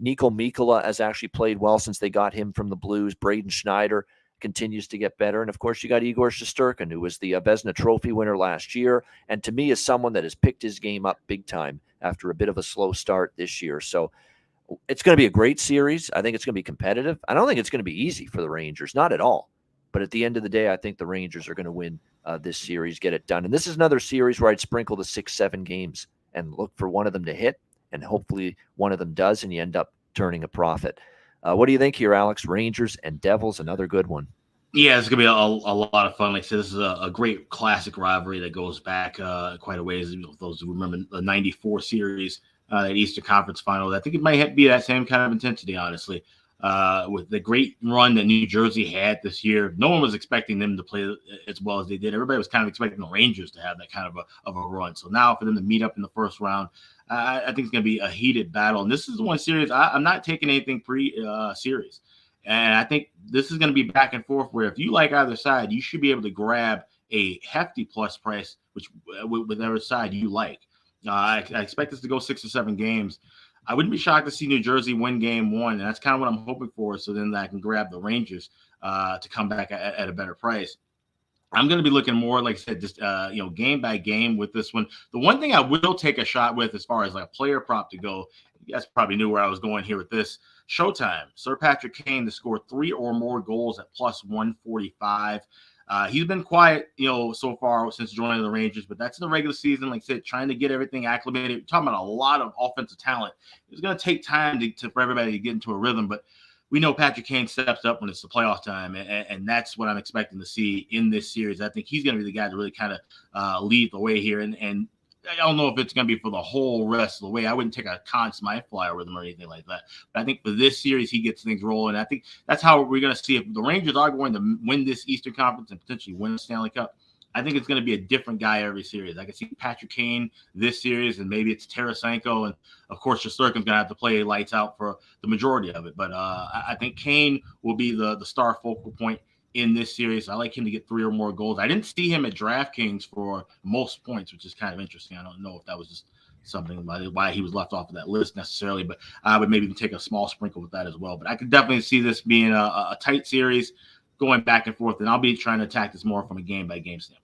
Nico Mikkola has actually played well since they got him from the Blues. Braden Schneider continues to get better. And of course, you got Igor Shesterkin, who was the Vezina Trophy winner last year, and to me is someone that has picked his game up big time after a bit of a slow start this year. So it's going to be a great series. I think it's going to be competitive. I don't think it's going to be easy for the Rangers, not at all. But at the end of the day, I think the Rangers are going to win this series, get it done. And this is another series where I'd sprinkle the 6-7 games and look for one of them to hit, and hopefully one of them does, and you end up turning a profit. What do you think here, Alex? Rangers and Devils, another good one. Yeah, it's going to be a lot of fun. Like I said, this is a great classic rivalry that goes back quite a ways. Those who remember the 94 series, that Eastern Conference final. I think it might be that same kind of intensity, honestly. With the great run that New Jersey had this year, no one was expecting them to play as well as they did. Everybody was kind of expecting the Rangers to have that kind of a run. So now for them to meet up in the first round, I think it's going to be a heated battle. And this is the one series I'm not taking anything pre-series. And I think this is going to be back and forth where if you like either side, you should be able to grab a hefty plus price, which with whatever side you like. I expect this to go 6 or 7 games. I wouldn't be shocked to see New Jersey win game 1, and that's kind of what I'm hoping for. So then I can grab the Rangers to come back at a better price. I'm going to be looking more, like I said, just game by game with this one. The one thing I will take a shot with, as far as like a player prop to go, you guys probably knew where I was going here with this. Showtime, Sir Patrick Kane to score 3 or more goals at plus 145. He's been quiet, so far since joining the Rangers, but that's in the regular season. Like I said, trying to get everything acclimated. We're talking about a lot of offensive talent. It's going to take time for everybody to get into a rhythm, but we know Patrick Kane steps up when it's the playoff time, and that's what I'm expecting to see in this series. I think he's going to be the guy to really kind of lead the way here, and I don't know if it's going to be for the whole rest of the way. I wouldn't take a consummate flyer with him or anything like that. But I think for this series, he gets things rolling. I think that's how we're going to see if the Rangers are going to win this Eastern Conference and potentially win the Stanley Cup. I think it's going to be a different guy every series. I can see Patrick Kane this series, and maybe it's Tarasenko. And, of course, Shesterkin's going to have to play lights out for the majority of it. But I think Kane will be the star focal point in this series. I like him to get 3 or more goals. I didn't see him at DraftKings for most points, which is kind of interesting. I don't know if that was just something why he was left off of that list necessarily, but I would maybe take a small sprinkle with that as well. But I could definitely see this being a tight series going back and forth, and I'll be trying to attack this more from a game-by-game standpoint.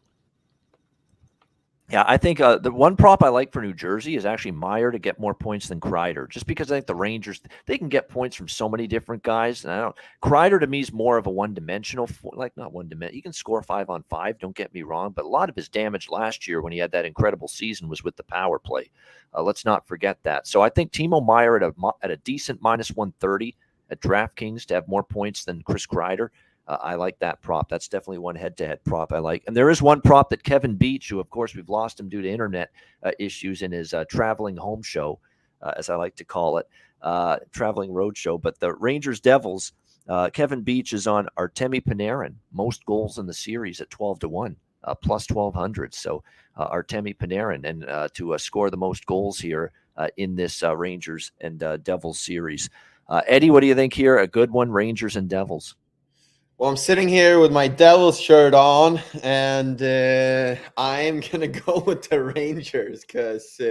Yeah, I think the one prop I like for New Jersey is actually Meier to get more points than Kreider, just because I think the Rangers, they can get points from so many different guys. And Kreider to me is more of a one-dimensional, not one-dimensional. You can score 5-on-5, don't get me wrong, but a lot of his damage last year when he had that incredible season was with the power play. Let's not forget that. So I think Timo Meier at a decent minus 130 at DraftKings to have more points than Chris Kreider. I like that prop. That's definitely one head-to-head prop I like. And there is one prop that Kevin Beach, who, of course, we've lost him due to internet issues in his traveling home show, as I like to call it, traveling road show. But the Rangers-Devils, Kevin Beach is on Artemi Panarin, most goals in the series at 12-1, plus 1,200. So Artemi Panarin, and to score the most goals here in this Rangers and Devils series. Eddie, what do you think here? A good one, Rangers and Devils. Well, I'm sitting here with my Devils shirt on, and I'm going to go with the Rangers because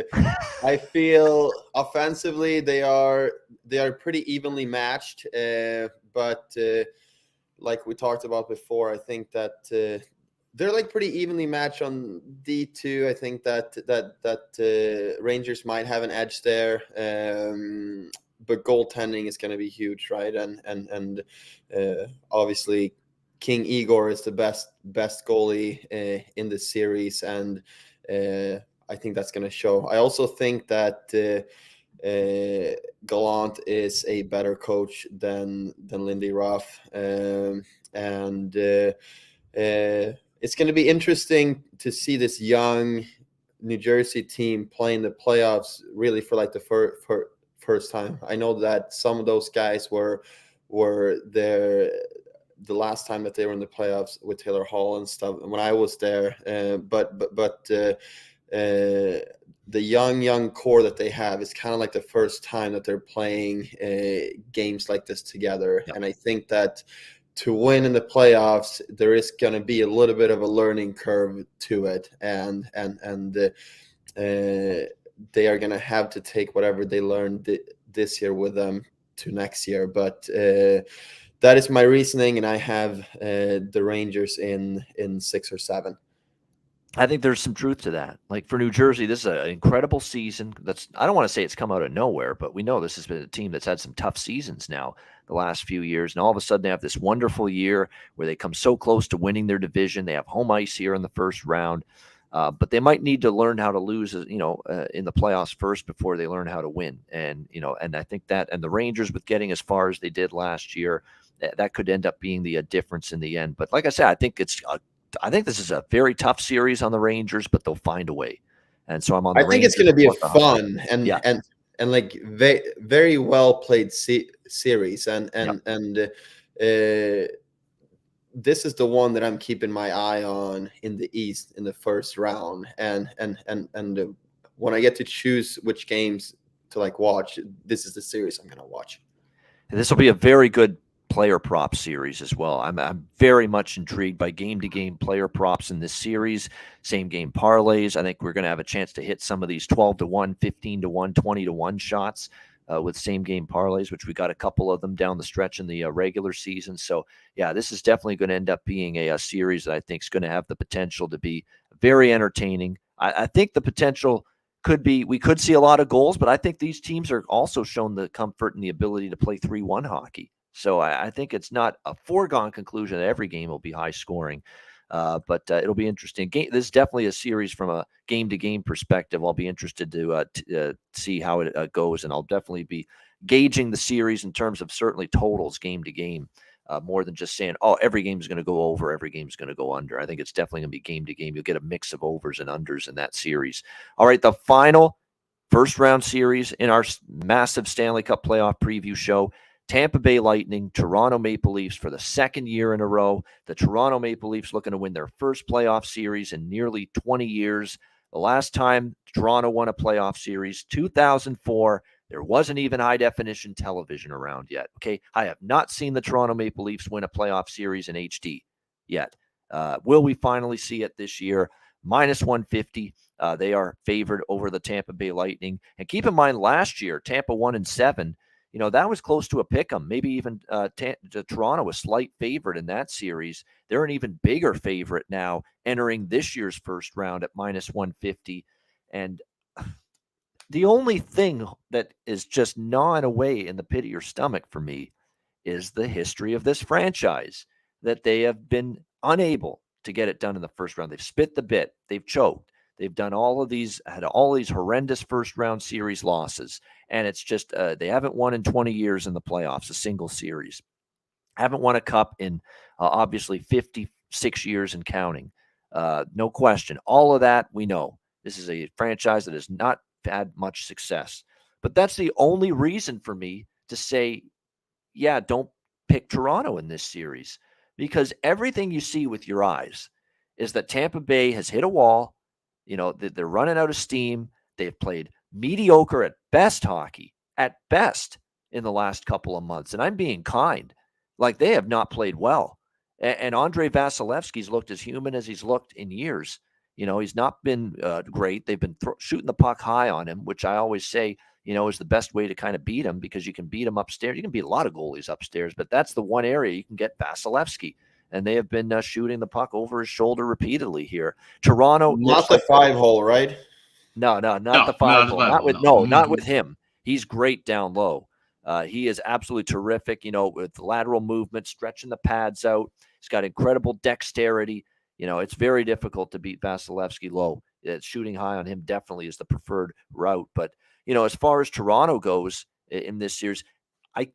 I feel offensively they are pretty evenly matched. But like we talked about before, I think that they're like pretty evenly matched on D2. I think that Rangers might have an edge there. But goaltending is going to be huge, right? And obviously King Igor is the best goalie in the series, and I think that's going to show. I also think that Gallant is a better coach than Lindy Ruff, and it's going to be interesting to see this young New Jersey team playing the playoffs really for like the first time. I know that some of those guys were there the last time that they were in the playoffs with Taylor Hall and stuff when I was there, but the young core that they have is kind of like the first time that they're playing games like this together. Yep. And I think that to win in the playoffs, there is going to be a little bit of a learning curve to it, and they are going to have to take whatever they learned this year with them to next year. But that is my reasoning, and I have the Rangers in 6 or 7. I think there's some truth to that. Like for New Jersey, this is an incredible season. I don't want to say it's come out of nowhere, but we know this has been a team that's had some tough seasons now the last few years. And all of a sudden they have this wonderful year where they come so close to winning their division. They have home ice here in the first round, but they might need to learn how to lose, in the playoffs first before they learn how to win. And, and I think that, and the Rangers with getting as far as they did last year, that could end up being the difference in the end. But like I said, I think this is a very tough series on the Rangers, but they'll find a way. And so I'm on the I think it's going to be a fun and like very well played series. And this is the one that I'm keeping my eye on in the East in the first round. And when I get to choose which games to like watch, this is the series I'm going to watch. And this will be a very good player prop series as well. I'm very much intrigued by game-to-game player props in this series. Same game parlays. I think we're going to have a chance to hit some of these 12-1, 15-1, 20-1 shots with same game parlays, which we got a couple of them down the stretch in the regular season. So yeah, this is definitely going to end up being a series that I think is going to have the potential to be very entertaining. I think the potential could be, we could see a lot of goals, but I think these teams are also shown the comfort and the ability to play 3-1 hockey. So I think it's not a foregone conclusion that every game will be high scoring, but it'll be interesting. This is definitely a series from a game-to-game perspective. I'll be interested to see how it goes, and I'll definitely be gauging the series in terms of certainly totals game-to-game, more than just saying, oh, every game is going to go over, every game is going to go under. I think it's definitely going to be game-to-game. You'll get a mix of overs and unders in that series. All right, the final first-round series in our massive Stanley Cup playoff preview show, Tampa Bay Lightning, Toronto Maple Leafs for the second year in a row. The Toronto Maple Leafs looking to win their first playoff series in nearly 20 years. The last time Toronto won a playoff series, 2004, there wasn't even high-definition television around yet. Okay, I have not seen the Toronto Maple Leafs win a playoff series in HD yet. Will we finally see it this year? Minus 150. They are favored over the Tampa Bay Lightning. And keep in mind, last year, Tampa 1-7. That was close to a pick 'em. Maybe even Toronto a slight favorite in that series. They're an even bigger favorite now entering this year's first round at minus 150. And the only thing that is just gnawing away in the pit of your stomach for me is the history of this franchise, that they have been unable to get it done in the first round. They've spit the bit. They've choked. They've done had all these horrendous first round series losses. And it's just, they haven't won in 20 years in the playoffs, a single series. Haven't won a cup in obviously 56 years and counting. No question. All of that we know. This is a franchise that has not had much success. But that's the only reason for me to say, yeah, don't pick Toronto in this series. Because everything you see with your eyes is that Tampa Bay has hit a wall. They're running out of steam. They've played mediocre at best hockey, at best, in the last couple of months. And I'm being kind. Like, they have not played well. And Andrei Vasilevsky's looked as human as he's looked in years. He's not been great. They've been shooting the puck high on him, which I always say, is the best way to kind of beat him, because you can beat him upstairs. You can beat a lot of goalies upstairs, but that's the one area you can get Vasilevsky. And they have been shooting the puck over his shoulder repeatedly here. Toronto, not the 5-hole, right? No, not the 5-hole. Not with him. He's great down low. He is absolutely terrific. With lateral movement, stretching the pads out. He's got incredible dexterity. It's very difficult to beat Vasilevsky low. Shooting high on him definitely is the preferred route. But as far as Toronto goes in this series,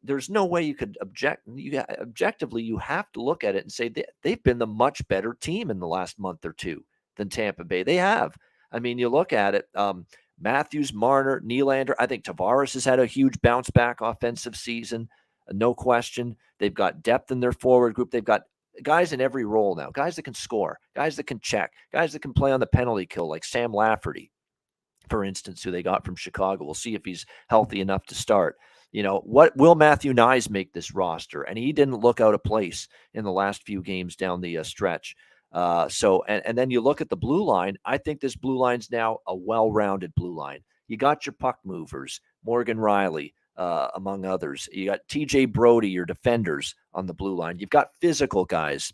there's no way you could objectively, you have to look at it and say they've been the much better team in the last month or two than Tampa Bay. They have. I mean, you look at it, Matthews, Marner, Nylander. I think Tavares has had a huge bounce back offensive season. No question. They've got depth in their forward group. They've got guys in every role now, guys that can score, guys that can check, guys that can play on the penalty kill, like Sam Lafferty, for instance, who they got from Chicago. We'll see if he's healthy enough to start. What will Matthew Nyes make this roster? And he didn't look out of place in the last few games down the stretch. And then you look at the blue line. I think this blue line's now a well-rounded blue line. You got your puck movers, Morgan Riley, among others. You got TJ Brody, your defenders on the blue line. You've got physical guys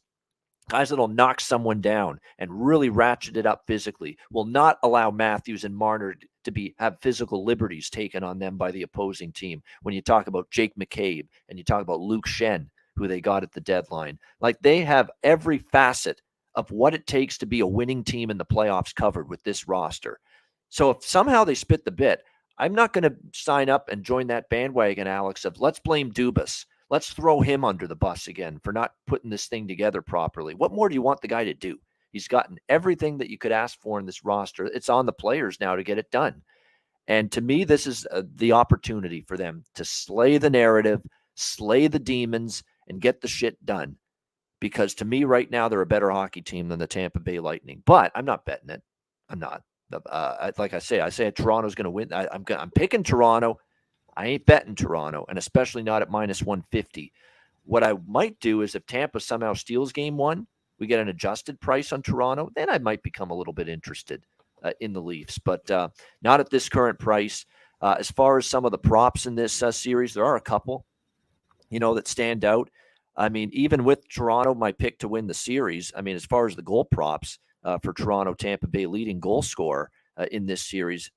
that'll knock someone down and really ratchet it up physically, will not allow Matthews and Marner to have physical liberties taken on them by the opposing team. When you talk about Jake McCabe and you talk about Luke Schenn, who they got at the deadline, like they have every facet of what it takes to be a winning team in the playoffs covered with this roster. So if somehow they spit the bit, I'm not going to sign up and join that bandwagon, Alex, of let's blame Dubas. Let's throw him under the bus again for not putting this thing together properly. What more do you want the guy to do? He's gotten everything that you could ask for in this roster. It's on the players now to get it done. And to me, this is the opportunity for them to slay the narrative, slay the demons, and get the shit done. Because to me right now, they're a better hockey team than the Tampa Bay Lightning. But I'm not betting it. I'm not. Like I say Toronto's going to win. I'm picking Toronto. I ain't betting Toronto, and especially not at minus 150. What I might do is if Tampa somehow steals game one, we get an adjusted price on Toronto, then I might become a little bit interested in the Leafs, but not at this current price. As far as some of the props in this series, there are a couple, that stand out. I mean, even with Toronto, my pick to win the series, I mean, as far as the goal props for Toronto, Tampa Bay leading goal scorer in this series,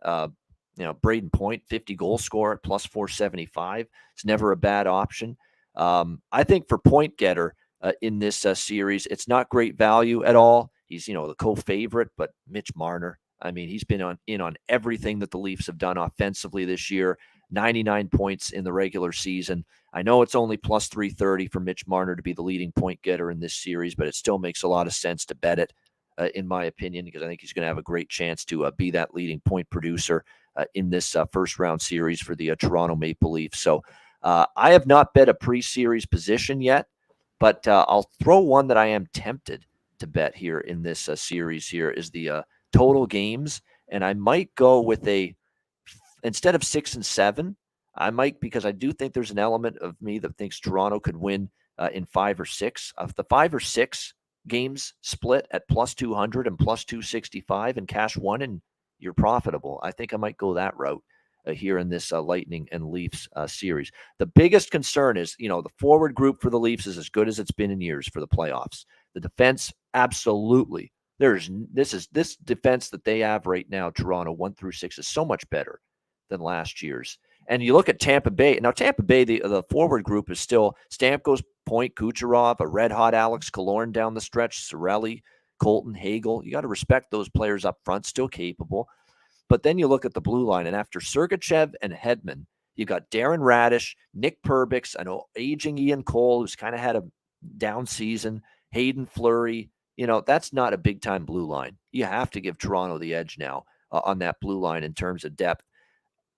Braden Point, 50 goal scorer at plus 475. It's never a bad option. I think for point getter in this series, it's not great value at all. He's, the co-favorite, but Mitch Marner, I mean, he's been in on everything that the Leafs have done offensively this year. 99 points in the regular season. I know it's only plus 330 for Mitch Marner to be the leading point getter in this series, but it still makes a lot of sense to bet it, in my opinion, because I think he's going to have a great chance to be that leading point producer in this first round series for the Toronto Maple Leafs. So I have not bet a pre-series position yet, but I'll throw one that I am tempted to bet here in this series here is the total games. And I might go with instead of 6 and 7, I might, because I do think there's an element of me that thinks Toronto could win in 5 or 6. Of the 5 or 6 games split at plus 200 and plus 265 and cash one, and you're profitable. I think I might go that route here in this Lightning and Leafs series. The biggest concern is, the forward group for the Leafs is as good as it's been in years for the playoffs. The defense, absolutely. This defense that they have right now, Toronto 1 through 6, is so much better than last year's. And you look at Tampa Bay. Now, Tampa Bay, the forward group is still Stamkos, Point, Kucherov, a red-hot Alex Killorn down the stretch, Cirelli, Colton, Hagel. You got to respect those players up front, still capable. But then you look at the blue line, and after Sergachev and Hedman, you got Darren Radish, Nick Perbix, I know aging Ian Cole, who's kind of had a down season, Hayden Fleury. That's not a big-time blue line. You have to give Toronto the edge now on that blue line in terms of depth.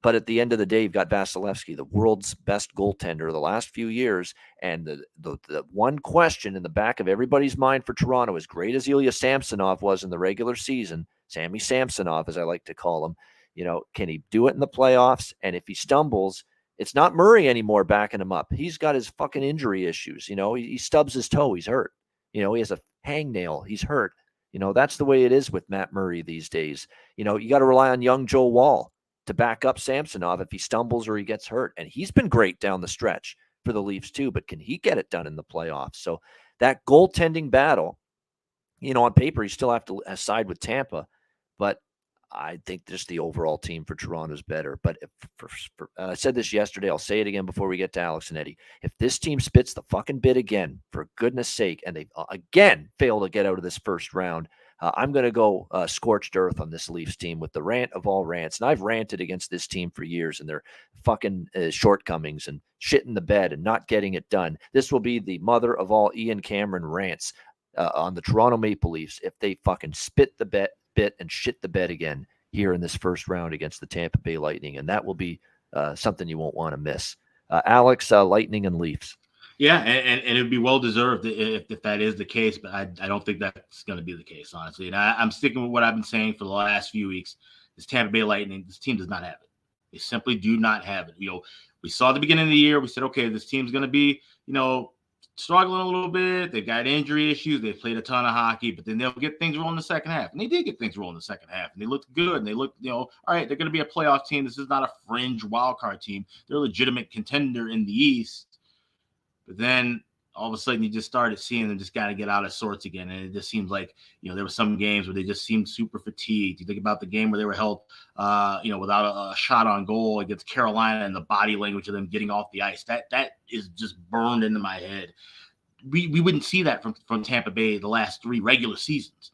But at the end of the day, you've got Vasilevsky, the world's best goaltender of the last few years. And the one question in the back of everybody's mind for Toronto, as great as Ilya Samsonov was in the regular season, Sammy Samsonov, as I like to call him, can he do it in the playoffs? And if he stumbles, it's not Murray anymore backing him up. He's got his fucking injury issues. He stubs his toe. He's hurt. He has a hangnail. He's hurt. That's the way it is with Matt Murray these days. You got to rely on young Joe Wall to back up Samsonov if he stumbles or he gets hurt. And he's been great down the stretch for the Leafs too, but can he get it done in the playoffs? So that goaltending battle, on paper, you still have to side with Tampa, but I think just the overall team for Toronto is better. But I said this yesterday, I'll say it again before we get to Alex and Eddie. If this team spits the fucking bit again, for goodness sake, and they again fail to get out of this first round, I'm going to go scorched earth on this Leafs team with the rant of all rants. And I've ranted against this team for years and their fucking shortcomings and shit in the bed and not getting it done. This will be the mother of all Ian Cameron rants on the Toronto Maple Leafs if they fucking spit the bit and shit the bed again here in this first round against the Tampa Bay Lightning. And that will be something you won't want to miss. Alex, Lightning and Leafs. Yeah, and it would be well-deserved if that is the case, but I don't think that's going to be the case, honestly. And I'm sticking with what I've been saying for the last few weeks. This Tampa Bay Lightning, this team does not have it. They simply do not have it. We saw at the beginning of the year, we said, okay, this team's going to be, struggling a little bit. They've got injury issues. They've played a ton of hockey, but then they'll get things rolling in the second half. And they did get things rolling in the second half. And they looked good. And they looked, all right, they're going to be a playoff team. This is not a fringe wild card team. They're a legitimate contender in the East. But then all of a sudden you just started seeing them just got to get out of sorts again. And it just seems like, there were some games where they just seemed super fatigued. You think about the game where they were held, without a shot on goal against Carolina, and the body language of them getting off the ice. That is just burned into my head. We wouldn't see that from Tampa Bay the last 3 regular seasons.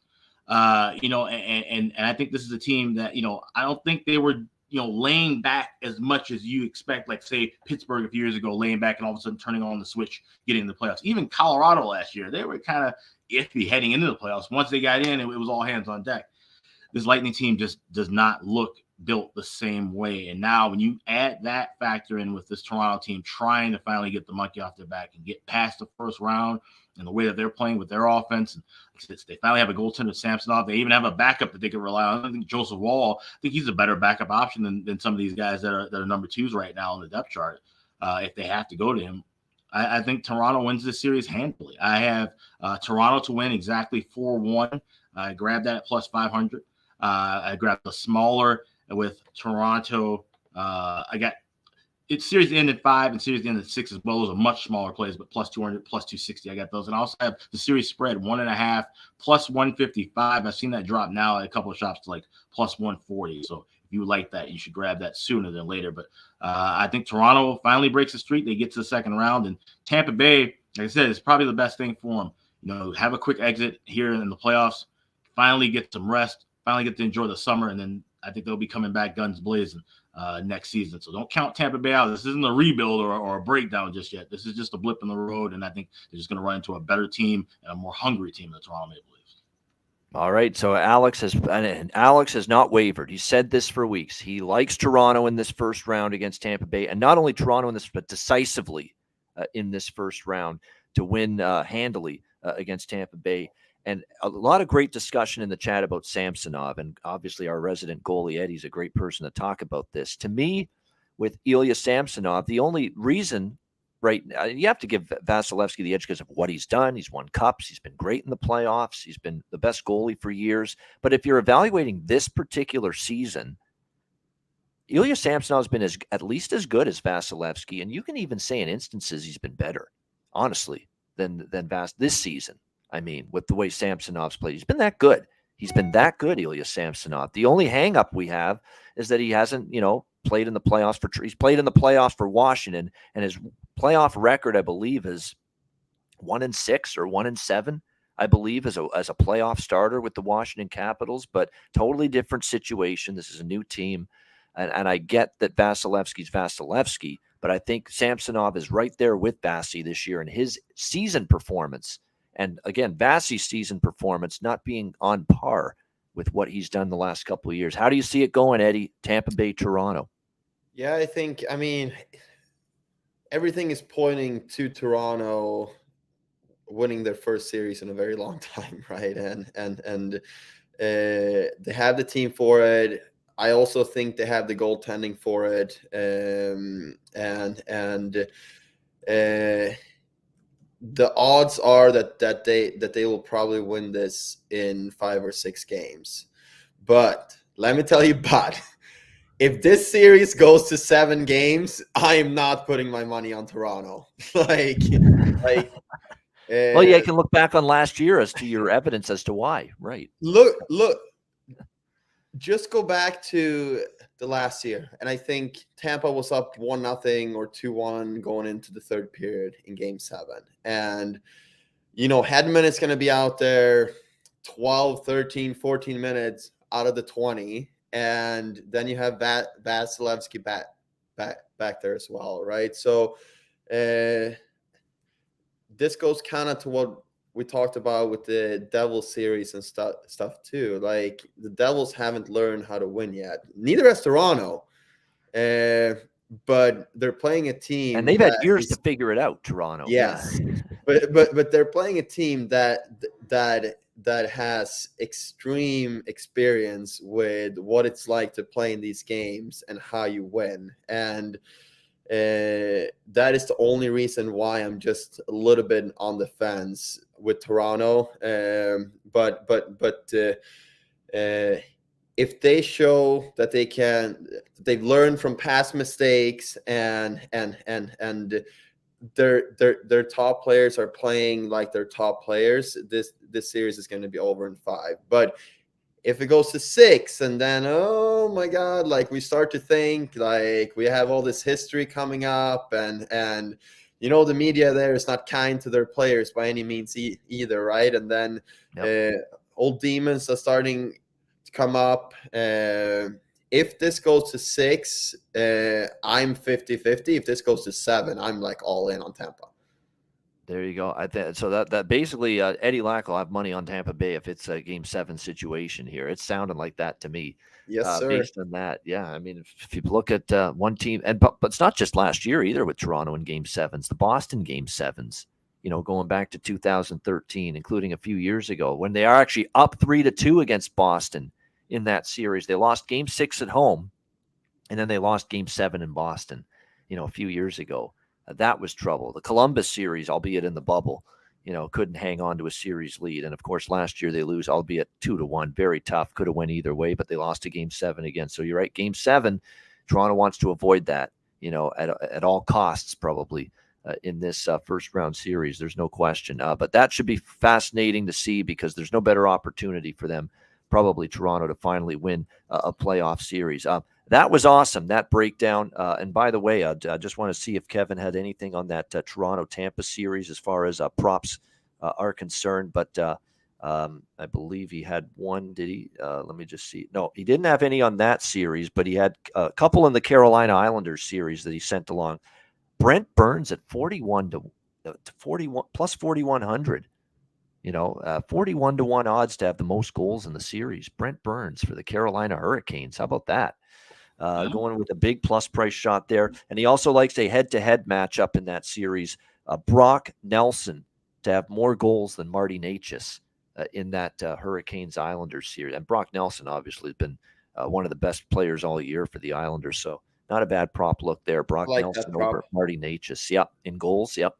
And I think this is a team that, I don't think they were, laying back as much as you expect, like say Pittsburgh a few years ago, laying back and all of a sudden turning on the switch, getting in the playoffs. Even Colorado last year, they were kind of iffy heading into the playoffs. Once they got in, it was all hands on deck. This Lightning team just does not look built the same way. And now when you add that factor in with this Toronto team trying to finally get the monkey off their back and get past the first round, and the way that they're playing with their offense, and they finally have a goaltender, Samsonov. They even have a backup that they can rely on. I think Joseph Wall, I think he's a better backup option than some of these guys that are number 2s right now on the depth chart. If they have to go to him, I think Toronto wins this series handily. I have Toronto to win exactly 4-1. I grabbed that at plus 500. I grabbed the smaller with Toronto. I got it. Series ended 5 and series ended 6 as well. Those are much smaller plays, but plus 200, plus 260. I got those. And I also have the series spread 1.5 plus 155. I've seen that drop now at a couple of shops to like plus 140. So if you like that, you should grab that sooner than later. But I think Toronto finally breaks the streak. They get to the second round, and Tampa Bay, like I said, is probably the best thing for them. Have a quick exit here in the playoffs, finally get some rest, finally get to enjoy the summer, and then I think they'll be coming back guns blazing next season. So don't count Tampa Bay out. This isn't a rebuild or a breakdown just yet. This is just a blip in the road, and I think they're just going to run into a better team and a more hungry team than Toronto Maple Leafs. All right, so Alex has not wavered. He said this for weeks. He likes Toronto in this first round against Tampa Bay, and not only Toronto in this, but decisively in this first round to win handily against Tampa Bay. And a lot of great discussion in the chat about Samsonov, and obviously our resident goalie, Eddie's a great person to talk about this. To me, with Ilya Samsonov, the only reason, right, you have to give Vasilevsky the edge because of what he's done. He's won cups. He's been great in the playoffs. He's been the best goalie for years. But if you're evaluating this particular season, Ilya Samsonov has been at least as good as Vasilevsky, and you can even say in instances he's been better, honestly, than this season. I mean, with the way Samsonov's played, he's been that good. He's been that good, Ilya Samsonov. The only hang-up we have is that he hasn't, played in the playoffs he's played in the playoffs for Washington, and his playoff record, I believe, is 1-6 or 1-7, I believe, as a playoff starter with the Washington Capitals, but totally different situation. This is a new team, and I get that Vasilevsky's Vasilevsky, but I think Samsonov is right there with Vasi this year in his season performance. And again, Vasi's season performance not being on par with what he's done the last couple of years. How do you see it going, Eddie? Tampa Bay, Toronto. Yeah, I mean, everything is pointing to Toronto winning their first series in a very long time, right? And they have the team for it. I also think they have the goaltending for it. The odds are that they will probably win this in 5 or 6 games. But let me tell you, if this series goes to 7 games, I am not putting my money on Toronto. Well, yeah, you can look back on last year as to your evidence as to why, right? Look, just go back to the last year, and I think Tampa was up 1-0 or 2-1 going into the third period in Game 7. And, Hedman is going to be out there 12, 13, 14 minutes out of the 20. And then you have Vasilevsky back there as well, right? So this goes kind of to what we talked about with the Devils series and stuff too. Like, the Devils haven't learned how to win yet. Neither has Toronto. But they're playing a team, and they've had years to figure it out. Toronto, yes, but they're playing a team that has extreme experience with what it's like to play in these games and how you win. And that is the only reason why I'm just a little bit on the fence with Toronto. But if they show that they've learned from past mistakes and their top players are playing like their top players, this series is going to be over in 5. But if it goes to 6, and then, oh my God, like we start to think like we have all this history coming up, and the media there is not kind to their players by any means either, right? And then old demons are starting to come up. If this goes to 6, I'm 50-50. If this goes to 7, I'm like all in on Tampa. There you go. I think so. That basically Eddie Lack will have money on Tampa Bay if it's a Game 7 situation here. It's sounding like that to me. Yes, sir. Based on that, yeah. I mean, if you look at one team, but it's not just last year either with Toronto in Game 7s. The Boston Game 7s, going back to 2013, including a few years ago when they are actually up 3-2 against Boston in that series. They lost Game 6 at home, and then they lost Game 7 in Boston, a few years ago. That was trouble. The Columbus series, albeit in the bubble, couldn't hang on to a series lead. And of course, last year they lose, albeit 2-1. Very tough. Could have went either way, but they lost to Game 7 again. So you're right. Game 7, Toronto wants to avoid that, at all costs, probably in this first round series. There's no question. But that should be fascinating to see because there's no better opportunity for them, probably Toronto, to finally win a playoff series. That was awesome, that breakdown. And by the way, I just want to see if Kevin had anything on that Toronto-Tampa series as far as props are concerned. But I believe he had one. Did he? Let me just see. No, he didn't have any on that series, but he had a couple in the Carolina Islanders series that he sent along. Brent Burns at 41 to 41 plus 4,100. 41-1 odds to have the most goals in the series. Brent Burns for the Carolina Hurricanes. How about that? Going with a big plus price shot there. And he also likes a head-to-head matchup in that series. Brock Nelson to have more goals than Marty Necas in that Hurricanes Islanders series. And Brock Nelson obviously has been one of the best players all year for the Islanders. So not a bad prop look there. Brock Nelson over Marty Necas. Yep. In goals. Yep.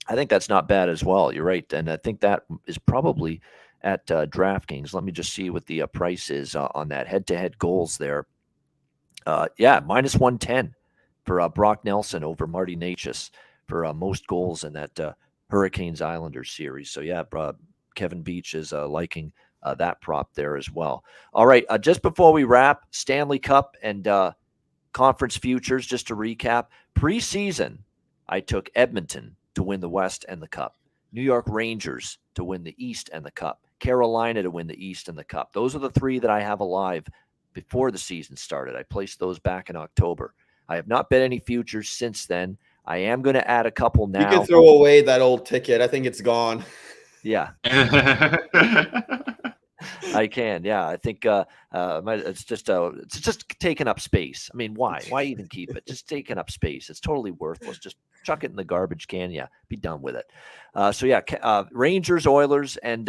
I think that's not bad as well. You're right. And I think that is probably at DraftKings. Let me just see what the price is on that head-to-head goals there. Minus 110 for Brock Nelson over Marty Necas for most goals in that Hurricanes Islanders series. So, Kevin Beach is liking that prop there as well. All right, just before we wrap, Stanley Cup and conference futures, just to recap. Preseason, I took Edmonton to win the West and the Cup. New York Rangers to win the East and the Cup. Carolina to win the East and the Cup. Those are the 3 that I have alive before the season started. I placed those back in October. I have not bet any futures since then. I am going to add a couple now. You can throw away that old ticket. I think it's gone. Yeah. I can. Yeah. I think it's just taking up space. I mean, why? Why even keep it? Just taking up space. It's totally worthless. Just chuck it in the garbage can. Yeah. Be done with it. Rangers, Oilers, and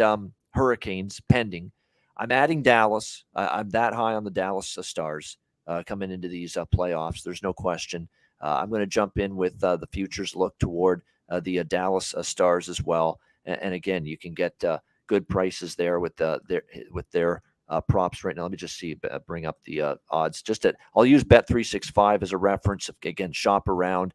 Hurricanes pending. I'm adding Dallas. I'm that high on the Dallas Stars coming into these playoffs. There's no question. I'm going to jump in with the futures look toward the Dallas Stars as well. And again, you can get good prices there with their props right now. Let me just bring up the odds. I'll use Bet365 as a reference. Again, shop around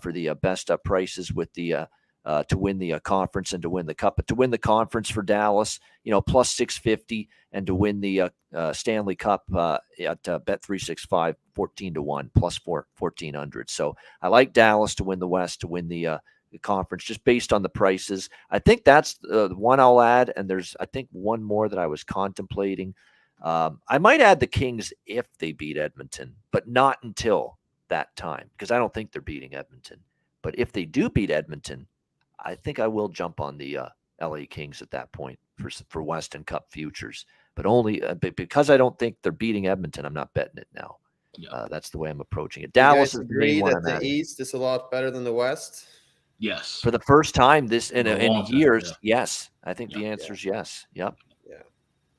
for the best prices with the to win the conference and to win the cup. But to win the conference for Dallas, plus 650, and to win the Stanley Cup at Bet365, 14-1, plus 1,400. So I like Dallas to win the West, to win the conference, just based on the prices. I think that's the one I'll add. And there's, I think, one more that I was contemplating. I might add the Kings if they beat Edmonton, but not until that time, because I don't think they're beating Edmonton. But if they do beat Edmonton, I think I will jump on the LA Kings at that point for Western Cup futures, but only because I don't think they're beating Edmonton. I'm not betting it now. Yeah. That's the way I'm approaching it. Dallas is the main one. That the East is a lot better than the West. Yes. For the first time in years, yes. I think the answer is yes. Yep. Yeah.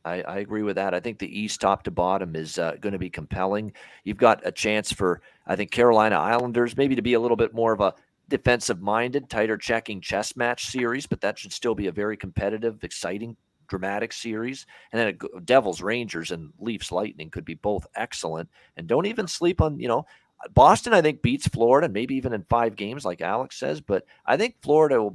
I agree with that. I think the East top to bottom is going to be compelling. You've got a chance for, I think, Carolina Islanders maybe to be a little bit more of a defensive-minded, tighter checking chess match series, but that should still be a very competitive, exciting, dramatic series. And then Devils, Rangers, and Leafs, Lightning could be both excellent. And don't even sleep on, Boston, I think, beats Florida, maybe even in 5 games, like Alex says. But I think Florida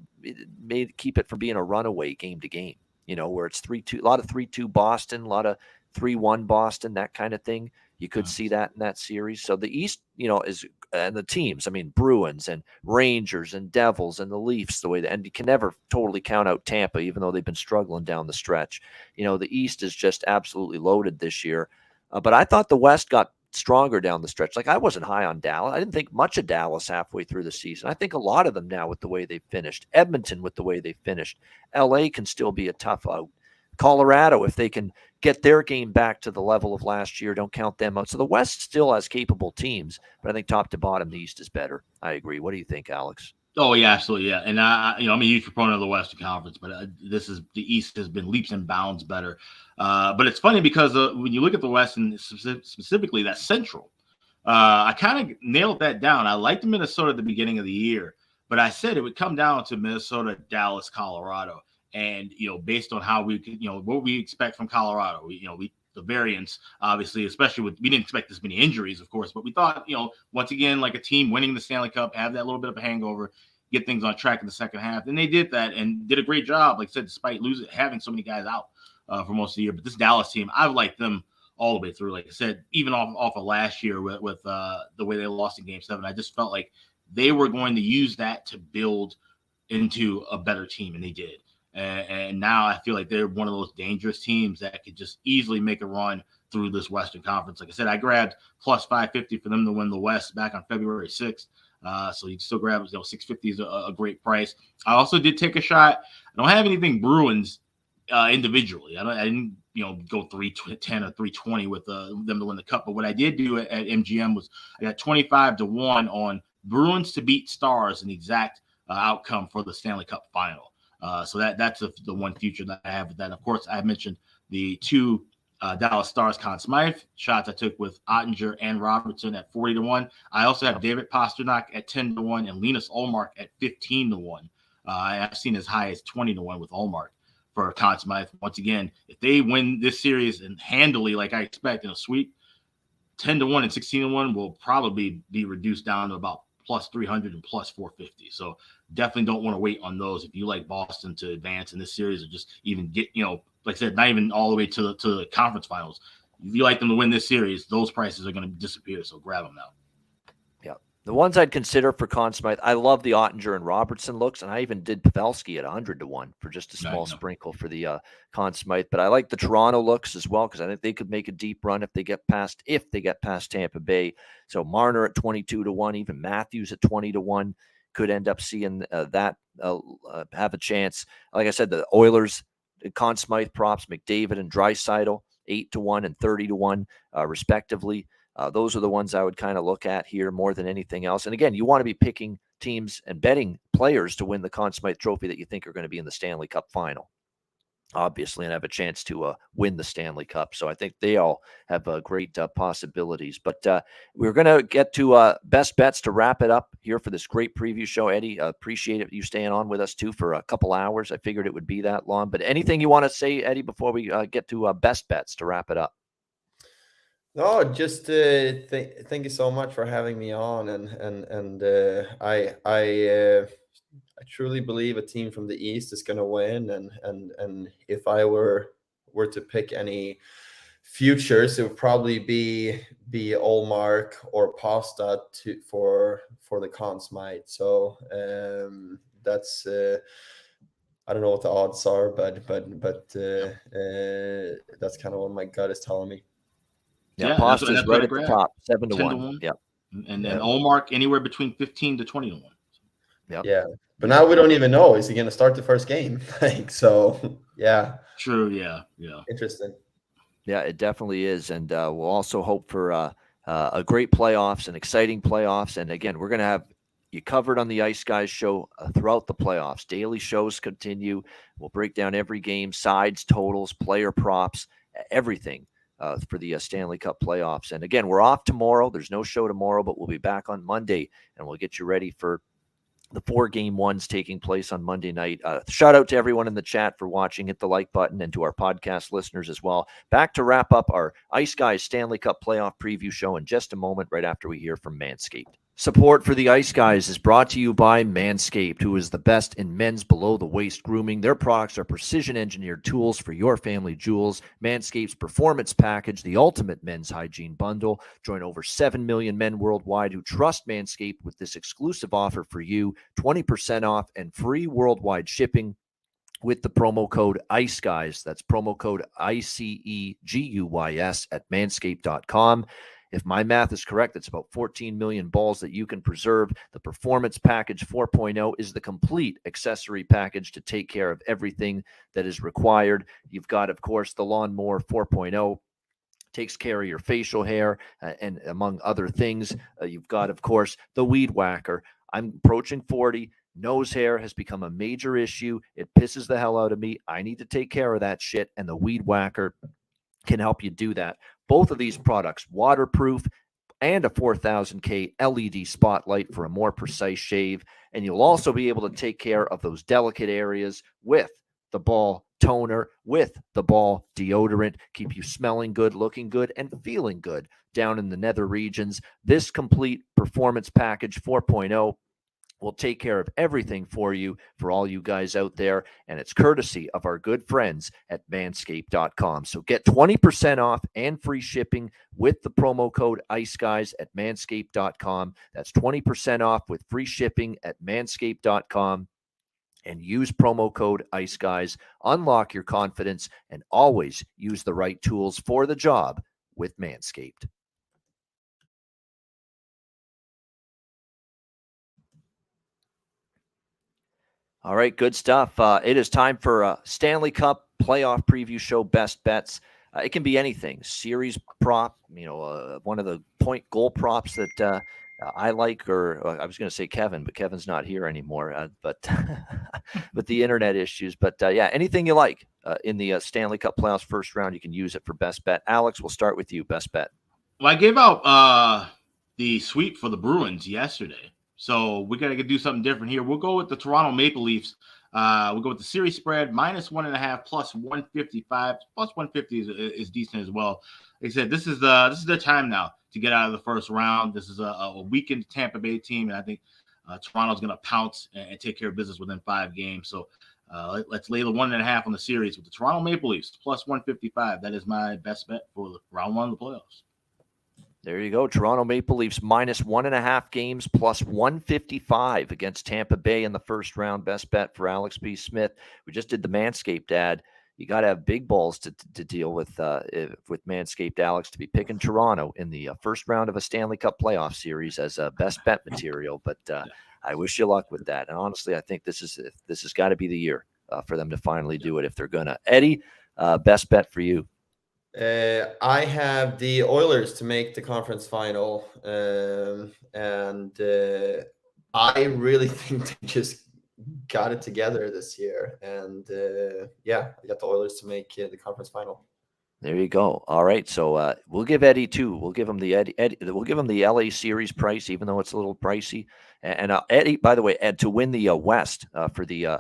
may keep it from being a runaway game to game, where it's 3-2, a lot of 3-2 Boston, a lot of 3-1 Boston, that kind of thing. You could see that in that series. So the East, is, and the teams, Bruins and Rangers and Devils and the Leafs, and you can never totally count out Tampa, even though they've been struggling down the stretch. The East is just absolutely loaded this year. But I thought the West got stronger down the stretch. Like, I wasn't high on Dallas. I didn't think much of Dallas halfway through the season. I think a lot of them now with the way they finished. Edmonton with the way they finished. LA can still be a tough out. Colorado, if they can get their game back to the level of last year, don't count them out. So the West still has capable teams, but I think top to bottom, the East is better. I agree. What do you think, Alex? Oh, yeah, absolutely, yeah. And I'm a huge proponent of the Western Conference, but the East has been leaps and bounds better. But it's funny because when you look at the West and specifically that Central, I kind of nailed that down. I liked Minnesota at the beginning of the year, but I said it would come down to Minnesota, Dallas, Colorado. And, based on how we could, what we expect from Colorado, the variance, obviously, especially we didn't expect this many injuries, of course, but we thought, once again, like a team winning the Stanley Cup, have that little bit of a hangover, get things on track in the second half. And they did that and did a great job, like I said, despite having so many guys out for most of the year. But this Dallas team, I've liked them all the way through. Like I said, even off of last year with the way they lost in Game 7, I just felt like they were going to use that to build into a better team, and they did. And now I feel like they're one of those dangerous teams that could just easily make a run through this Western Conference. Like I said, I grabbed plus 550 for them to win the West back on February 6th. So you can still grab, 650 is a great price. I also did take a shot. I don't have anything Bruins individually. I didn't go 310 or 320 with them to win the Cup. But what I did do at MGM was I got 25-1 on Bruins to beat Stars, an exact outcome for the Stanley Cup final. So that's the one future that I have with that. Of course, I mentioned the 2 Dallas Stars consummate shots I took with Ottinger and Robertson at 40-1. I also have David Pastrnak at 10-1 and Linus Ullmark at 15-1. I've seen as high as 20-1 with Ullmark for consummate. Once again, if they win this series and handily, like I expect in a sweep, 10-1 and 16-1 will probably be reduced down to about plus 300 and plus 450. So definitely don't want to wait on those if you like Boston to advance in this series or just even get, like I said, not even all the way to the conference finals. If you like them to win this series, those prices are going to disappear. So grab them now. Yeah. The ones I'd consider for consummate, I love the Ottinger and Robertson looks, and I even did Pavelski at 100-1 for just a small sprinkle for the consummate. But I like the Toronto looks as well because I think they could make a deep run if they get past Tampa Bay. So Marner at 22-1, even Matthews at 20-1 could end up seeing that have a chance. Like I said, the Oilers consummate props, McDavid and Draisaitl 8-1 and 30-1 respectively. Those are the ones I would kind of look at here more than anything else. And again, you want to be picking teams and betting players to win the consummate trophy that you think are going to be in the Stanley Cup final, obviously, and have a chance to win the Stanley Cup. So I think they all have great possibilities. But we're going to get to best bets to wrap it up here for this great preview show. Eddie, appreciate it you staying on with us too for a couple hours. I figured it would be that long. But anything you want to say, Eddie, before we get to best bets to wrap it up? No, just thank you so much for having me on, and I truly believe a team from the East is going to win, and if I were to pick any futures, it would probably be Ullmark or Pasta for the consummate. So that's I don't know what the odds are, but that's kind of what my gut is telling me. Yeah, Pasta's right at the top, 7-1. Yeah, and then Ullmark anywhere between 15-20-1. Yeah, but now we don't even know. Is he going to start the first game? Yeah. True. Yeah. Interesting. Yeah, it definitely is, and we'll also hope for a great playoffs and exciting playoffs. And again, we're going to have you covered on the Ice Guys show throughout the playoffs. Daily shows continue. We'll break down every game, sides, totals, player props, everything for the Stanley Cup playoffs. And again, we're off tomorrow. There's no show tomorrow, but we'll be back on Monday, and we'll get you ready for the 4 game ones taking place on Monday night. Shout out to everyone in the chat for watching. Hit the like button, and to our podcast listeners as well. Back to wrap up our Ice Guys Stanley Cup playoff preview show in just a moment, right after we hear from Manscaped. Support for the Ice Guys is brought to you by Manscaped, who is the best in men's below-the-waist grooming. Their products are precision-engineered tools for your family jewels. Manscaped's Performance Package, the ultimate men's hygiene bundle. Join over 7 million men worldwide who trust Manscaped with this exclusive offer for you, 20% off and free worldwide shipping with the promo code ICEGUYS. That's promo code ICEGUYS at manscaped.com. If my math is correct, it's about 14 million balls that you can preserve. The Performance Package 4.0 is the complete accessory package to take care of everything that is required. You've got, of course, the Lawnmower 4.0. Takes care of your facial hair and among other things. You've got, of course, the Weed Whacker. I'm approaching 40. Nose hair has become a major issue. It pisses the hell out of me. I need to take care of that shit, and the Weed Whacker can help you do that. Both of these products, waterproof and a 4000K LED spotlight for a more precise shave. And you'll also be able to take care of those delicate areas with the ball toner, with the ball deodorant, keep you smelling good, looking good, and feeling good down in the nether regions. This complete Performance Package 4.0 will take care of everything for you, for all you guys out there, and it's courtesy of our good friends at manscaped.com. So get 20% off and free shipping with the promo code ICEGUYS at manscaped.com. That's 20% off with free shipping at manscaped.com. And use promo code ICEGUYS. Unlock your confidence and always use the right tools for the job with Manscaped. All right, good stuff. It is time for a Stanley Cup playoff preview show, Best Bets. It can be anything. Series prop, one of the point goal props that I like, or I was going to say Kevin, but Kevin's not here anymore. But with the internet issues. But yeah, anything you like in the Stanley Cup playoffs first round, you can use it for Best Bet. Alex, we'll start with you. Best Bet. Well, I gave out the sweep for the Bruins yesterday. So we got to do something different here. We'll go with the Toronto Maple Leafs. We'll go with the series spread, -1.5, plus 155. Plus 150 is decent as well. Like I said, this is their time now to get out of the first round. This is a weakened Tampa Bay team, and I think Toronto's going to pounce and take care of business within 5 games. So let's lay the 1.5 on the series with the Toronto Maple Leafs, plus 155. That is my best bet for round 1 of the playoffs. There you go. Toronto Maple Leafs -1.5 games, plus 155 against Tampa Bay in the first round. Best bet for Alex B. Smith. We just did the Manscaped ad. You got to have big balls to deal with Manscaped, Alex, to be picking Toronto in the first round of a Stanley Cup playoff series as a best bet material. But I wish you luck with that. And honestly, I think this has got to be the year for them to finally do it if they're going to. Eddie, best bet for you. I have the Oilers to make the conference final, and I really think they just got it together this year. And I got the Oilers to make the conference final. There you go. All right, so we'll give Eddie two. We'll give him the Eddie. We'll give him the LA series price, even though it's a little pricey. And Eddie, by the way, Ed, to win the West for the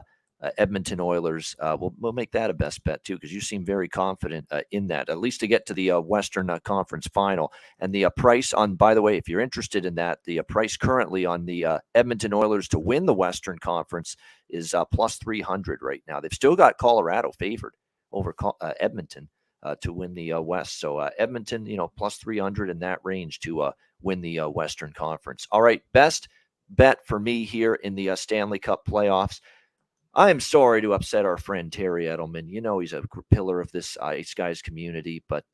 Edmonton Oilers, we'll make that a best bet too, because you seem very confident in that, at least to get to the Western Conference Final. And the price on, by the way, if you're interested in that, the price currently on the Edmonton Oilers to win the Western Conference is plus 300 right now. They've still got Colorado favored over Edmonton to win the West. So Edmonton, plus 300 in that range to win the Western Conference. All right, best bet for me here in the Stanley Cup playoffs. I am sorry to upset our friend Terry Edelman. He's a pillar of this Ice Guys community, but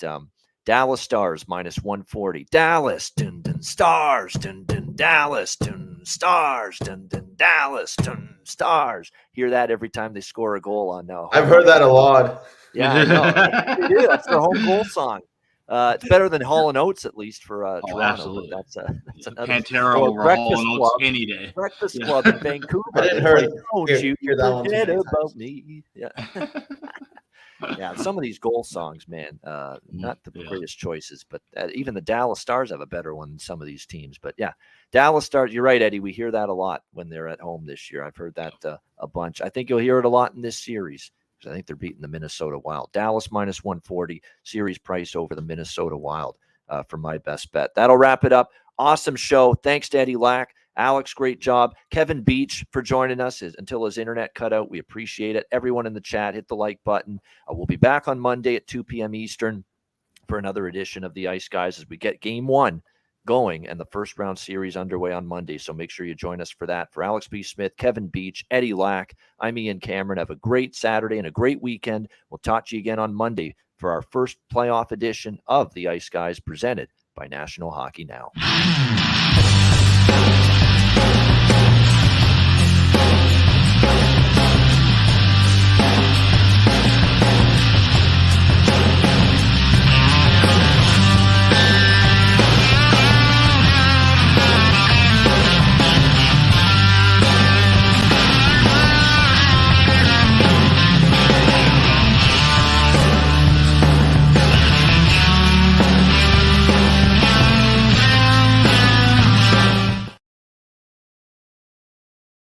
Dallas Stars -140. Dallas, dun, dun, Stars, dun, dun, Dallas, dun, Stars, dun, dun, Dallas, dun, Stars. Hear that every time they score a goal on now. I've heard that a lot. Yeah, I know. They do. That's their home goal song. It's better than Hall & Oates, at least for Toronto. Absolutely. That's another. Pantera or over Breakfast Hall & Club. Oates any day. Breakfast Club in Vancouver. I didn't Don't you hear that one too forget many about times. me. Yeah. Yeah, some of these goal songs, man, not the greatest choices, but even the Dallas Stars have a better one than some of these teams. But yeah, Dallas Stars, you're right, Eddie. We hear that a lot when they're at home this year. I've heard that a bunch. I think you'll hear it a lot in this series because I think they're beating the Minnesota Wild. Dallas minus 140, series price over the Minnesota Wild for my best bet. That'll wrap it up. Awesome show. Thanks to Eddie Lack. Alex, great job. Kevin Beach for joining us until his internet cut out. We appreciate it. Everyone in the chat, hit the like button. We'll be back on Monday at 2 p.m. Eastern for another edition of the Ice Guys as we get game 1 going and the first round series underway on Monday. So make sure you join us for that. For Alex B. Smith, Kevin Beach, Eddie Lack, I'm Ian Cameron. Have a great Saturday and a great weekend. We'll talk to you again on Monday for our first playoff edition of the Ice Guys presented by National Hockey Now.